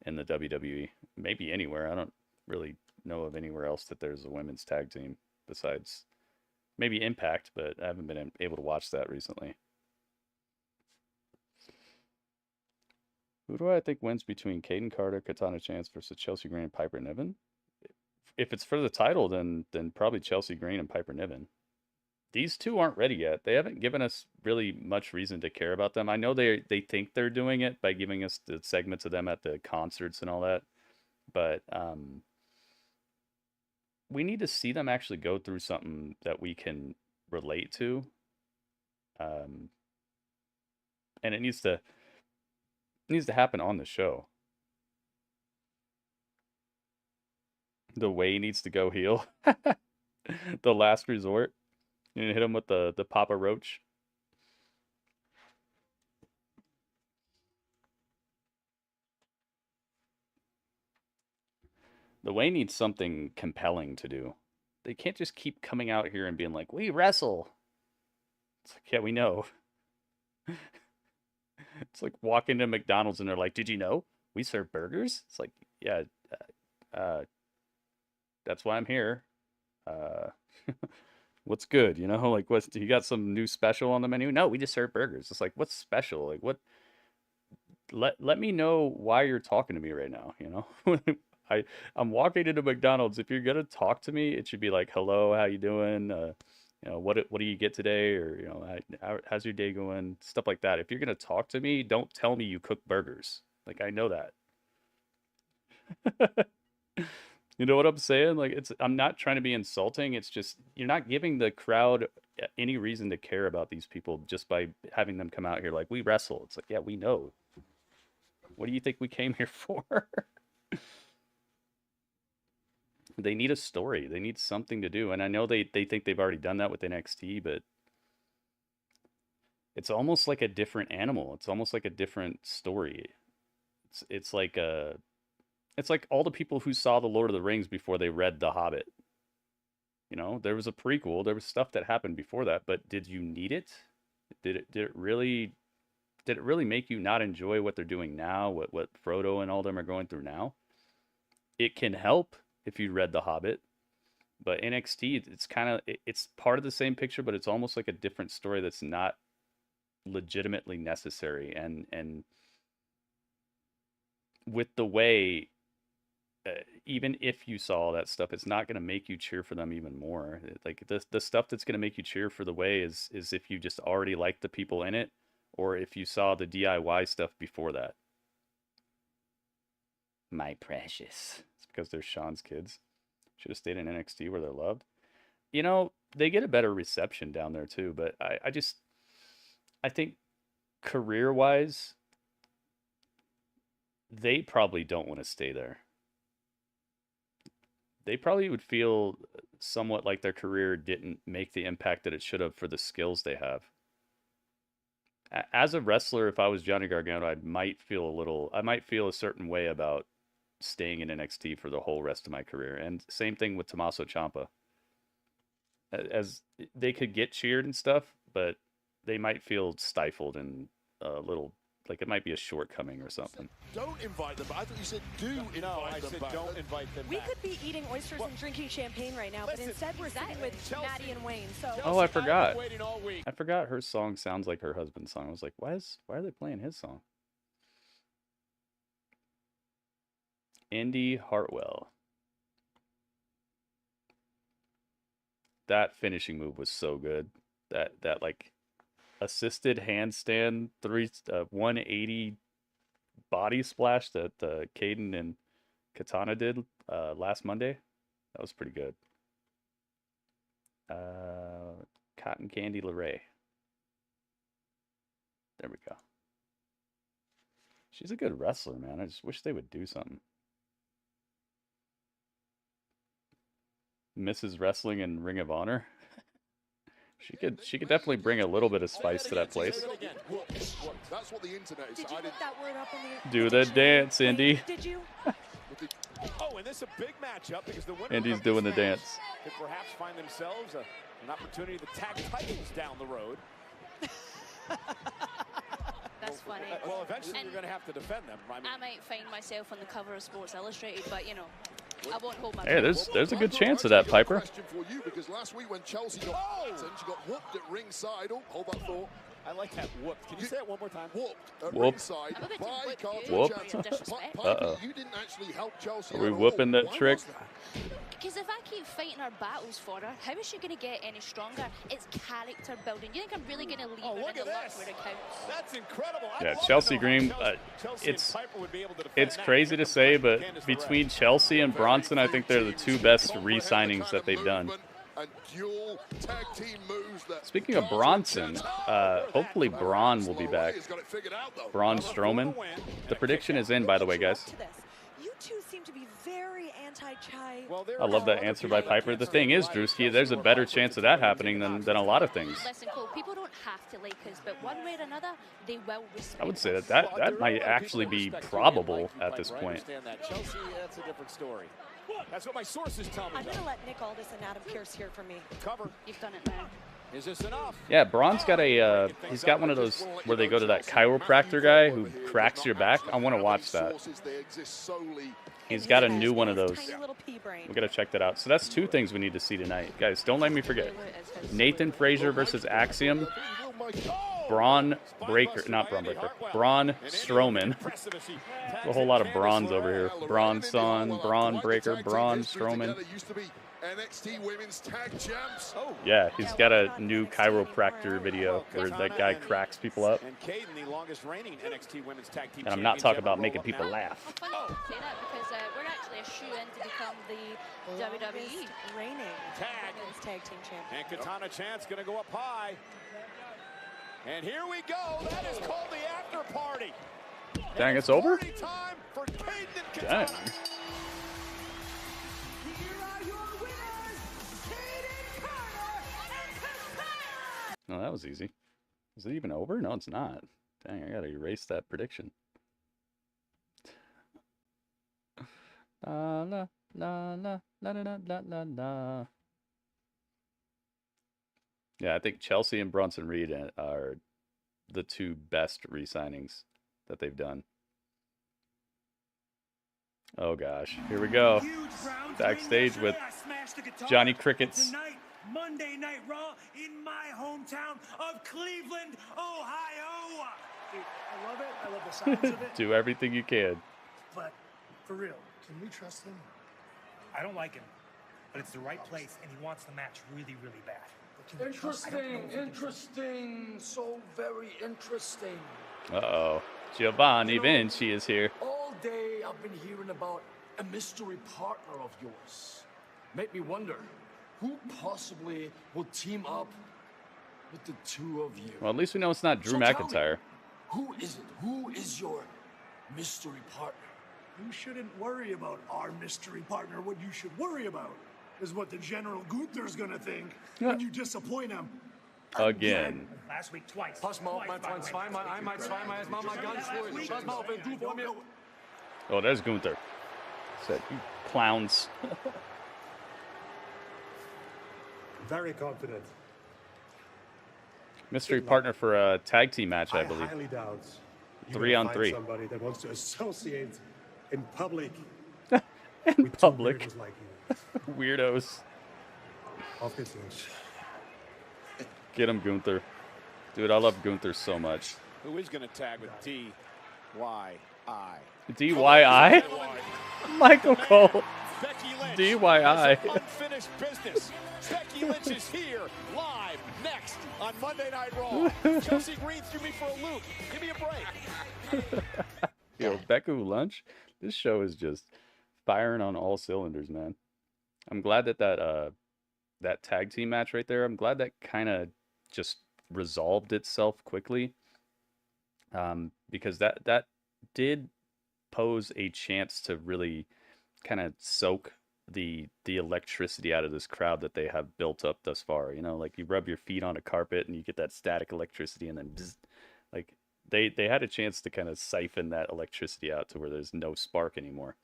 in the WWE. maybe anywhere. I don't really know of anywhere else that there's a women's tag team besides maybe Impact, but I haven't been able to watch that recently. Who do I think wins between Kaden Carter, Katana Chance versus Chelsea Green and Piper Niven? If it's for the title, then probably Chelsea Green and Piper Niven. These two aren't ready yet. They haven't given us really much reason to care about them. I know they think they're doing it by giving us the segments of them at the concerts and all that, but we need to see them actually go through something that we can relate to, and it needs to happen on the show. The way needs to go heel. The last resort. You hit him with the Papa Roach. The way needs something compelling to do. They can't just keep coming out here and being like, we wrestle. It's like, yeah, we know. It's like walking to McDonald's and they're like, did you know we serve burgers? It's like, yeah, that's why I'm here. What's good? You know, like, what's, you got some new special on the menu? No, we just serve burgers. It's like, what's special? Like, what? Let me know why you're talking to me right now. You know, I'm walking into McDonald's. If you're gonna talk to me, it should be like, hello, how you doing? You know, what do you get today? Or, you know, how's your day going? Stuff like that. If you're gonna talk to me, don't tell me you cook burgers. Like, I know that. You know what I'm saying? Like, I'm not trying to be insulting. It's just, you're not giving the crowd any reason to care about these people just by having them come out here like, we wrestle. It's like, yeah, we know. What do you think we came here for? They need a story. They need something to do. And I know they think they've already done that with NXT, but it's almost like a different animal. It's almost like a different story. It's like all the people who saw The Lord of the Rings before they read The Hobbit. You know, there was a prequel. There was stuff that happened before that, but did you need it? Did it really make you not enjoy what they're doing now? What Frodo and all them are going through now? It can help if you read The Hobbit, but NXT, it's part of the same picture, but it's almost like a different story that's not legitimately necessary. And with the way, even if you saw that stuff, it's not going to make you cheer for them even more. Like, the stuff that's going to make you cheer for the way is if you just already like the people in it, or if you saw the DIY stuff before that. My precious. It's because they're Sean's kids. Should have stayed in NXT where they're loved. You know, they get a better reception down there too, but I think career-wise, they probably don't want to stay there. They probably would feel somewhat like their career didn't make the impact that it should have for the skills they have. As a wrestler, if I was Johnny Gargano, I might feel a certain way about staying in NXT for the whole rest of my career. And same thing with Tommaso Ciampa. As they could get cheered and stuff, but they might feel stifled and a little, like it might be a shortcoming or something. Don't invite them back. I thought you said invite them back. Don't invite them We back. could be eating oysters and drinking champagne right now, but instead we're sitting with Maddie and Wayne. So Oh, I forgot. I forgot her song sounds like her husband's song. I was like, why are they playing his song? Indy Hartwell. That finishing move was so good. That like assisted handstand 180 body splash that Caden and Katana did last Monday. That was pretty good. Cotton Candy LeRae. There we go. She's a good wrestler, man. I just wish they would do something. Mrs. Wrestling and Ring of Honor. She could definitely bring a little bit of spice to that place. That's what the internet is. Did you look that word up on the Do the dance, Indy. Did you? Oh, and this is a big matchup because the winner Indy's of doing the this match dance. could perhaps find themselves an opportunity to tag titles down the road. That's funny. Well, eventually you're going to have to defend them. I might find myself on the cover of Sports Illustrated, but you know, I won't hold my Hey, there's a good chance of that, Piper. Question for you, because last week when Chelsea got beaten, she got whooped at ringside. Oh, hold that thought. I like that whooped. Can you say it one more time? Whooped at Whoop. ringside by Carter Whoop. Chapman. Uh-oh. You didn't actually help Chelsea. Are we at all. whooping that Why trick? was that? Because if I keep fighting her battles for her, how is she going to get any stronger? It's character building. You think I'm really going to leave her in the luck where it counts? That's incredible. Yeah, Chelsea Green. It's crazy to say, but between Chelsea and Bronson, I think they're the two best re-signings that they've done. And dual tag team moves that Speaking of Bronson, hopefully Braun will be back. Braun Strowman. The prediction is in, by the way, guys. You two seem to be very anti-Chai. I love that answer by Piper. The thing is, Drewski, there's a better chance of that happening than a lot of things. Listen, Cole, people don't have to like us, but one way or another, they will respect I would say that might actually be probable at this point. Chelsea, that's a different story. That's what my sources tell me. I'm going to let Nick Aldis and Adam Pearce hear from me. Cover. You've done it now. Is this enough? Yeah, Braun's got he's got one of those where they go to that chiropractor guy who cracks your back. I want to watch that. He's got a new one of those. We got to check that out. So that's two things we need to see tonight. Guys, don't let me forget. Nathan Frazier versus Axiom. Braun Breaker, not Braun Breaker, Braun Strowman. A whole lot of Brauns over here. Braun Braun Breaker, Braun Strowman. NXT Women's Tag Champs. Yeah, he's got a new chiropractor video where that guy cracks people up. And Caden, the longest reigning NXT Women's Tag Team And I'm not talking about making people laugh. Funny you say that because we're actually a shoe-in to become the WWE reigning tag team champion. And Katana Chance going to go up high. And here we go. That is called the after party. Dang, it's over? Time for Caden and Dang. Katana. No, that was easy. Is it even over? No, it's not. Dang, I gotta erase that prediction. La la la la la la la la la. Yeah, I think Chelsea and Bronson Reed are the two best re-signings that they've done. Oh gosh, here we go. Backstage with Johnny Crickets. Tonight, Monday Night Raw in my hometown of Cleveland, Ohio. Dude, I love it. I love the sounds of it. Do everything you can. But for real, can we trust him? I don't like him, but it's the right place, and he wants the match really, really bad. But can we trust him? Interesting, so very interesting. Uh-oh. Giovanni Vinci is here. All day I've been hearing about a mystery partner of yours. Make me wonder, who possibly will team up with the two of you? Well, at least we know it's not Drew So tell me, McIntyre. who is it? Who is your mystery partner? You shouldn't worry about our mystery partner. What you should worry about is what the General Gunther's gonna think when you disappoint him. Again. Last week, twice. Pass mal auf, mein Freund, zweimal, einmal, zweimal, jetzt mach mal ganz ruhig. Pass mal auf, wenn du vor mir... Oh, there's Gunther. Said, you clowns. Very confident. Mystery partner for a tag team match, I believe. highly doubt you 3 will on find 3. somebody that wants to associate in public In public. weirdos like you. Weirdos. Auf geht's los. Get him, Gunther. Dude, I love Gunther so much. Who is going to tag with D-Y-I? DYI? Michael Cole. Becky Lynch. DYI. Unfinished business. Becky Lynch is here live next on Monday Night Raw. Chelsea Green threw me for a loop. Give me a break. Yo, Becca Lunch. This show is just firing on all cylinders, man. I'm glad that that tag team match right there, I'm glad that kind of just resolved itself quickly. Because that did pose a chance to really kind of soak the electricity out of this crowd that they have built up thus far. You know, like you rub your feet on a carpet and you get that static electricity, and then bzz, like they had a chance to kind of siphon that electricity out to where there's no spark anymore.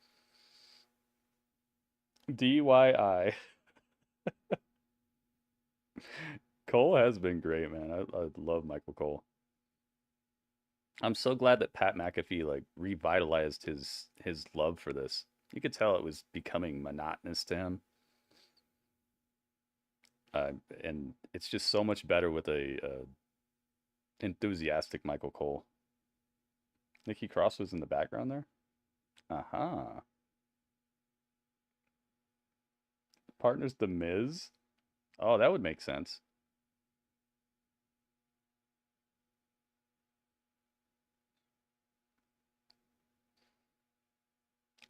DYI. Cole has been great, man. I love Michael Cole. I'm so glad that Pat McAfee like revitalized his love for this. You could tell it was becoming monotonous to him. And it's just so much better with a enthusiastic Michael Cole. Nikki Cross was in the background there. Uh-huh. Partners The Miz. Oh, that would make sense.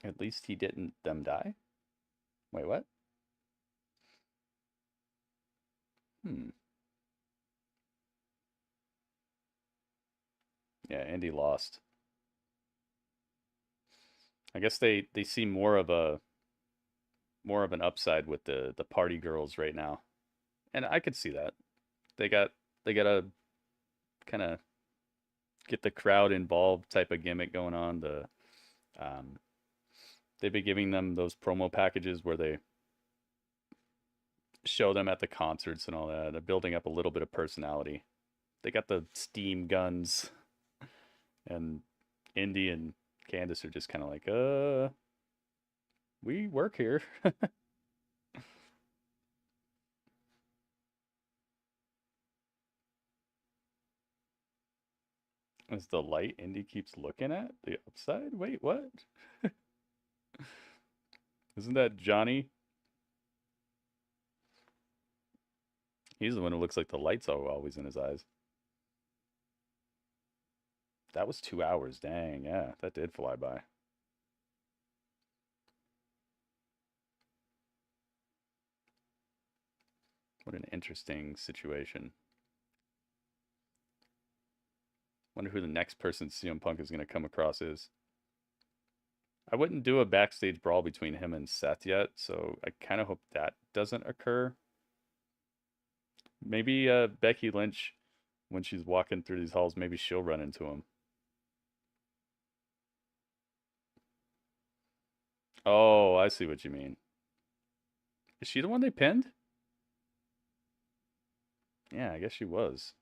At least he didn't them die? Wait, what? Yeah, Indy lost. I guess they see more of an upside with the party girls right now. And I could see that. They got a kind of get the crowd involved type of gimmick going on. They've been giving them those promo packages where they show them at the concerts and all that. They're building up a little bit of personality. They got the steam guns, and Indy and Candice are just kind of like, we work here. Is the light Indy keeps looking at the upside? Wait, what? Isn't that Johnny? He's the one who looks like the lights are always in his eyes. That was 2 hours. Dang, yeah, that did fly by. What an interesting situation. Wonder who the next person CM Punk is going to come across is. I wouldn't do a backstage brawl between him and Seth yet, so I kind of hope that doesn't occur. Maybe Becky Lynch, when she's walking through these halls, maybe she'll run into him. Oh, I see what you mean. Is she the one they pinned? Yeah, I guess she was.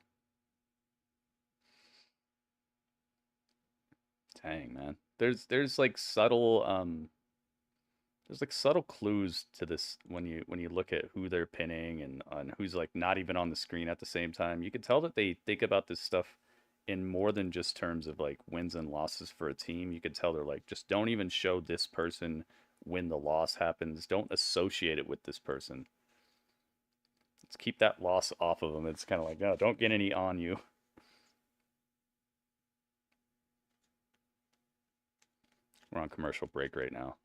Dang, man. There's like subtle clues to this when you look at who they're pinning and who's like not even on the screen at the same time. You can tell that they think about this stuff in more than just terms of like wins and losses for a team. You can tell they're like, just don't even show this person when the loss happens. Don't associate it with this person. Let's keep that loss off of them. It's kind of like, no, don't get any on you. We're on commercial break right now.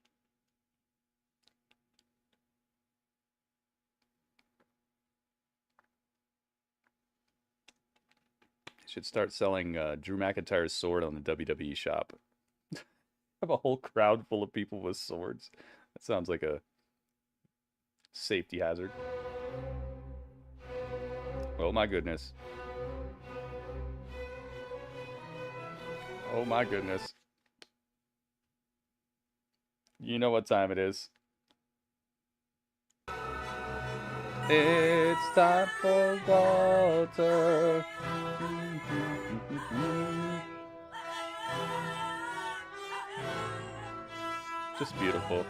Should start selling Drew McIntyre's sword on the WWE shop. Have a whole crowd full of people with swords. That sounds like a safety hazard. Oh my goodness. Oh my goodness. You know what time it is. It's time for Walter. Just beautiful.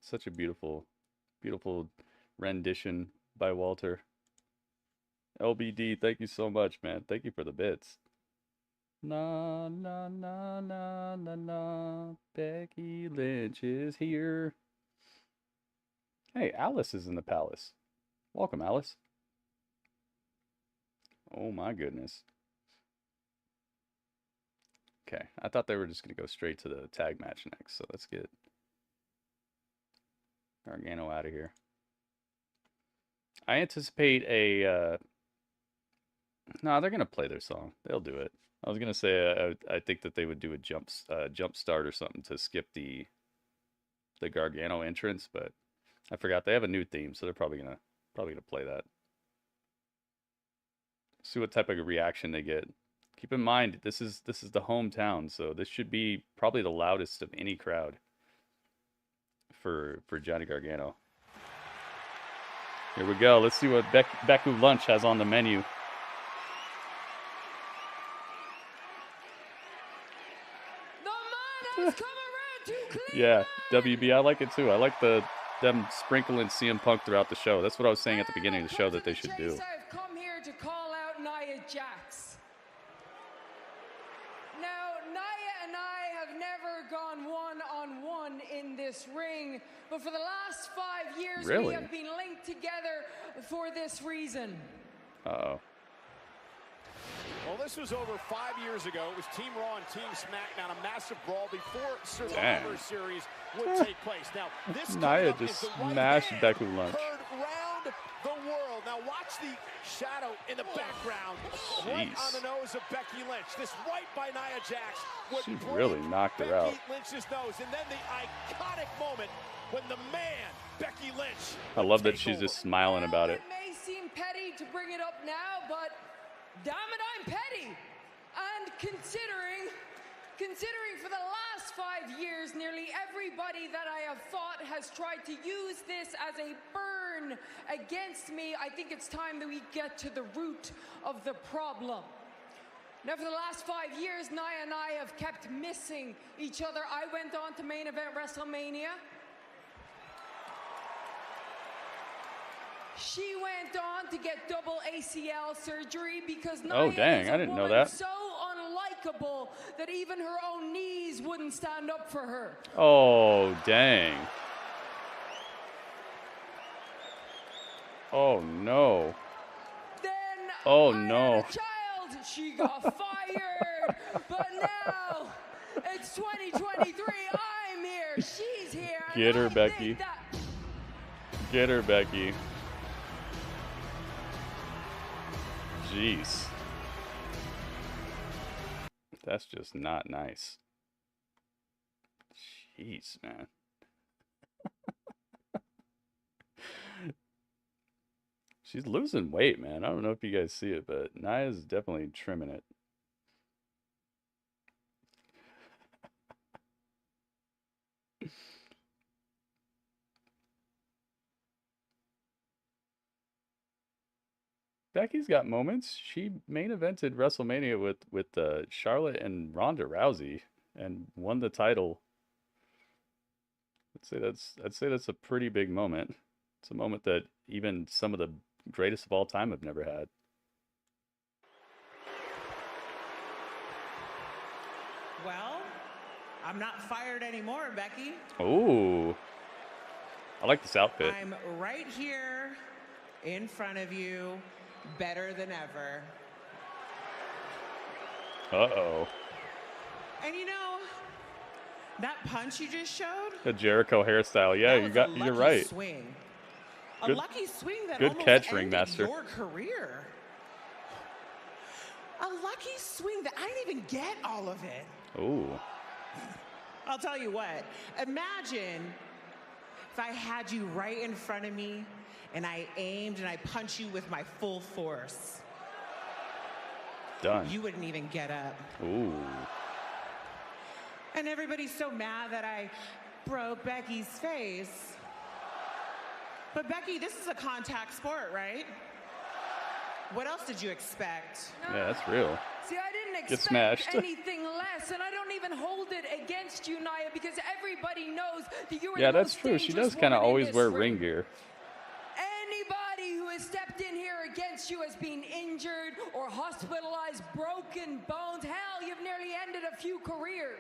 Such a beautiful, beautiful rendition by Walter. LBD, thank you so much, man. Thank you for the bits. Na na na na na na. Becky Lynch is here. Hey, Alice is in the palace. Welcome, Alice. Oh my goodness. Okay, I thought they were just going to go straight to the tag match next, so let's get Gargano out of here. I anticipate a... No, they're going to play their song. They'll do it. I was going to say I think that they would do a jump start or something to skip the Gargano entrance, but I forgot they have a new theme, so they're probably gonna play that. See what type of reaction they get. Keep in mind, this is the hometown, so this should be probably the loudest of any crowd for Johnny Gargano. Here we go. Let's see what Becky Lynch has on the menu. Yeah, WB, I like it too. I like them sprinkling CM Punk throughout the show. That's what I was saying at the beginning of the show that they should do. I've come here to call out Nia Jax. Now, Nia and I have never gone one-on-one in this ring, but for the last 5 years, we have been linked together for this reason. Uh-oh. Well, this was over 5 years ago. It was Team Raw and Team SmackDown, a massive brawl before Survivor Series would take place. Now, this Nia just smashed Becky Lynch. heard round the world. Now, watch the shadow in the background, right on the nose of Becky Lynch. This right by Nia Jax would She really knocked her out. Becky Lynch's nose, and then the iconic moment when the man, Becky Lynch. I love that she's just smiling about it. It may seem petty to bring it up now, but damn it, I'm petty. And considering for the last 5 years, nearly everybody that I have fought has tried to use this as a burn against me, I think it's time that we get to the root of the problem. Now, for the last 5 years, Nia and I have kept missing each other. I went on to main event WrestleMania. She went on to get double ACL surgery because Nia is I didn't know woman that. so unlikable that even her own knees wouldn't stand up for her. Oh, dang. Oh, no. Then oh, I no. had a child. She got fired. But now it's 2023. I'm here. She's here. Get her, Becky. Get her, Becky. Jeez. That's just not nice. Jeez, man. She's losing weight, man. I don't know if you guys see it, but Nia's definitely trimming it. Becky's got moments. She main evented WrestleMania with Charlotte and Ronda Rousey and won the title. I'd say that's a pretty big moment. It's a moment that even some of the greatest of all time have never had. Well, I'm not fired anymore, Becky. Oh, I like this outfit. I'm right here in front of you, better than ever. Uh-oh. And you know, that punch you just showed? The Jericho hairstyle. Yeah, you're right. Swing. Good, a lucky swing that good almost catch, ended Ringmaster. your career. A lucky swing that I didn't even get all of it. Ooh. I'll tell you what. Imagine if I had you right in front of me and I aimed and I punched you with my full force. Done. You wouldn't even get up. Ooh. And everybody's so mad that I broke Becky's face. But Becky, this is a contact sport, right? What else did you expect? Yeah, that's real. See, I didn't Get expect smashed. anything less, and I don't even hold it against you, Nia, because everybody knows that you are Yeah, the that's most true. She dangerous does kind of woman in always this wear ring. ring gear. Anybody who has stepped in here against you has been injured or hospitalized, broken bones. Hell, you've nearly ended a few careers.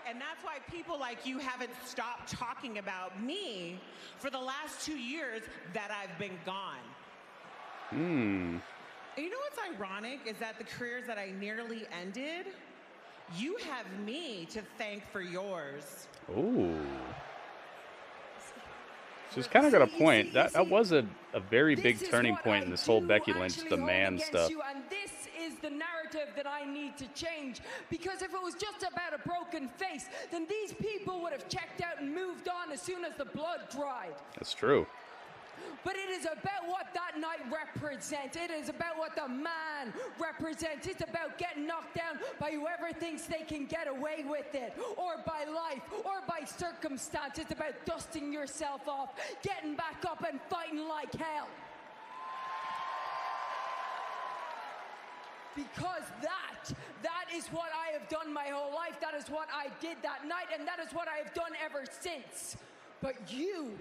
And that's why people like you haven't stopped talking about me for the last 2 years that I've been gone. Hmm. And you know what's ironic is that the careers that I nearly ended, you have me to thank for yours. Ooh. She's kind of got a point. That was a very big turning point in this whole Becky Lynch, the man stuff. You, and this is the narrative that I need to change. Because if it was just about a broken face, then these people would have checked out and moved on as soon as the blood dried. That's true. But it is about what that night represents. It is about what the man represents. It's about getting knocked down by whoever thinks they can get away with it, or by life, or by circumstance. It's about dusting yourself off, getting back up and fighting like hell. Because that is what I have done my whole life. That is what I did that night, and that is what I have done ever since. But you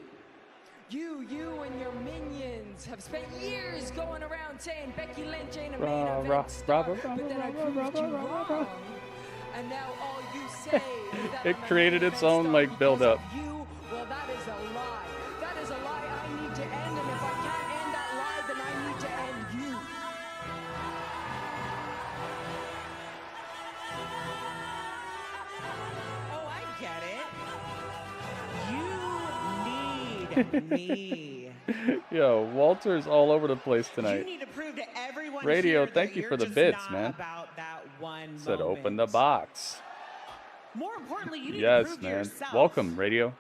and your minions have spent years going around saying Becky Lynch ain't a main event star, but then I proved you wrong. And now all you say is that It created its own like build up. well, that is a lie. That is a lie I need to end, and if I can't end that lie, then I need to end you. Oh, I get it. You need me. Yo, Walter's all over the place tonight. You need to prove to everyone Radio, here thank that you you're for the just bits, not man. About that one Said moment. open the box. More importantly, you need to Yes, prove to man. yourself Welcome, Radio.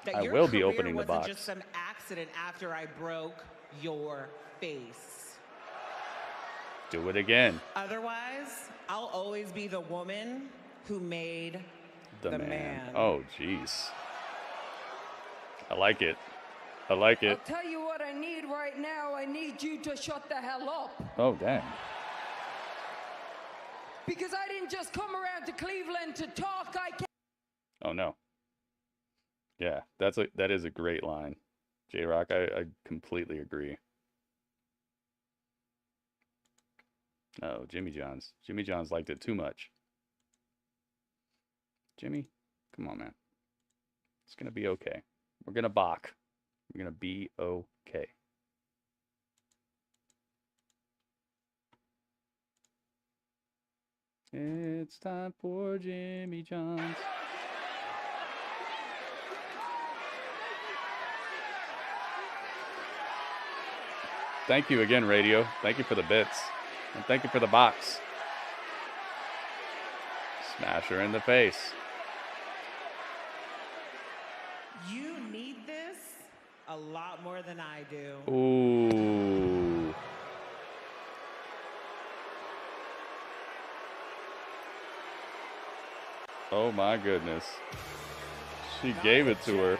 that I your will be career opening the wasn't box. just some accident after I broke your face. Do it again. Otherwise, I'll always be the woman who made The man. man. Oh, jeez. I like it. I like it. I'll tell you what I need right now. I need you to shut the hell up. Oh, dang. Because I didn't just come around to Cleveland to talk. I came. Oh, no. Yeah, that is a great line. J-Rock, I completely agree. Oh, Jimmy John's. Jimmy John's liked it too much. Jimmy, come on, man. It's going to be okay. We're going to balk. We're going to be okay. It's time for Jimmy John's. Thank you again, Radio. Thank you for the bits. And thank you for the box. Smash her in the face. You need this a lot more than I do. Ooh. Oh my goodness. She gave it to her.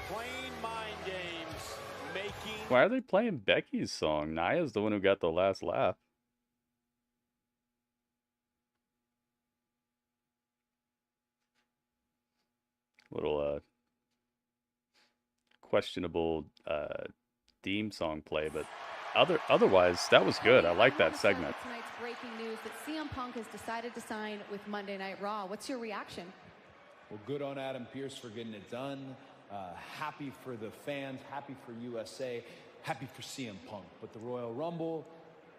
Playing mind games, making. Why are they playing Becky's song? Nia's the one who got the last laugh. Little questionable theme song play, but otherwise that was good. I like that segment. Tonight's breaking news that CM Punk has decided to sign with Monday Night Raw. What's your reaction? Well, good on Adam Pearce for getting it done. Happy for the fans, happy for USA, happy for CM Punk. But the Royal Rumble,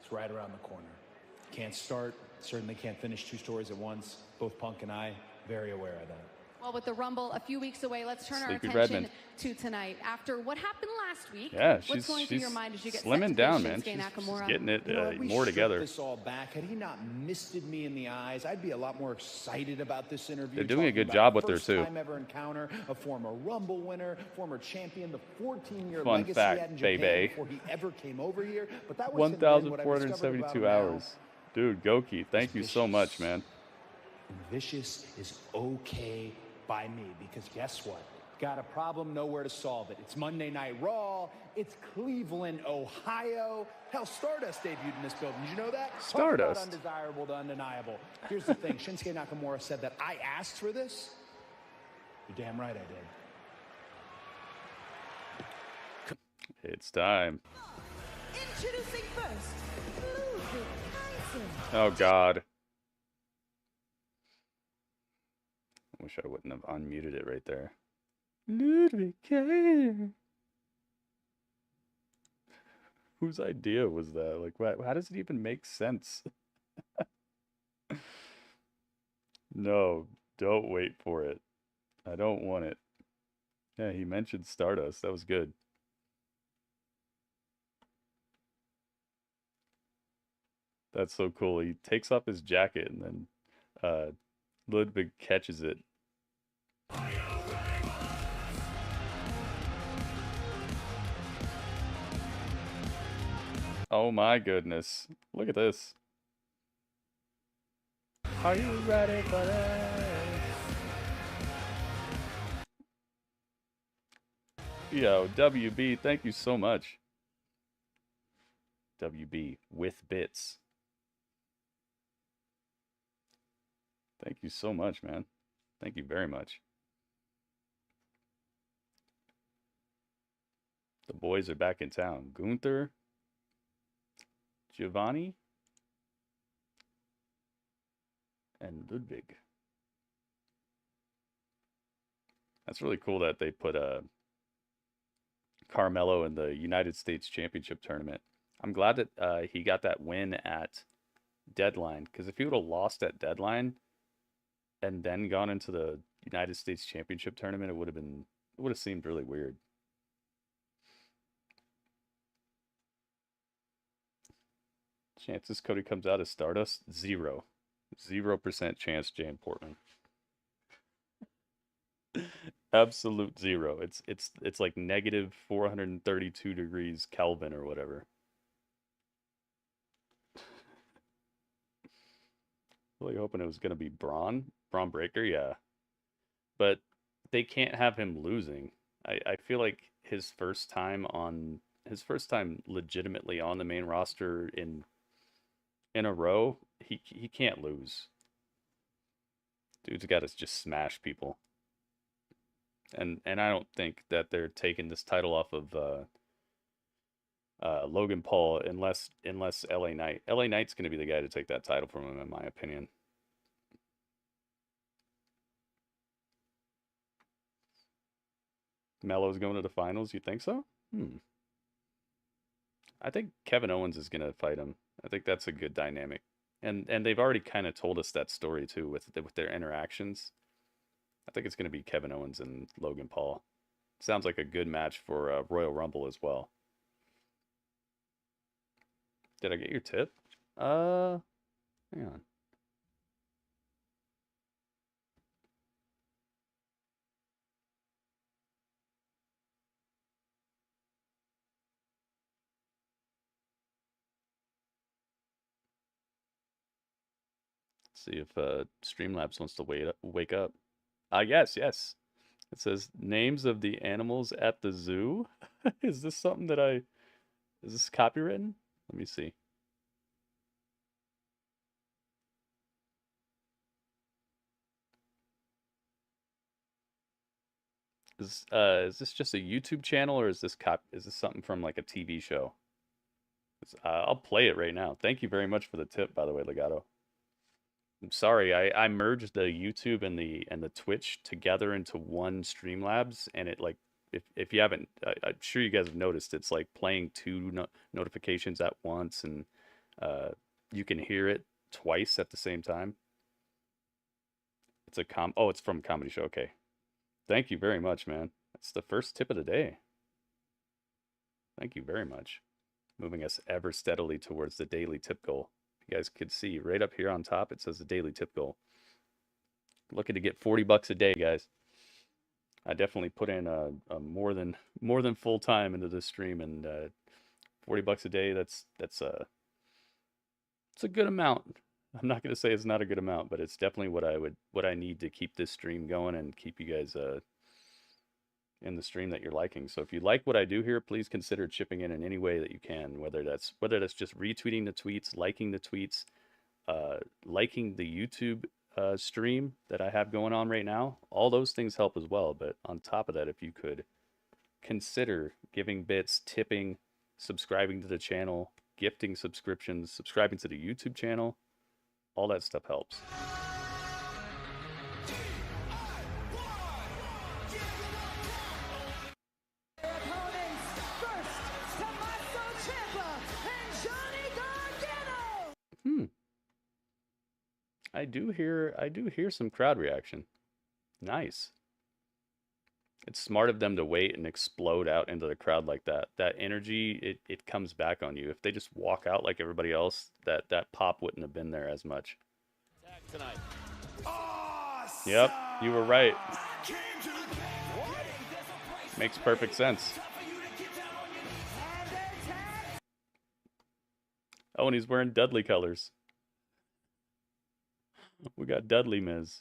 it's right around the corner. Can't start, certainly can't finish two stories at once. Both Punk and I, very aware of that. Well, with the Rumble a few weeks away, let's turn our Sleepy attention Redmond. to tonight. After what happened last week, Yeah, what's she's going through your mind as you get slimming set to down, face man. Shinsuke She's Nakamura? getting it You know, had we more stripped together. this all back, had he not misted me in the eyes, I'd be a lot more excited about this interview. They're doing a talking good about job with her, first too. time ever encounter, a former Rumble winner, former champion, the 14-year Fun legacy fact, he had in Japan baby. before he ever came over here. But that was him then. What I've discovered about 1,472 him now, hours. Dude, Goki, thank you so much, man. and vicious is okay by me, because guess what? Got a problem, nowhere to solve it. It's Monday Night Raw. It's Cleveland, Ohio. Hell, Stardust debuted in this building. Did you know that? Talk about Stardust. undesirable to undeniable. Here's the thing. Shinsuke Nakamura said that I asked for this. You're damn right I did. It's time. Introducing first, Ludwig Kaiser. Oh, God. I wish I wouldn't have unmuted it right there. Ludwig Kaiser. Whose idea was that? Like, how does it even make sense? No, don't wait for it. I don't want it. Yeah, he mentioned Stardust. That was good. That's so cool. He takes off his jacket and then Ludwig catches it. Oh my goodness. Look at this. Are you ready for this? Yo, WB, thank you so much. WB with bits. Thank you so much, man. Thank you very much. The boys are back in town. Gunther, Giovanni, and Ludwig. That's really cool that they put Carmelo in the United States Championship tournament. I'm glad that he got that win at Deadline, because if he would have lost at Deadline and then gone into the United States Championship tournament, it would have seemed really weird. Chances Cody comes out as Stardust? 0%. 0% chance Jane Portman. Absolute 0. It's like negative 432 degrees Kelvin or whatever. Really hoping it was going to be Braun Breaker, yeah. But they can't have him losing. I feel like his first time legitimately on the main roster in a row, he can't lose. Dude's got to just smash people. And I don't think that they're taking this title off of Logan Paul unless LA Knight. LA Knight's going to be the guy to take that title from him, in my opinion. Melo's going to the finals. You think so? I think Kevin Owens is going to fight him. I think that's a good dynamic. And they've already kind of told us that story too with their interactions. I think it's going to be Kevin Owens and Logan Paul. Sounds like a good match for Royal Rumble as well. Did I get your tip? Hang on. See if Streamlabs wants to wake up. Yes. It says names of the animals at the zoo. Is this something that is this copywritten? Let me see. Is this just a YouTube channel, or is this something from like a TV show? I'll play it right now. Thank you very much for the tip, by the way, Legato. I'm sorry, I merged the YouTube and the Twitch together into one Streamlabs, and it like if you haven't, I'm sure you guys have noticed, it's like playing two notifications at once, and you can hear it twice at the same time. It's it's from a comedy show. Okay, thank you very much, man. That's the first tip of the day. Thank you very much. Moving us ever steadily towards the daily tip goal. You guys could see right up here on top, it says the daily tip goal. Looking to get $40 a day, guys. I definitely put in a more than full time into this stream, and $40 a day. That's it's a good amount. I'm not going to say it's not a good amount, but it's definitely what I need to keep this stream going and keep you guys in the stream that you're liking. So if you like what I do here, please consider chipping in any way that you can, whether that's just retweeting the tweets, liking the tweets, liking the YouTube stream that I have going on right now. All those things help as well. But on top of that, if you could consider giving bits, tipping, subscribing to the channel, gifting subscriptions, subscribing to the YouTube channel, all that stuff helps. I do hear some crowd reaction. Nice. It's smart of them to wait and explode out into the crowd like that. That energy, it comes back on you. If they just walk out like everybody else, that pop wouldn't have been there as much. Tonight. Awesome. Yep, you were right. Makes perfect sense. Oh, and he's wearing Dudley colors. We got Dudley Miz.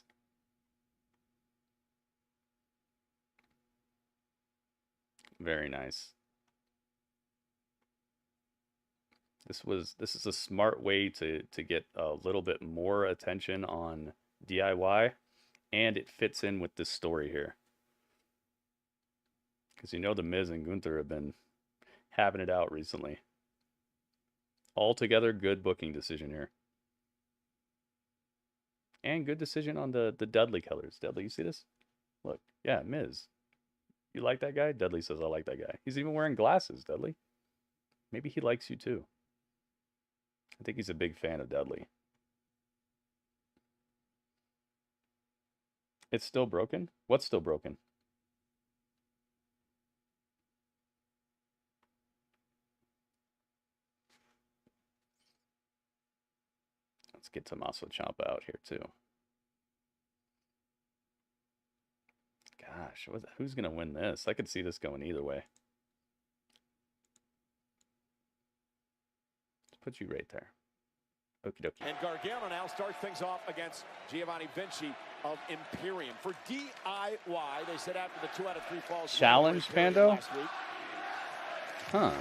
Very nice. This is a smart way to get a little bit more attention on DIY, and it fits in with this story here. Because you know the Miz and Gunther have been having it out recently. Altogether, good booking decision here. And good decision on the Dudley colors. Dudley, you see this? Look, yeah, Miz. You like that guy? Dudley says, I like that guy. He's even wearing glasses, Dudley. Maybe he likes you too. I think he's a big fan of Dudley. It's still broken? What's still broken? Let's get Tommaso Ciampa out here too. Gosh, who's going to win this? I could see this going either way. Let's put you right there. Okie dokie. And Gargano now starts things off against Giovanni Vinci of Imperium. For DIY, they said after the 2 out of 3 falls. Challenge, Pando? Huh.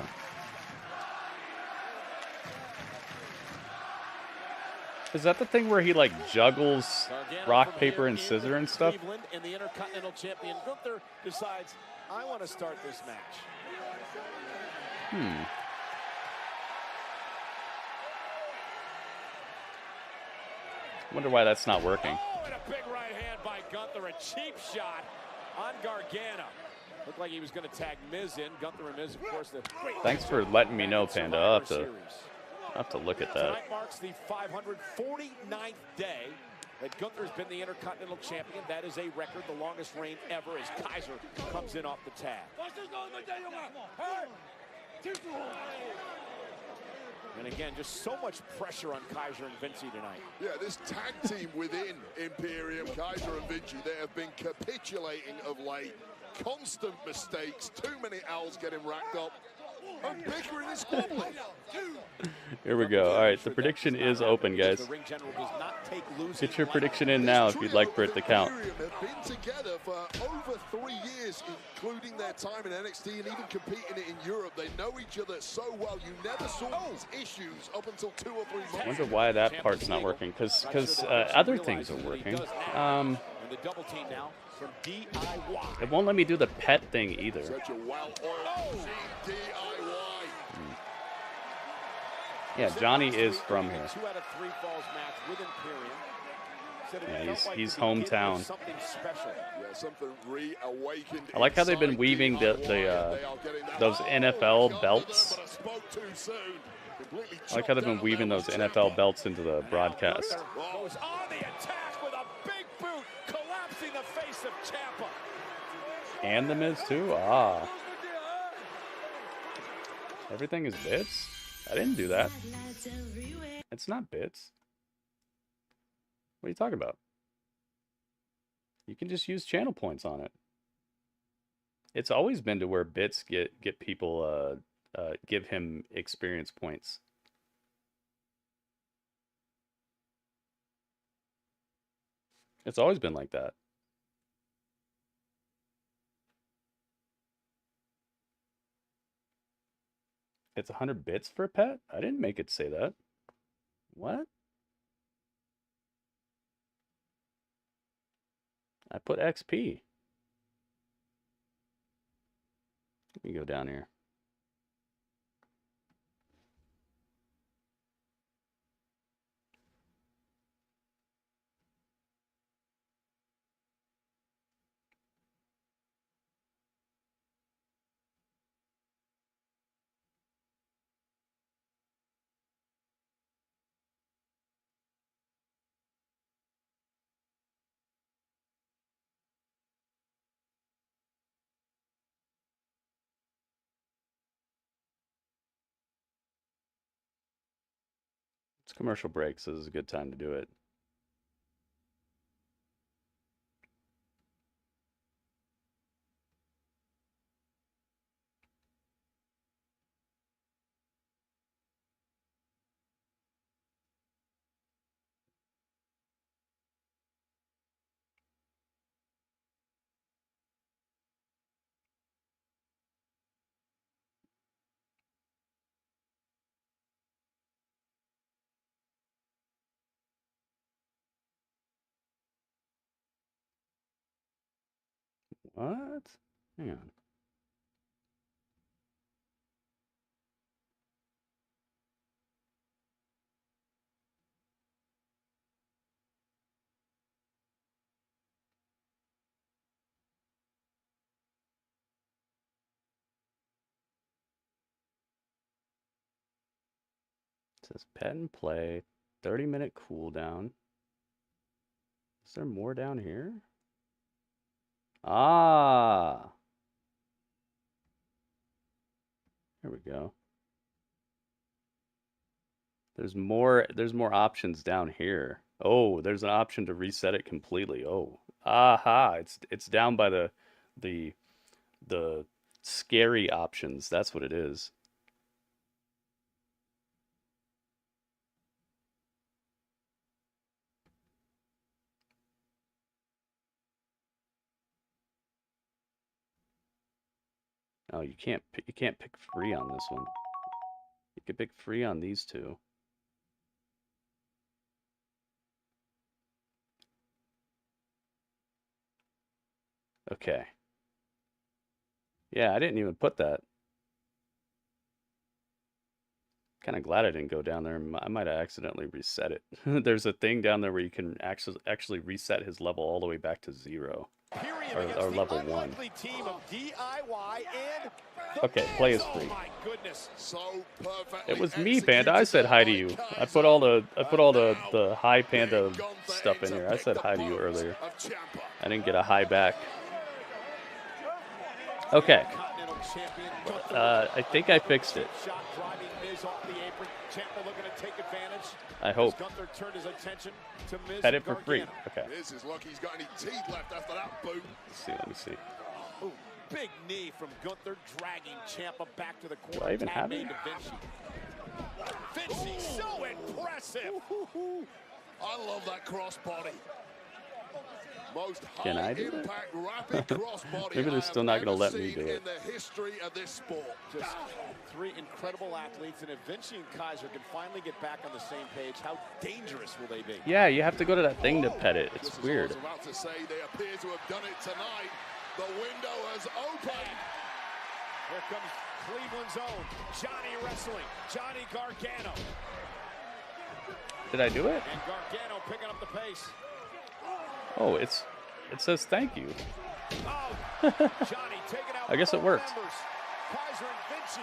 Is that the thing where he like juggles rock, paper, and scissor and stuff? Cleveland and the Intercontinental Champion Gunther decides, I want to start this match. Wonder why that's not working. Oh, and a big right hand by Gunther. A cheap shot on Gargano. Looked like he was going to tag Miz in. Gunther and Miz, of course. Thanks for letting me know, Panda. I'll have to look at that. Tonight marks the 549th day that Gunther's been the Intercontinental Champion. That is a record, the longest reign ever, as Kaiser comes in off the tag. And again, just so much pressure on Kaiser and Vinci tonight. Yeah, this tag team within Imperium, Kaiser and Vinci, they have been capitulating of late. Constant mistakes, too many L's getting racked up. And bickering is squabbling. Here we go. All right, the prediction is open, guys. Get your prediction in now if you'd like for it to count. Have been together for over 3 years, including their time in NXT and even competing in Europe. They know each other so well. You never saw these issues up until 2 or 3 months. I wonder why that part's not working, because other things are working. The double team now from DIY. It won't let me do the pet thing either. Such a well-oiled DIY. Yeah, Johnny is from here. 2 out of 3 falls match with Imperium. Yeah, he's hometown. Something special. Yeah, something reawakened. I like how they've been weaving those NFL belts. I like how they've been weaving those NFL belts into the broadcast. Goes on the attack with a big boot, collapsing the face of Ciampa. And the Miz too? Ah. Everything is bits? I didn't do that. It's not bits. What are you talking about? You can just use channel points on it. It's always been to where bits get people give him experience points. It's always been like that. It's 100 bits for a pet? I didn't make it say that. What? I put XP. Let me go down here. It's commercial break, so this is a good time to do it. What? Hang on. It says pet and play, 30-minute cooldown. Is there more down here? Ah. There we go. There's more options down here. Oh, there's an option to reset it completely. Oh. Aha, it's down by the scary options. That's what it is. Oh, you can't pick free on this one. You can pick free on these two. Okay. Yeah, I didn't even put that. Kind of glad I didn't go down there. I might have accidentally reset it. There's a thing down there where you can actually reset his level all the way back to 0. Or level 1. Team of DIY and okay, play is free. Oh my goodness. So perfectly It was me, Panda. I said hi to you. I put all the hi Panda stuff in here. I said hi to you earlier. I didn't get a hi back. Okay. I think I fixed it. I hope. Had it for free. Okay. Miz is lucky he's got any teeth left after that boot. Let me see. Ooh, big knee from Gunther, dragging Ciampa back to the corner. Do I even have it? Vinci, so impressive. I love that crossbody. Most Can I do it? impact rapid crossbody Maybe they're still not going to let me do in it. the history of this sport. Just 3 incredible athletes, and if Vinci and Kaiser can finally get back on the same page, how dangerous will they be? Yeah, you have to go to that thing to pet it. It's weird. I was about to say they appear to have done it tonight. The window has opened. Here comes Cleveland's own Johnny Wrestling, Johnny Gargano. Did I do it? And Gargano picking up the pace. Oh, it says thank you. Oh, Johnny taking out I guess it worked. members. Kaiser and Vinci.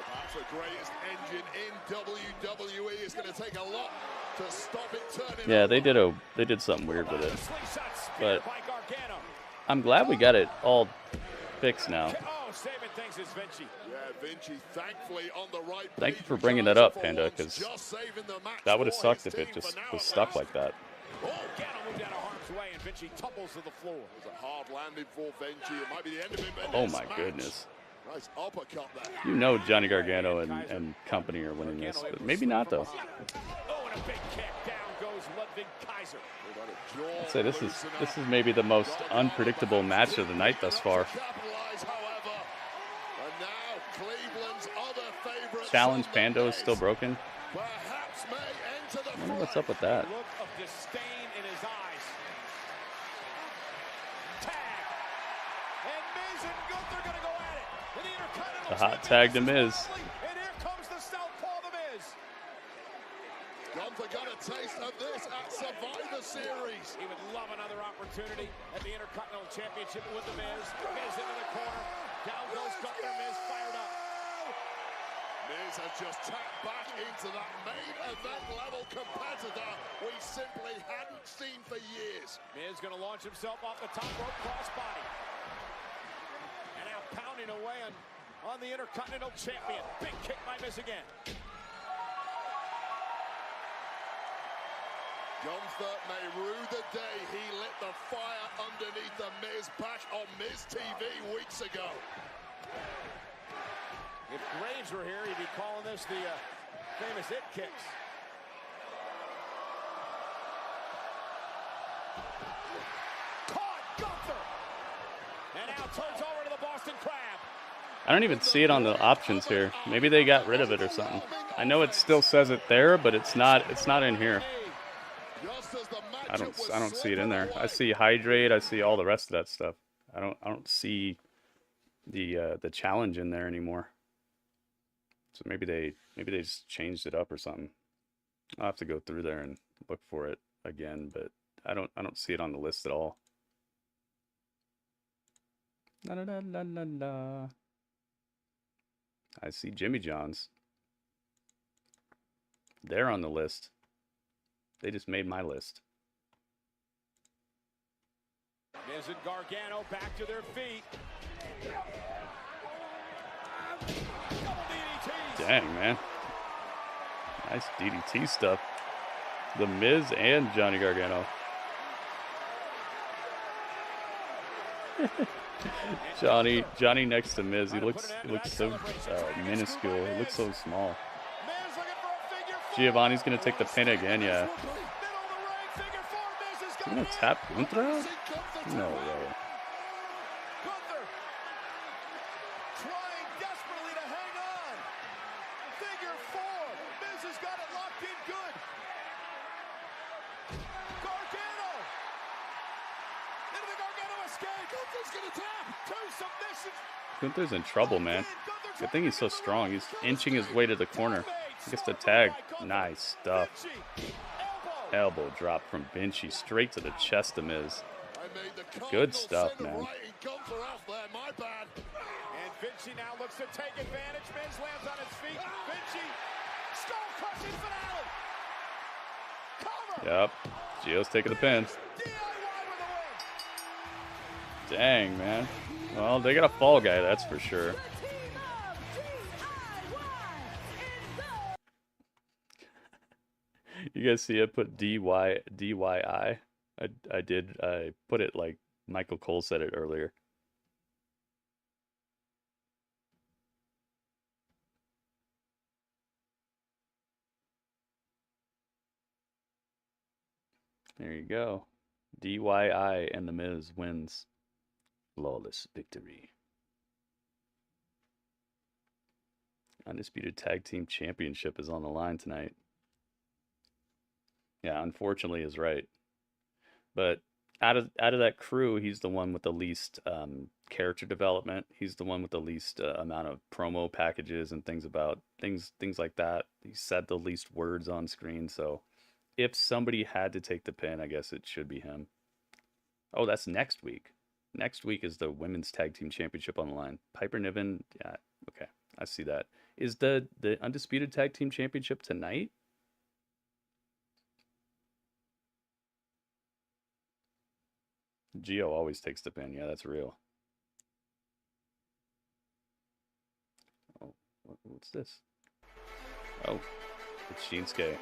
Perhaps the greatest engine in WWE. It's going to take a lot to stop it turning. Yeah, they did something weird with it. But I'm glad we got it all fixed now. Oh, saving things is Vinci. Yeah, Vinci thankfully on the right. Thank you for bringing that up, Panda, because that would have sucked if it just was stuck like that. Oh, Gargano moved out of harm's way, and Vinci tumbles to the floor. It was a hard landing for Vinci. It might be the end of it. Oh my goodness. Nice uppercut there. You know Johnny Gargano and company are winning this, but maybe not though. Oh, and a big kick. Down goes Ludwig Kaiser. I'd say this is maybe the most unpredictable match of the night thus far. Challenge Pando is still broken. I wonder what's up with that. Look of disdain in his eyes. Tag. And Miz and Gunther gonna go at it. The Intercontinental The hot tag to Miz. And here comes the Southpaw, the Miz. Gunther got a taste of this at Survivor Series. He would love another opportunity at the Intercontinental Championship with the Miz. Miz into the corner. Down goes Gunther. Miz fired up. Miz has just tapped back into that main event level competitor we simply hadn't seen for years. Miz going to launch himself off the top rope crossbody. And now pounding away on the Intercontinental Champion. Big kick by Miz again. Gunther may rue the day he lit the fire underneath the Miz back on Miz TV weeks ago. If Graves were here, he'd be calling this the famous it kicks. Caught Gunther! And now turns over to the Boston Crab. I don't even see it on the options here. Maybe they got rid of it or something. I know it still says it there, but it's not in here. I don't see it in there. I see hydrate, I see all the rest of that stuff. I don't see the challenge in there anymore. So maybe they just changed it up or something. I'll have to go through there and look for it again, but I don't see it on the list at all. La la la la la la. I see Jimmy John's. They're on the list. They just made my list. Miz and Gargano back to their feet. Dang, man. Nice DDT stuff. The Miz and Johnny Gargano. Johnny next to Miz. He looks so minuscule. He looks so small. Giovanni's gonna take the pin again, yeah. He's gonna tap Gunther out? No way. Trying desperately to hang on. Figure 4. Miz has got it locked in good. Gargano. Into the Gargano escape. Gunther's gonna tap. 2 submissions. Gunther's in trouble, man. Good thing he's so strong. He's inching his way to the corner. He gets the tag. Nice stuff. Elbow drop from Vinci straight to the chest of Miz. Good stuff, man. And Vinci now looks to take advantage. Miz lands on his feet. Vinci, skull-crushing finale. Yep. Gio's taking the pin. Dang, man. Well, they got a fall guy, that's for sure. You guys see it? Put DYI. I did. I put it like Michael Cole said it earlier. There you go. DYI and The Miz wins. Flawless victory. Undisputed Tag Team Championship is on the line tonight. Yeah, unfortunately is right. But out of that crew, he's the one with the least character development. He's the one with the least amount of promo packages and things like that. He said the least words on screen. So if somebody had to take the pin, I guess it should be him. Oh, that's next week. Next week is the Women's Tag Team Championship on the line. Piper Niven, yeah, okay, I see that. Is the Undisputed Tag Team Championship tonight? Gio always takes the pin. Yeah, that's real. Oh, what's this? Oh, it's Shinsuke.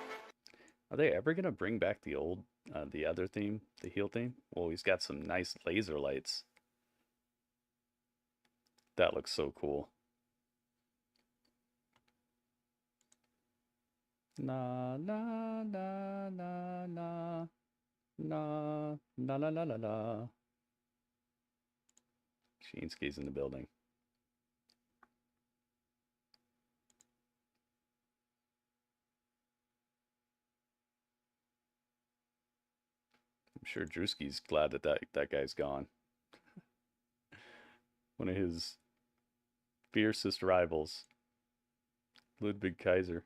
Are they ever going to bring back the old, the other theme, the heel theme? Well, he's got some nice laser lights. That looks so cool. Na, na, na, na, na. Na, la la la la la. Shinsuke's in the building. I'm sure Drewski's glad that guy's gone. One of his fiercest rivals, Ludwig Kaiser.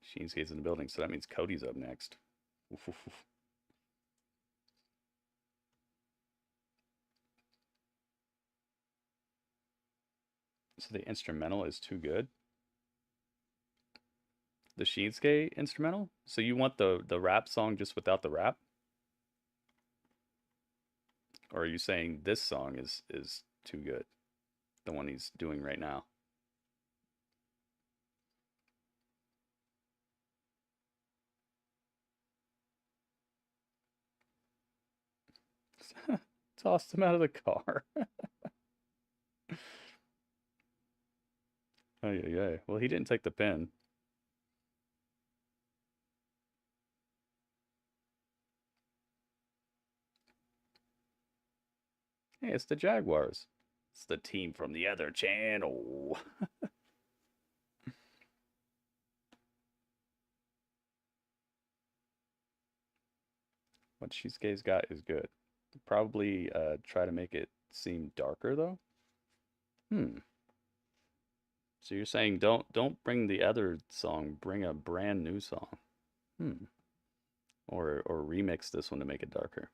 Shinsuke's in the building, so that means Cody's up next. Oof, oof, oof. So the instrumental is too good? The Shinsuke instrumental? So you want the rap song just without the rap? Or are you saying this song is too good? The one he's doing right now? Tossed him out of the car. Oh, yeah. Well, he didn't take the pin. Hey, it's the Jaguars. It's the team from the other channel. What Shinsuke's got is good. Probably try to make it seem darker though. So you're saying don't bring the other song, bring a brand new song. Or remix this one to make it darker.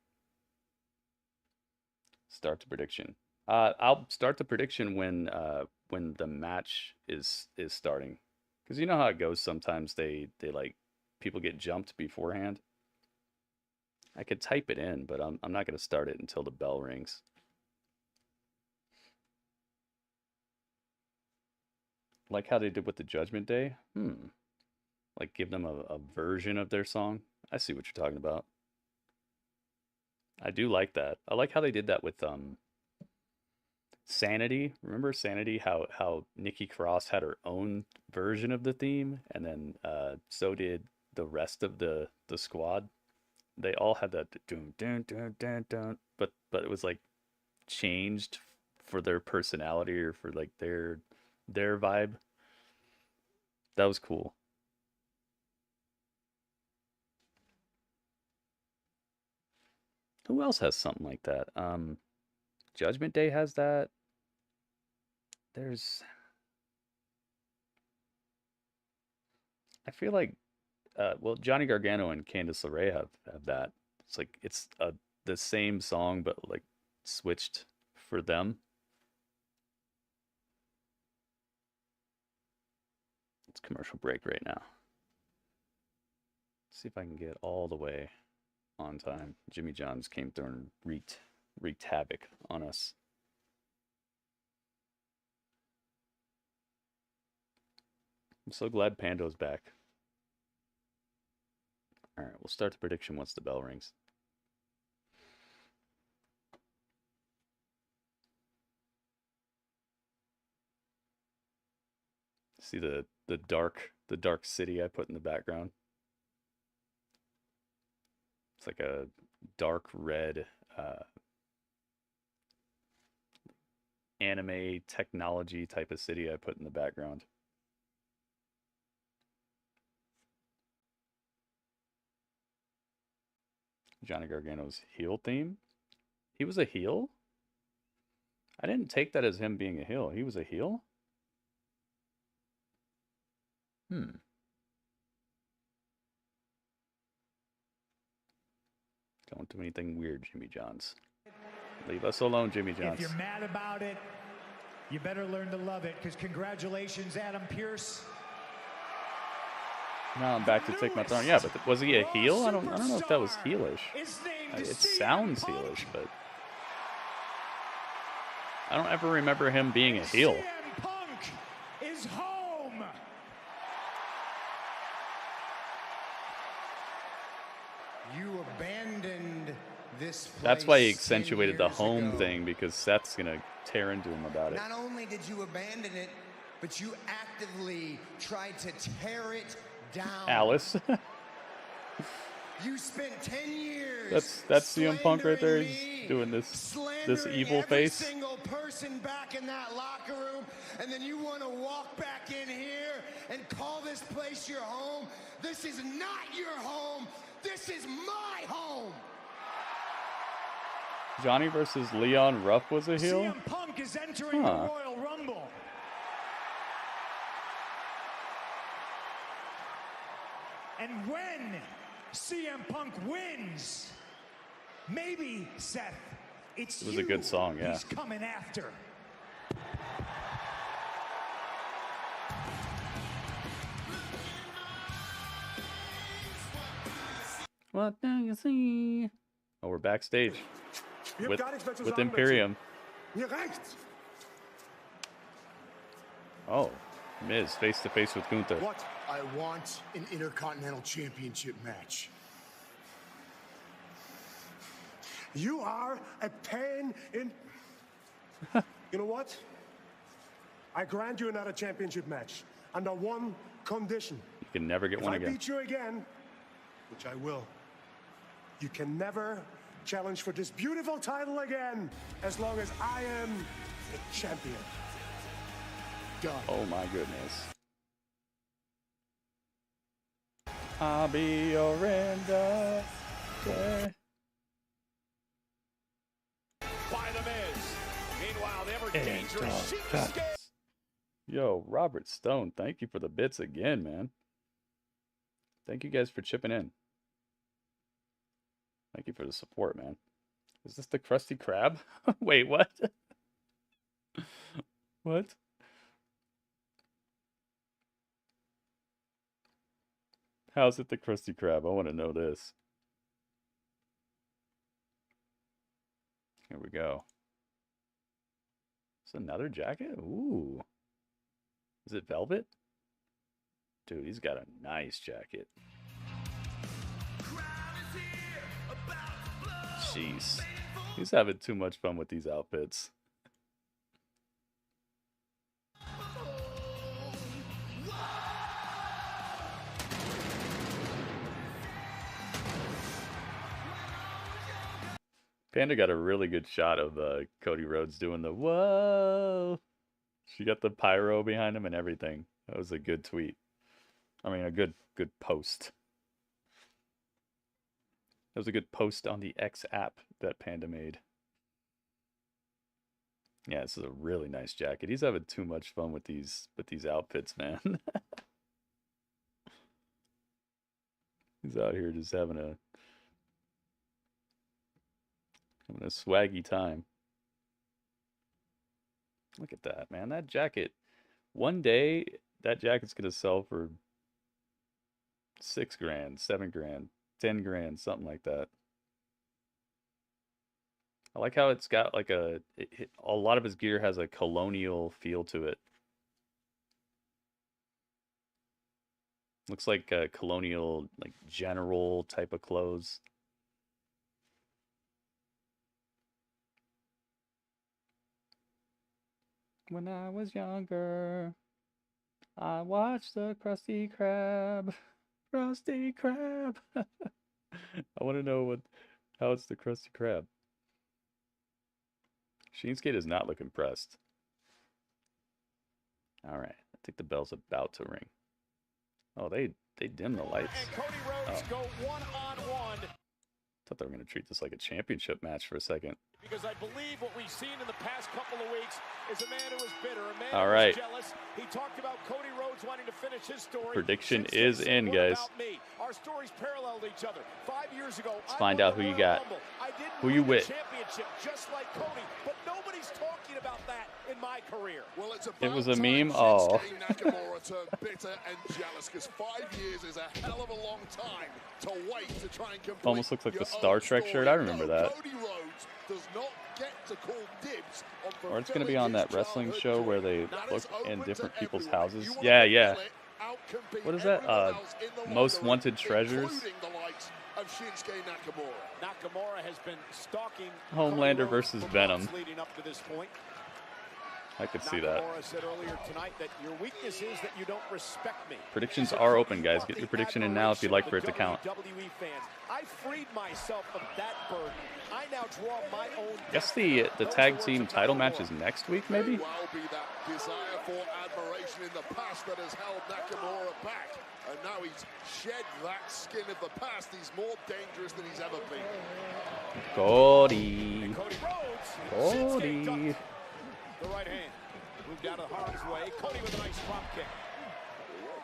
Start the prediction. I'll start the prediction when the match is starting. Because you know how it goes sometimes they like people get jumped beforehand. I could type it in, but I'm not going to start it until the bell rings. Like how they did with the Judgment Day. Like give them a version of their song. I see what you're talking about. I do like that. I like how they did that with Sanity. Remember Sanity? How Nikki Cross had her own version of the theme, and then so did the rest of the squad. They all had that dun dun dun dun dun, but it was like changed for their personality or for like their vibe. That was cool. Who else has something like that? Judgment Day has that. I feel like, well, Johnny Gargano and Candice LeRae have that. It's like it's the same song, but like switched for them. It's commercial break right now. Let's see if I can get all the way on time. Jimmy John's came through and wreaked havoc on us. I'm so glad Pando's back. All right, we'll start the prediction once the bell rings. See the dark city I put in the background? It's like a dark red anime technology type of city I put in the background. Johnny Gargano's heel theme? He was a heel? I didn't take that as him being a heel. He was a heel? Don't do anything weird, Jimmy Johns. Leave us alone, Jimmy Johns. If you're mad about it, you better learn to love it, because congratulations, Adam Pearce. Now I'm back to take my throne. Yeah, but was he a heel? I don't know if that was heelish. It sounds heelish, but I don't ever remember him being a heel. CM Punk is home. You abandoned this place. That's why he accentuated the home thing, because Seth's gonna tear into him about it. Not only did you abandon it, but you actively tried to tear it down. Alice. You spent 10 years. That's CM Punk right there. He's doing this evil face. Every single person back in that locker room, and then you want to walk back in here and call this place your home. This is not your home. This is my home. Johnny versus Leon Ruff was a heel? CM Punk is entering the Royal Rumble. And when CM Punk wins, maybe, Seth, it was a good song, yeah. He's coming after. What do you see? Oh, we're backstage with Imperium. Oh, Miz face to face with Gunther. What I want an Intercontinental Championship match. You are a pain in... You know what? I grant you another championship match under one condition. You can never get one again. If I beat you again, which I will, you can never challenge for this beautiful title again as long as I am the champion. Done. Oh my goodness. I'll be your end. Yo, Robert Stone, thank you for the bits again, man. Thank you guys for chipping in. Thank you for the support, man. Is this the Krusty Krab? Wait, what? What? How's it the Krusty Krab? I want to know this. Here we go. It's another jacket? Ooh. Is it velvet? Dude, he's got a nice jacket. Jeez. He's having too much fun with these outfits. Panda got a really good shot of Cody Rhodes doing the whoa. She got the pyro behind him and everything. That was a good tweet. I mean, a good post. That was a good post on the X app that Panda made. Yeah, this is a really nice jacket. He's having too much fun with these outfits, man. He's out here just having a swaggy time. Look at that, man. That jacket. One day, that jacket's gonna sell for $6 grand, $7 grand, 10 grand, something like that. I like how it's got like a lot of his gear has a colonial feel to it. Looks like a colonial, like general type of clothes. When I was younger, I watched the Krusty Krab. Krusty Krab. I want to know how it's the Krusty Krab. Shinsuke does not look impressed. All right, I think the bell's about to ring. Oh, they dim the lights. And Cody Rhodes go one-on-one. Thought they were going to treat this like a championship match for a second. Because I believe what we've seen in the past couple of weeks is a man who was bitter, a man All who right. was jealous. He talked about Cody Rhodes wanting to finish his story. Prediction is in, guys. Our stories paralleled each other. 5 years ago, Let's find out who you got. Who you with? Championship just like Cody, but nobody's talking about that in my career. Well, it's It was a meme. Oh. Nakamura turned bitter and jealous because 5 years is a hell of a long time to wait to try and complete. Almost looks like the Star Trek shirt. I remember that. Cody Rhodes does not get to call dibs on Or it's going to be on that wrestling show where they look in different people's houses. You Yeah, wanna yeah. outcompete What is that? everyone else in the Most locker room, Wanted Treasures. including the likes of Shinsuke Nakamura. Nakamura has been stalking Homelander versus Venom. leading up to this point. I could see that. Nakamura said earlier tonight that your weakness is that you don't respect me. Predictions are open, guys. Get your prediction in now if you'd like for it to count. WWE fans, I freed myself of that burden. I now draw my own. I guess the tag team title match is next week, maybe? Well be that desire for admiration in the past that has held Nakamura back. And now he's shed that skin of the past. He's more dangerous than he's ever been. Cody. Cody Rhodes. Cody. The right hand. Moved out of harm's way. Cody with a nice drop kick.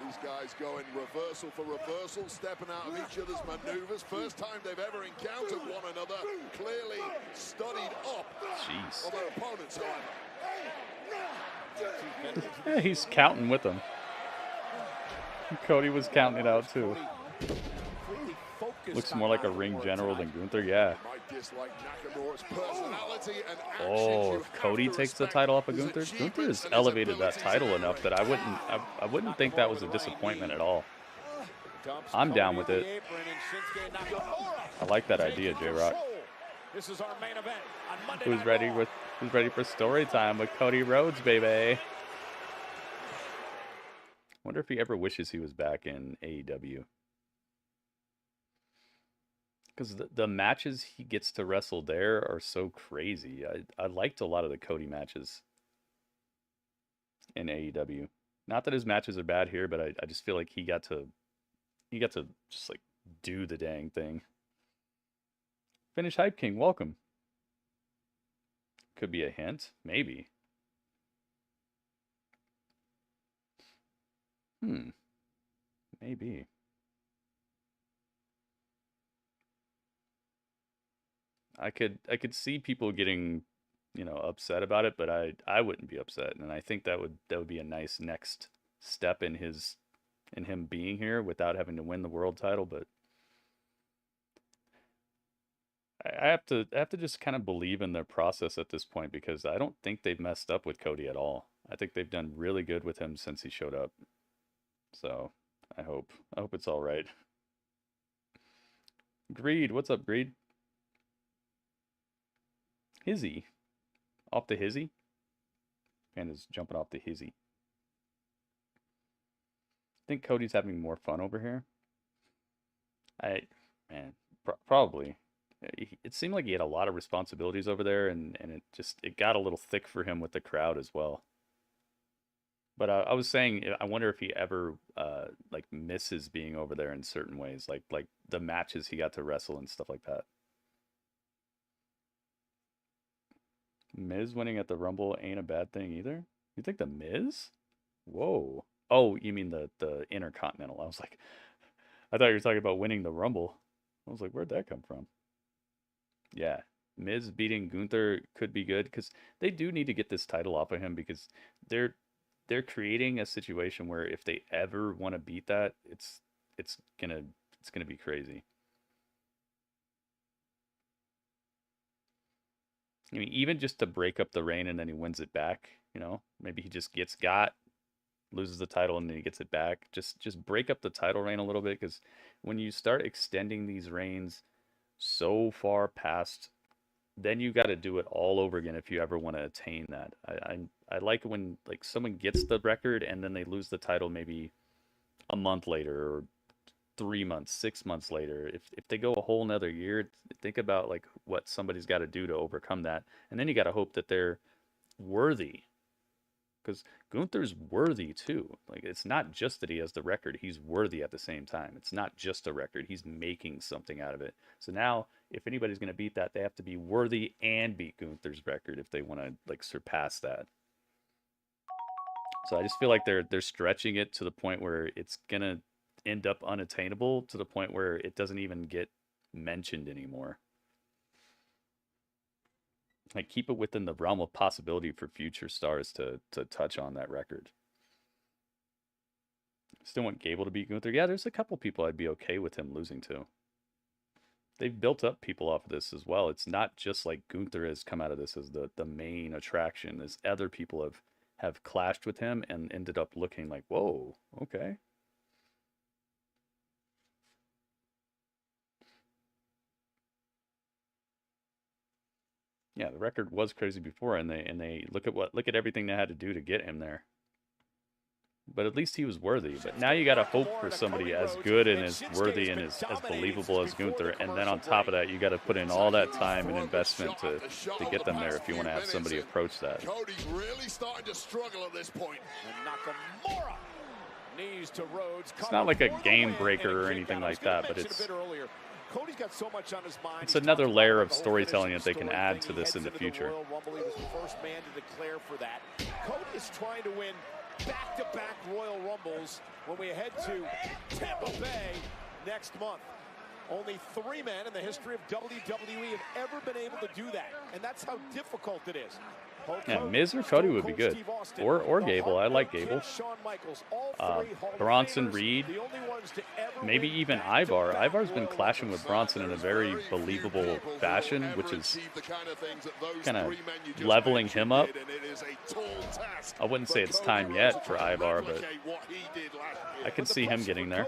These guys going reversal for reversal, stepping out of each other's maneuvers. First time they've ever encountered one another. Clearly studied up Jeez. of their opponents, however. Yeah, he's counting with them. Cody was counting it out too. Looks more like a ring general than Gunther, yeah. Oh, if Cody takes the title off of Gunther, Gunther has elevated that title enough that I wouldn't think that was a disappointment at all. I'm down with it. I like that idea, J-Rock. This is our main event on Monday Who's ready for story time with Cody Rhodes, baby? Wonder if he ever wishes he was back in AEW. Because the matches he gets to wrestle there are so crazy. I liked a lot of the Cody matches in AEW. Not that his matches are bad here, but I just feel like he got to just like do the dang thing. Finish Hype King, welcome. Could be a hint, maybe. Maybe. I could see people getting, you know, upset about it, but I wouldn't be upset, and I think that would be a nice next step in him being here without having to win the world title. But I have to just kind of believe in their process at this point, because I don't think they've messed up with Cody at all. I think they've done really good with him since he showed up. So I hope it's all right. Greed, what's up, Greed? Hizzy, off the hizzy, and is jumping off the hizzy. I think Cody's having more fun over here. Probably. It seemed like he had a lot of responsibilities over there, and it got a little thick for him with the crowd as well. But I was saying, I wonder if he ever like misses being over there in certain ways, like the matches he got to wrestle and stuff like that. Miz winning at the Rumble ain't a bad thing either. You think the Miz? Whoa. Oh, you mean the Intercontinental? I was like, I thought you were talking about winning the Rumble. I was like, where'd that come from? Yeah, Miz beating Gunther could be good, because they do need to get this title off of him, because they're creating a situation where if they ever want to beat that, it's gonna be crazy. I mean, even just to break up the reign and then he wins it back, you know, maybe he just loses the title and then he gets it back. Just break up the title reign a little bit, because when you start extending these reigns so far past, then you got to do it all over again if you ever want to attain that. I like it when like someone gets the record and then they lose the title maybe a month later, or 3 months, 6 months later. If they go a whole nother year, think about like what somebody's got to do to overcome that, and then you got to hope that they're worthy, because Gunther's worthy too. Like, it's not just that he has the record, he's worthy at the same time. It's not just a record, he's making something out of it. So now if anybody's going to beat that, they have to be worthy and beat Gunther's record if they want to like surpass that. So I just feel like they're stretching it to the point where it's gonna end up unattainable, to the point where it doesn't even get mentioned anymore. Like, keep it within the realm of possibility for future stars to touch on that record. Still want Gable to beat Gunther. Yeah, there's a couple people I'd be okay with him losing to. They've built up people off of this as well. It's not just like Gunther has come out of this as the main attraction. There's other people have clashed with him and ended up looking like, whoa, okay. Yeah, the record was crazy before, and they look at everything they had to do to get him there. But at least he was worthy. But now you got to hope for somebody as good and as worthy and as believable as Gunther, and then on top of that, you got to put in all that time and investment to get them there if you want to have somebody approach that. Cody's really starting to struggle at this point. And Nakamura knees to Rhodes. It's not like a game breaker or anything like that, but Cody's got so much on his mind. It's another layer of storytelling that they can add to this in the future. Royal Rumble, he was the first man to declare for that. Cody is trying to win back-to-back Royal Rumbles when we head to Tampa Bay next month. Only 3 men in the history of WWE have ever been able to do that, and that's how difficult it is. Yeah, Miz or Cody would be good, or Gable. I like Gable. Bronson Reed, maybe even Ivar. Ivar's been clashing with Bronson in a very believable fashion, which is kind of leveling him up. I wouldn't say it's time yet for Ivar, but I can see him getting there.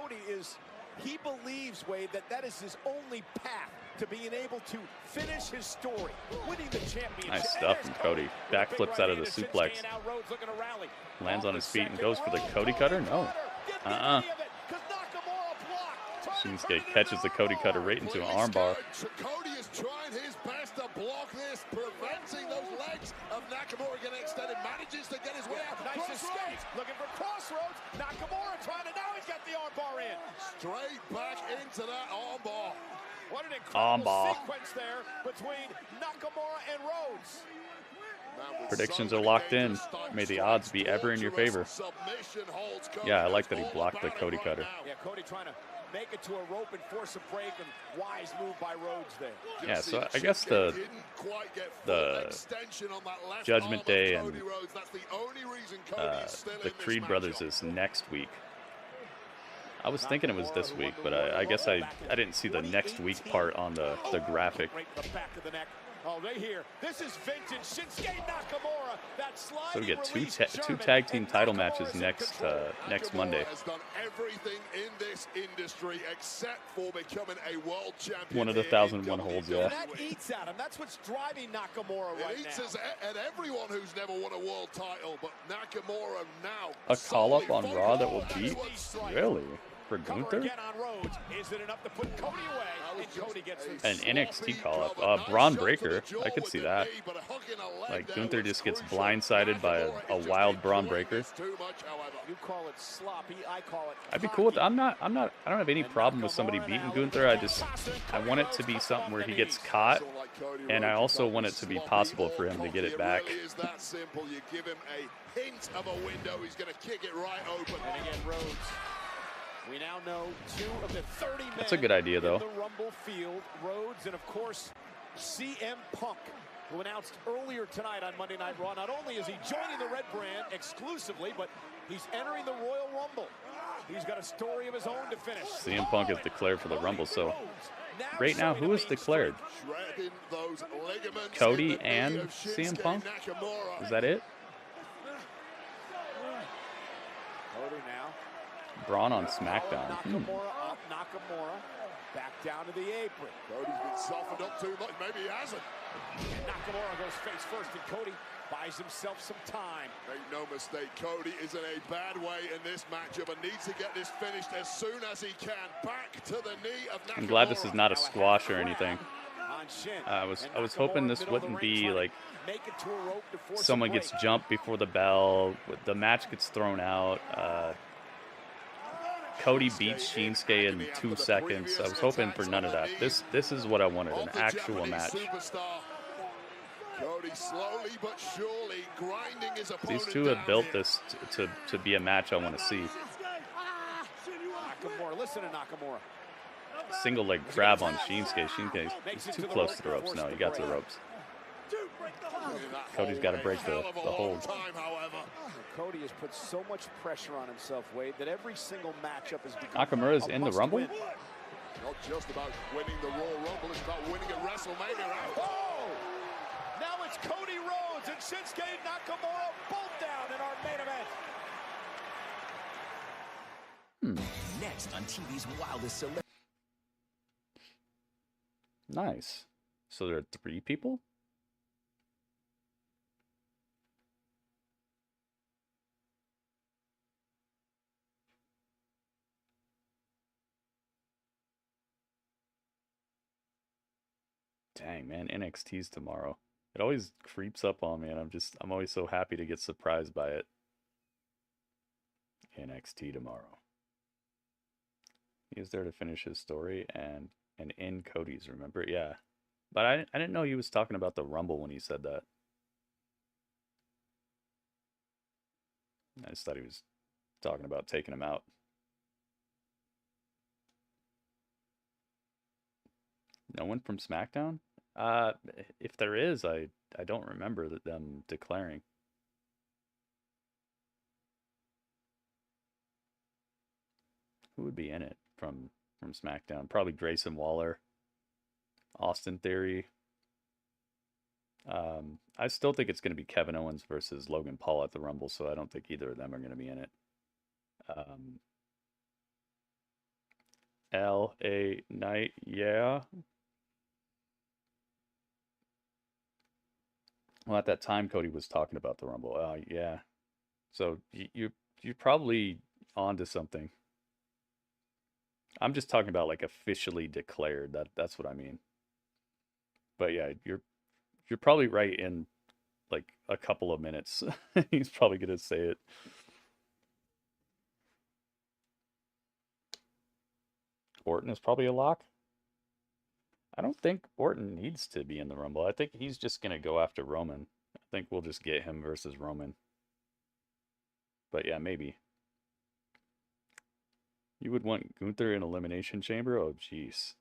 He believes, Wade, that is his only path to being able to finish his story, winning the championship. Nice stuff from Cody. Backflips out of the suplex. Lands on his feet and goes for the Cody cutter? No. Shinsuke catches the Cody cutter right into an armbar. Cody is trying his best to block this, preventing those legs of Nakamura getting extended. Manages to get his way out. Nice escape. Looking for Crossroads. Nakamura trying to, now he's got the armbar in. Straight back into that armbar. What an incredible sequence there between Nakamura and Rhodes. Predictions are locked in. May the odds be ever in your favor. Yeah, I like that he blocked the Cody cutter. Yeah, Cody trying to make it to a rope and force a break, and wise move by Rhodes there. Yeah, so I guess the Judgment Day and the Creed Brothers is next week. I was thinking it was this week, but I guess I didn't see the next week part on the graphic. Oh, they hear this is vintage Shinsuke Nakamura. That So we get two tag team title matches next Monday. Has done everything in this industry except for becoming a world champion. One of the 1,001 holds, yeah. That eats at him. That's what's driving Nakamura right now. It eats at everyone who's never won a world title, but Nakamura now. A call up on Raw that will beat? Really? For Gunther? Again on Rhodes. Is it enough to put Cody away? And Cody gets An NXT call up. Braun Breaker. I could see that. Like Gunther just gets blindsided by a wild Braun Breaker. You call it sloppy, I call it. I'd be cool with. I don't have any problem with somebody beating Gunther. I want it to be something where he gets caught, and I also want it to be possible for him to get it back. It really is that simple. You give him a hint of a window, he's going to kick it right open. And again, Rhodes. We now know 2 of the 30 men. That's a good idea, though. In the Rumble field, Rhodes, and of course, CM Punk, who announced earlier tonight on Monday Night Raw. Not only is he joining the Red Brand exclusively, but he's entering the Royal Rumble. He's got a story of his own to finish. CM Punk is declared for the Rumble, so right now, who is declared? Cody and CM Punk? Is that it? Cody now. Braun on SmackDown. Nakamura up, Nakamura back down to the apron. Cody's been softened up too much, maybe he hasn't. And Nakamura goes face first, and Cody buys himself some time. Make no mistake, Cody is in a bad way in this matchup and needs to get this finished as soon as he can. Back to the knee of Nakamura. I'm glad this is not a squash or anything. I was hoping this wouldn't be like someone gets jumped before the bell, the match gets thrown out. Cody beats Shinsuke in 2 seconds. I was hoping for none of that. This is what I wanted, an actual match. Cody slowly but surely grinding his opponent. These two have built this to be a match I want to see. Nakamura, listen to Nakamura. Single leg grab on Shinsuke. Shinsuke is too close to the ropes. No, he got to the ropes. Cody's got to break the hold. Cody has put so much pressure on himself, Wade, that every single matchup has become Nakamura's in the Rumble? Not just about winning the Royal Rumble, it's about winning at WrestleMania. Oh! Now it's Cody Rhodes and Shinsuke Nakamura both down in our main event. Next on TV's Wildest Celebrity. Nice. So there are 3 people? Dang, man, NXT's tomorrow. It always creeps up on me, and I'm always so happy to get surprised by it. NXT tomorrow. He was there to finish his story and end Cody's, remember? Yeah. But I didn't know he was talking about the Rumble when he said that. I just thought he was talking about taking him out. No one from SmackDown? If there is, I don't remember them declaring. Who would be in it from SmackDown? Probably Grayson Waller, Austin Theory. I still think it's going to be Kevin Owens versus Logan Paul at the Rumble, so I don't think either of them are going to be in it. LA Knight, yeah. Well, at that time, Cody was talking about the Rumble. Yeah. So you're probably onto something. I'm just talking about like officially declared. That's what I mean. But yeah, you're probably right in like a couple of minutes. He's probably gonna say it. Orton is probably a lock. I don't think Orton needs to be in the Rumble. I think he's just gonna go after Roman at think we'll just get him versus Roman. But yeah, maybe. You would want Gunther in Elimination Chamber? Oh, jeez.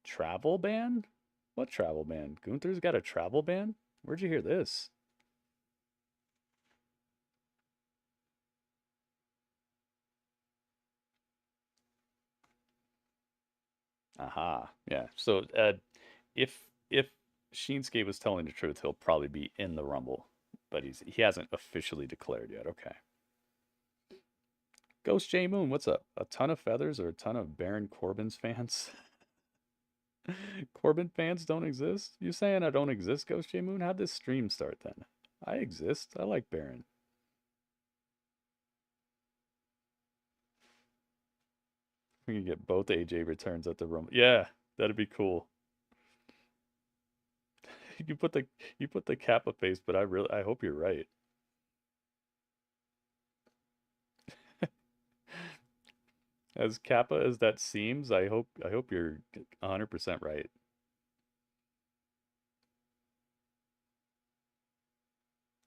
Travel ban? What travel ban? Gunther's got a travel ban? Where'd you hear this? Aha. Yeah. So if Shinsuke was telling the truth, he'll probably be in the Rumble. But he hasn't officially declared yet. Okay. Ghost J Moon, what's up? A ton of feathers or a ton of Baron Corbin's fans? Corbin fans don't exist? You saying I don't exist, Ghost J Moon? How'd this stream start then? I exist. I like Baron. We can get both AJ returns at the Rumble. Yeah, that'd be cool. You put the Kappa face, but I hope you're right. As Kappa as that seems, I hope you're 100% right.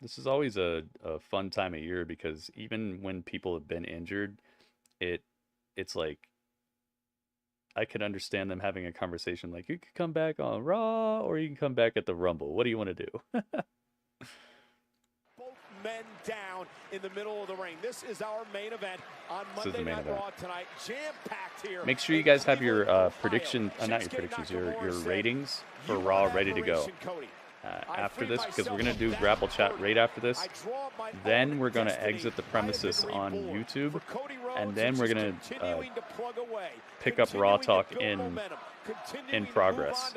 This is always a fun time of year because even when people have been injured, it's like I could understand them having a conversation like, you could come back on Raw or you can come back at the Rumble. What do you want to do? Men down in the middle of the ring. This is our main event on Monday Night Raw tonight. Jam-packed here. Make sure you guys have your prediction, not your predictions, your ratings for Raw ready to go after this, because we're going to do Grapple Chat right after this. Then we're going to exit the premises on YouTube, and then we're going to pick up Raw Talk in progress.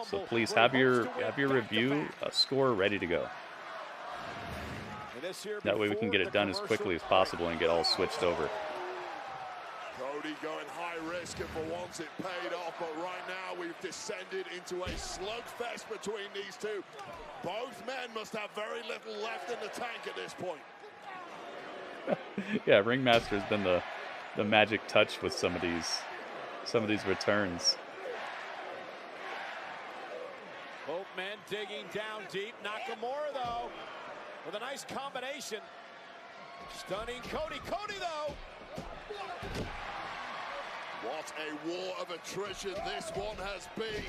So please have your review score ready to go. That way we can get it done as quickly as possible and get all switched over. Cody going high risk, and for once it paid off, but right now we've descended into a slugfest between these two. Both men must have very little left in the tank at this point. Yeah, Ringmaster's been the magic touch with some of these returns. Both men digging down deep. Nakamura, though, with a nice combination. Stunning Cody. Cody, though. What a war of attrition this one has been.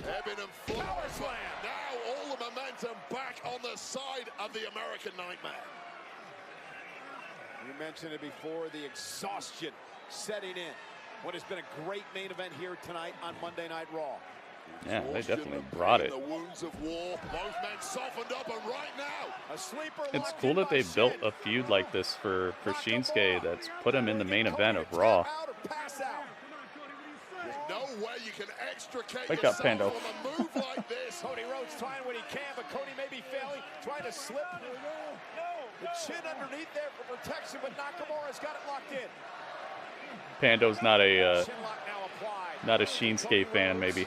Ebbing and flowing. Now all the momentum back on the side of the American Nightmare. You mentioned it before, the exhaustion setting in. What has been a great main event here tonight on Monday Night Raw. Yeah, they definitely brought it. The wounds of war. Both men softened up, and right now, a sleeper. It's cool that they built a feud like this for Shinsuke that's put him in the main event of Raw. There's no way you can extricate Wake up, yourself Pando. from a move like this. Cody Rhodes trying what he can, but Cody may be failing, trying to slip. The chin underneath there for protection, but Nakamura's got it locked in. Pando's not a Shinsuke fan, maybe.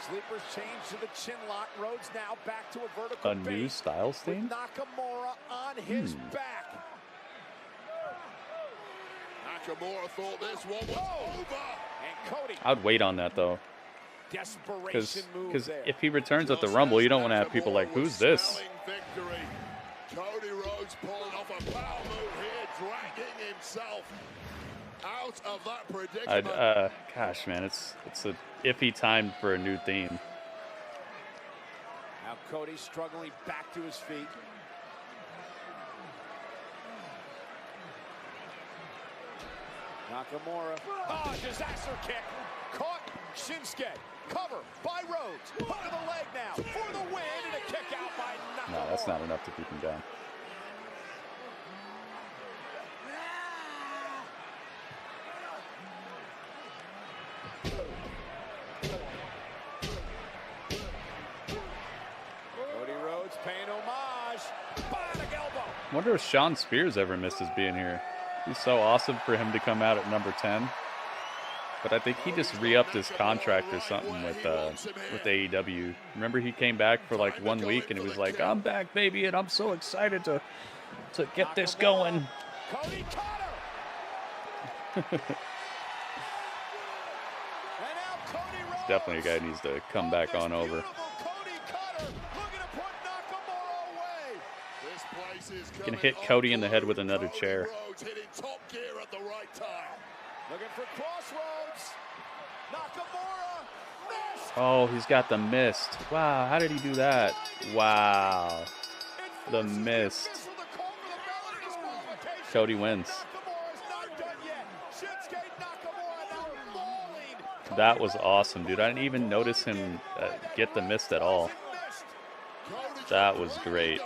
Sleepers change to the chin lock. Rhodes now back to a vertical new style stain? with Nakamura on his back. Nakamura thought this one was over. And Cody. I'd wait on that though. Desperation move Because there. if he returns at the Rumble, you don't want to have people like, who's this? Victory. Cody Rhodes pulling off a power move here, dragging himself out of that predicament. Gosh, man, it's a iffy time for a new theme. Now Cody struggling back to his feet. Nakamura. Oh, disaster kick. Caught Shinsuke. Cover by Rhodes. Hook of the leg now for the win, and a kick out by Nakamura. No, that's not enough to keep him down. Cody Rhodes paying homage. Bionic elbow. I wonder if Shawn Spears ever misses being here. He's so awesome for him to come out at number 10. But I think he just re-upped his contract or something with AEW. Remember, he came back for like 1 week and he was like, "I'm back, baby, and I'm so excited to get this going." Cody caught her. And now Cody definitely a guy who needs to come back on over. Gonna hit Cody in the head with another chair. Hitting top gear at the right time. Looking for crossroads. Nakamura missed. Oh, he's got the mist. Wow, how did he do that? Wow. The mist. Cody wins. That was awesome, dude. I didn't even notice him get the mist at all. That was great.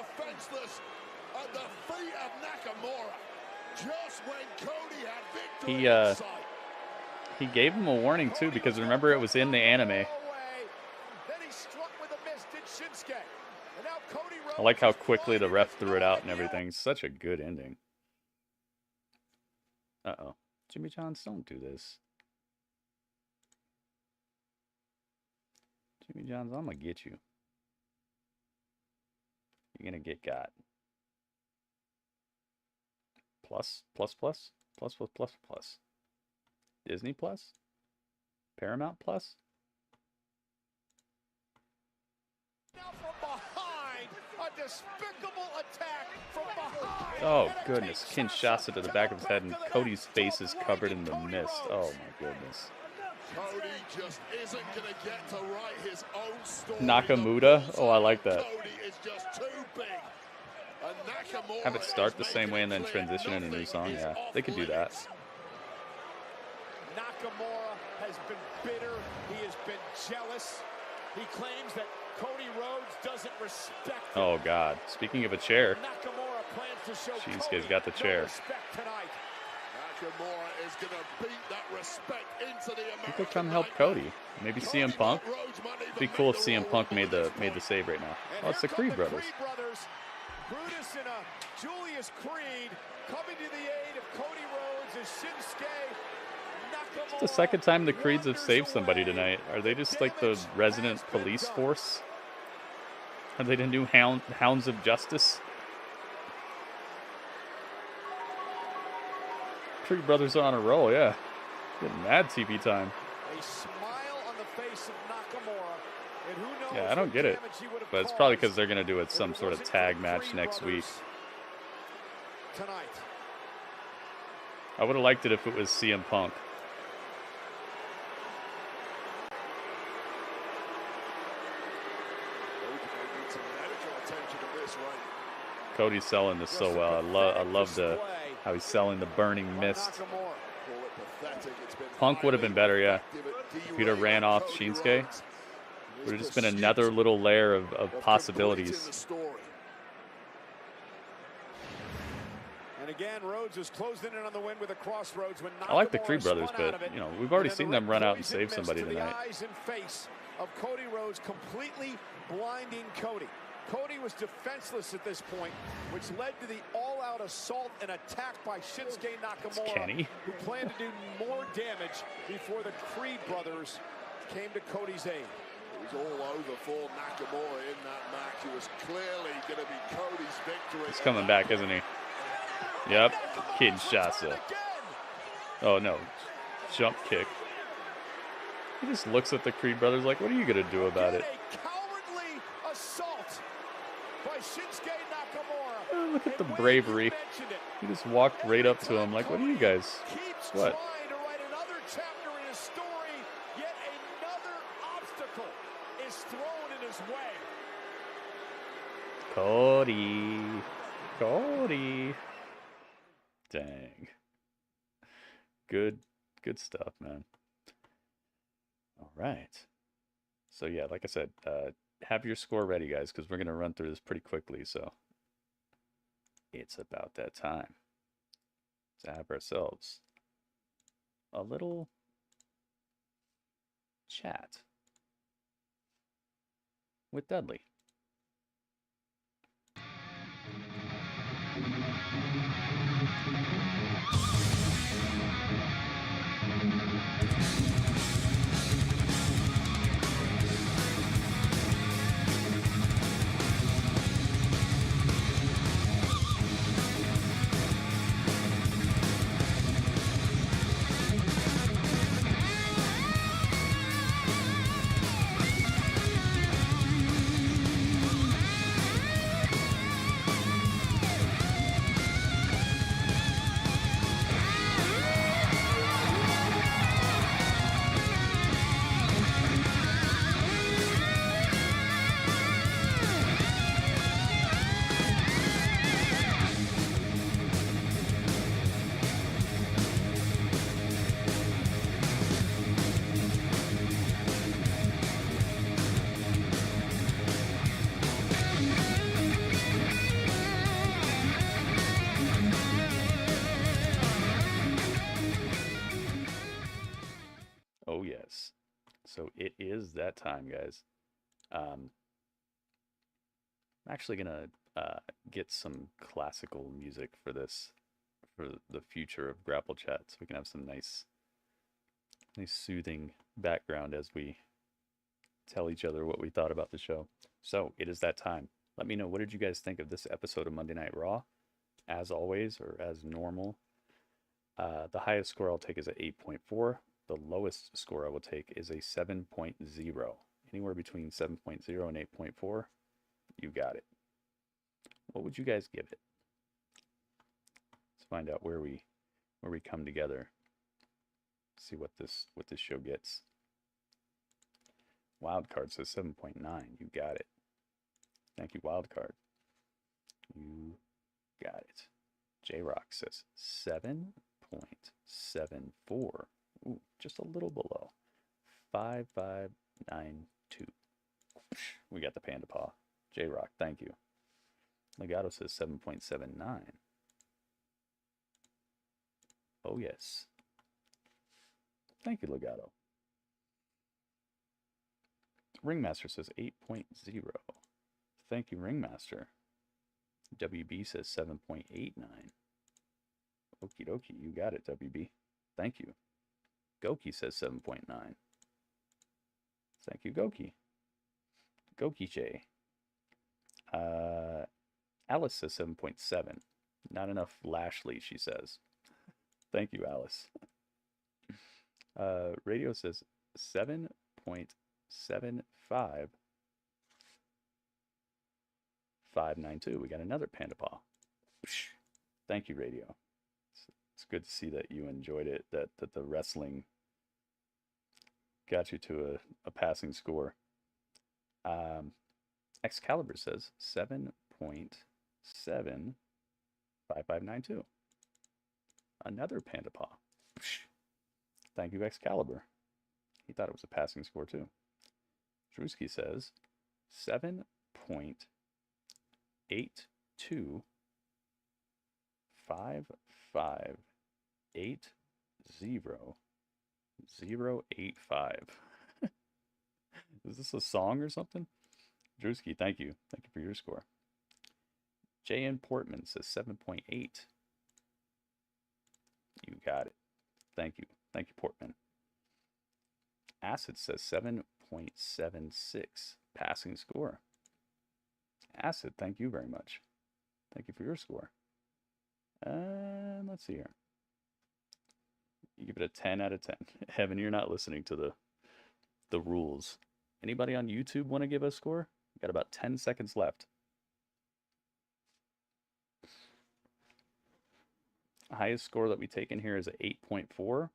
He gave him a warning too, because remember, it was in the anime. I like how quickly the ref threw it out and everything. Such a good ending. Uh-oh. Jimmy Johns, don't do this. Jimmy Johns, I'm gonna get you. You're gonna get got. Plus. Disney Plus? Paramount Plus? Now from behind, a despicable attack from behind. Oh goodness, Kinshasa to the back of his head, and Cody's face is covered in the mist. Oh my goodness. Cody just isn't gonna get to write his own story. Nakamura? Oh, I like that. Cody is just too big. And Nakamura Have it start the same way and then transition in a new song? Yeah, they could do that. Nakamura has been bitter. He has been jealous. He claims that Cody Rhodes doesn't respect him. Oh God, speaking of a chair. Nakamura plans to show Shinsuke's got the chair. Nakamura is going to beat that respect into the American. People come help Cody. Maybe CM Punk. It'd be cool if CM Punk made the save right now. Oh, it's the Creed brothers. Brutus and Julius Creed coming to the aid of Cody Rhodes as Shinsuke Nakamura. It's the second time the Creeds have saved somebody tonight. Are they just like the resident police force? Are they the new hounds of justice? Creed brothers are on a roll, yeah. Getting mad TV time. A smile on the face of Nakamura. And who knows, yeah, I don't get it. But it's probably because they're going to do it some sort of tag match next week. Tonight. I would have liked it if it was CM Punk. Cody's selling this so well. I love how he's selling the burning mist. Punk would have been better, yeah. If he'd have ran off Shinsuke, would have just been another little layer of possibilities. And again, Rhodes is closing in on the win with a crossroads when I like the Creed brothers, but you know, we've already seen them run out and save somebody tonight. The eyes and face of Cody Rhodes completely blinding Cody. Cody was defenseless at this point, which led to the all-out assault and attack by Shinsuke Nakamura, who planned to do more damage before the Creed brothers came to Cody's aid. It was all over for Nakamura in that match. It was clearly going to be Cody's victory. He's coming back, isn't he? Yep, Kinshasa. Oh no, jump kick. He just looks at the Creed brothers like, what are you going to do about it? Shinsuke Nakamura. Oh, look at the bravery. He just walked right up to him like, what are you guys? What? Trying to write another chapter in his story, yet another obstacle is thrown in his way. Cody. Dang. Good stuff, man. All right. So yeah, like I said, have your score ready, guys, because we're going to run through this pretty quickly. So it's about that time to have ourselves a little chat with Dudley. yes. So it is that time, guys. I'm actually gonna get some classical music for this, for the future of Grapple Chat, so we can have some nice soothing background as we tell each other what we thought about the show. So it is that time. Let me know, what did you guys think of this episode of Monday Night Raw? As always, or as normal, the highest score I'll take is a 8.4. The lowest score I will take is a 7.0. Anywhere between 7.0 and 8.4, you got it. What would you guys give it? Let's find out where we come together. See what this show gets. Wildcard says 7.9. You got it. Thank you, Wildcard. You got it. J-Rock says 7.74. Ooh, just a little below. 5592. We got the Panda Paw. J-Rock, thank you. Legato says 7.79. Oh, yes. Thank you, Legato. Ringmaster says 8.0. Thank you, Ringmaster. WB says 7.89. Okie dokie, you got it, WB. Thank you. Goki says 7.9. Thank you, Goki. Goki J. Alice says 7.7. Not enough Lashley, she says. Thank you, Alice. Radio says 7.75. 592. We got another Panda Paw. Thank you, Radio. It's good to see that you enjoyed it, that the wrestling got you to a passing score. Excalibur says 7.75592. Another Panda Paw. Thank you, Excalibur. He thought it was a passing score too. Drewski says 7.82558085. Is this a song or something? Drewski, thank you. Thank you for your score. J.N. Portman says 7.8. You got it. Thank you. Thank you, Portman. Acid says 7.76. Passing score. Acid, thank you very much. Thank you for your score. Let's see here. You give it a 10 out of 10. Heaven, you're not listening to the rules. Anybody on YouTube want to give a score? Got about 10 seconds left. The highest score that we take in here is a 8.4,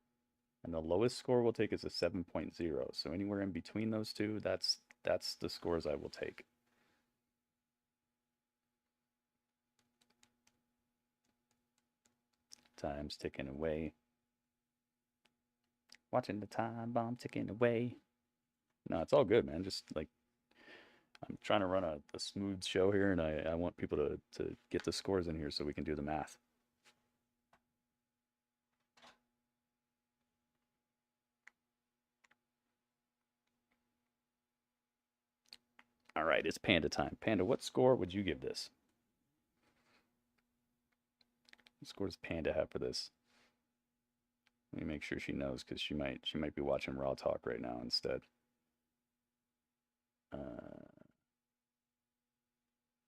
and the lowest score we'll take is a 7.0. So anywhere in between those two, that's the scores I will take. Time's ticking away. Watching the time bomb ticking away. No, it's all good, man. Just like, I'm trying to run a smooth show here, and I want people to get the scores in here so we can do the math. All right, it's Panda time. Panda, what score would you give this? What score does Panda have for this? Let me make sure she knows, because she might be watching Raw Talk right now instead.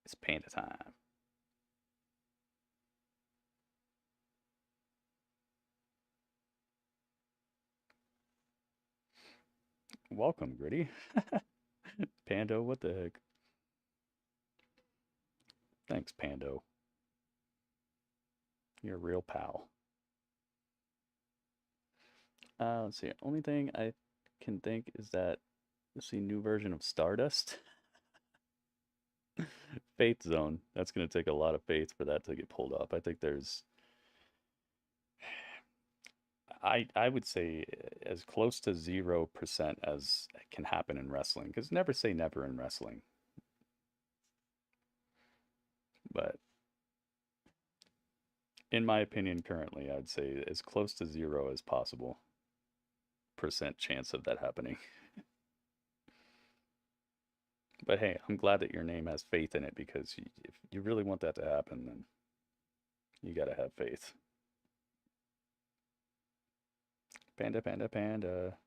It's Panda time. Welcome, Gritty. Pando, what the heck? Thanks, Pando. You're a real pal. Let's see. Only thing I can think is that let's see, new version of Stardust. Faith Zone. That's going to take a lot of faith for that to get pulled up. I think there's... I would say as close to 0% as can happen in wrestling, because never say never in wrestling. But in my opinion, currently, I'd say as close to 0 as possible. chance of that happening. But hey, I'm glad that your name has faith in it, because if you really want that to happen, then you gotta have faith. Panda, panda, panda.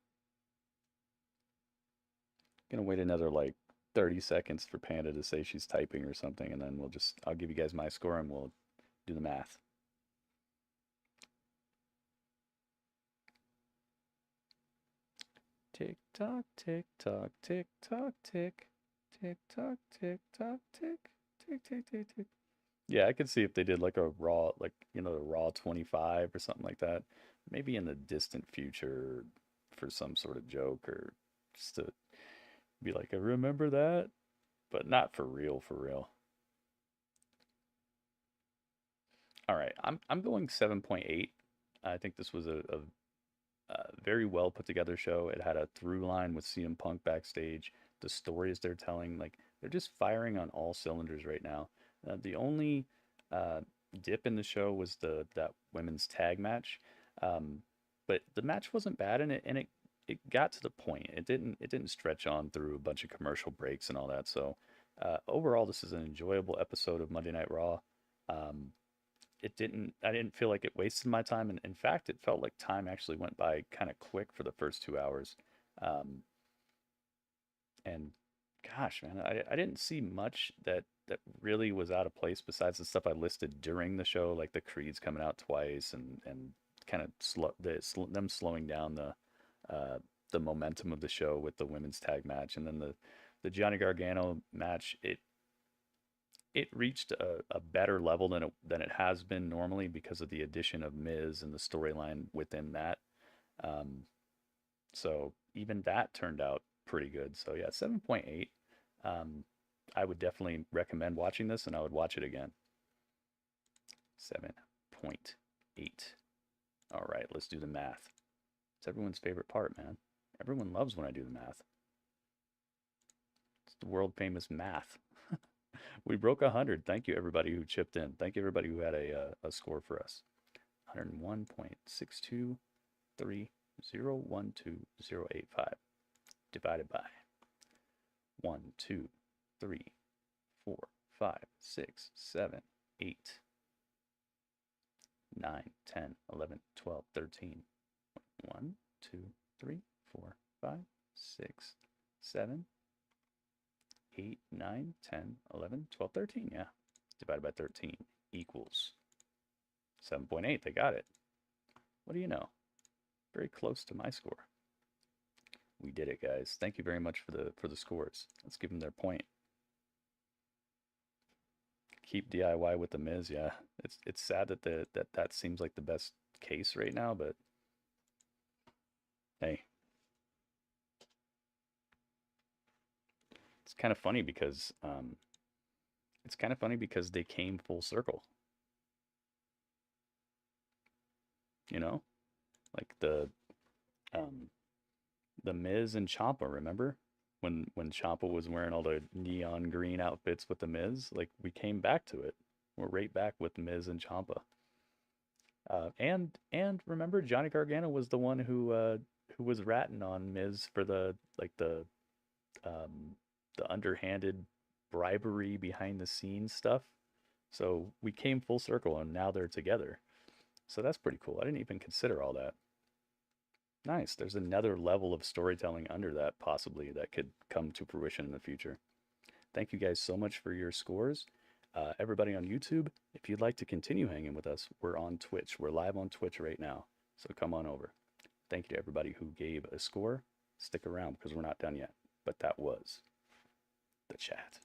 Gonna wait another like 30 seconds for Panda to say she's typing or something, and then I'll give you guys my score and we'll do the math. Tick tock, tick tock, tick tock, tick. Tick tock, tick tock, tick. Tick, tick, tick, tick. Yeah, I could see if they did like a Raw, like, you know, the Raw 25 or something like that. Maybe in the distant future for some sort of joke, or just to be like, I remember that, but not for real, for real. All right, I'm going 7.8. I think this was a very well put together show. It had a through line with CM Punk backstage. The stories they're telling, like, they're just firing on all cylinders right now. The only dip in the show was that women's tag match, but the match wasn't bad, and it got to the point. It didn't stretch on through a bunch of commercial breaks and all that. So overall, this is an enjoyable episode of Monday Night Raw. I didn't feel like it wasted my time, and in fact, it felt like time actually went by kind of quick for the first 2 hours. And gosh, man, I didn't see much that really was out of place besides the stuff I listed during the show, like the Creeds coming out twice and kind of them slowing down the momentum of the show with the women's tag match, and then the Johnny Gargano match. It reached a better level than it has been normally because of the addition of Miz and the storyline within that. So even that turned out pretty good. So yeah, 7.8. I would definitely recommend watching this, and I would watch it again. 7.8. All right, let's do the math. It's everyone's favorite part, man. Everyone loves when I do the math. It's the world famous math. We broke 100. Thank you, everybody who chipped in. Thank you, everybody who had a score for us. 101.623012085 divided by 1, 2, 3, 4, 5, 6, 7, 8, 9, 10, 11, 12, 13. 1, 2, 3, 4, 5, 6, 7, 8, 9, 10, 11, 12, 13. Yeah. Divided by 13 equals 7.8. They got it. What do you know? Very close to my score. We did it, guys. Thank you very much for the scores. Let's give them their point. Keep DIY with the Miz. Yeah. It's sad that seems like the best case right now, but hey. It's kind of funny because they came full circle. You know? Like the Miz and Ciampa, remember? When Ciampa was wearing all the neon green outfits with the Miz, like, we came back to it. We're right back with Miz and Ciampa. And remember, Johnny Gargano was the one who was ratting on Miz for the underhanded bribery behind the scenes stuff. So we came full circle, and now they're together. So that's pretty cool. I didn't even consider all that. Nice. There's another level of storytelling under that, possibly, that could come to fruition in the future. Thank you guys so much for your scores. Everybody on YouTube, if you'd like to continue hanging with us, we're on Twitch. We're live on Twitch right now. So come on over. Thank you to everybody who gave a score. Stick around because we're not done yet. But that was the chat.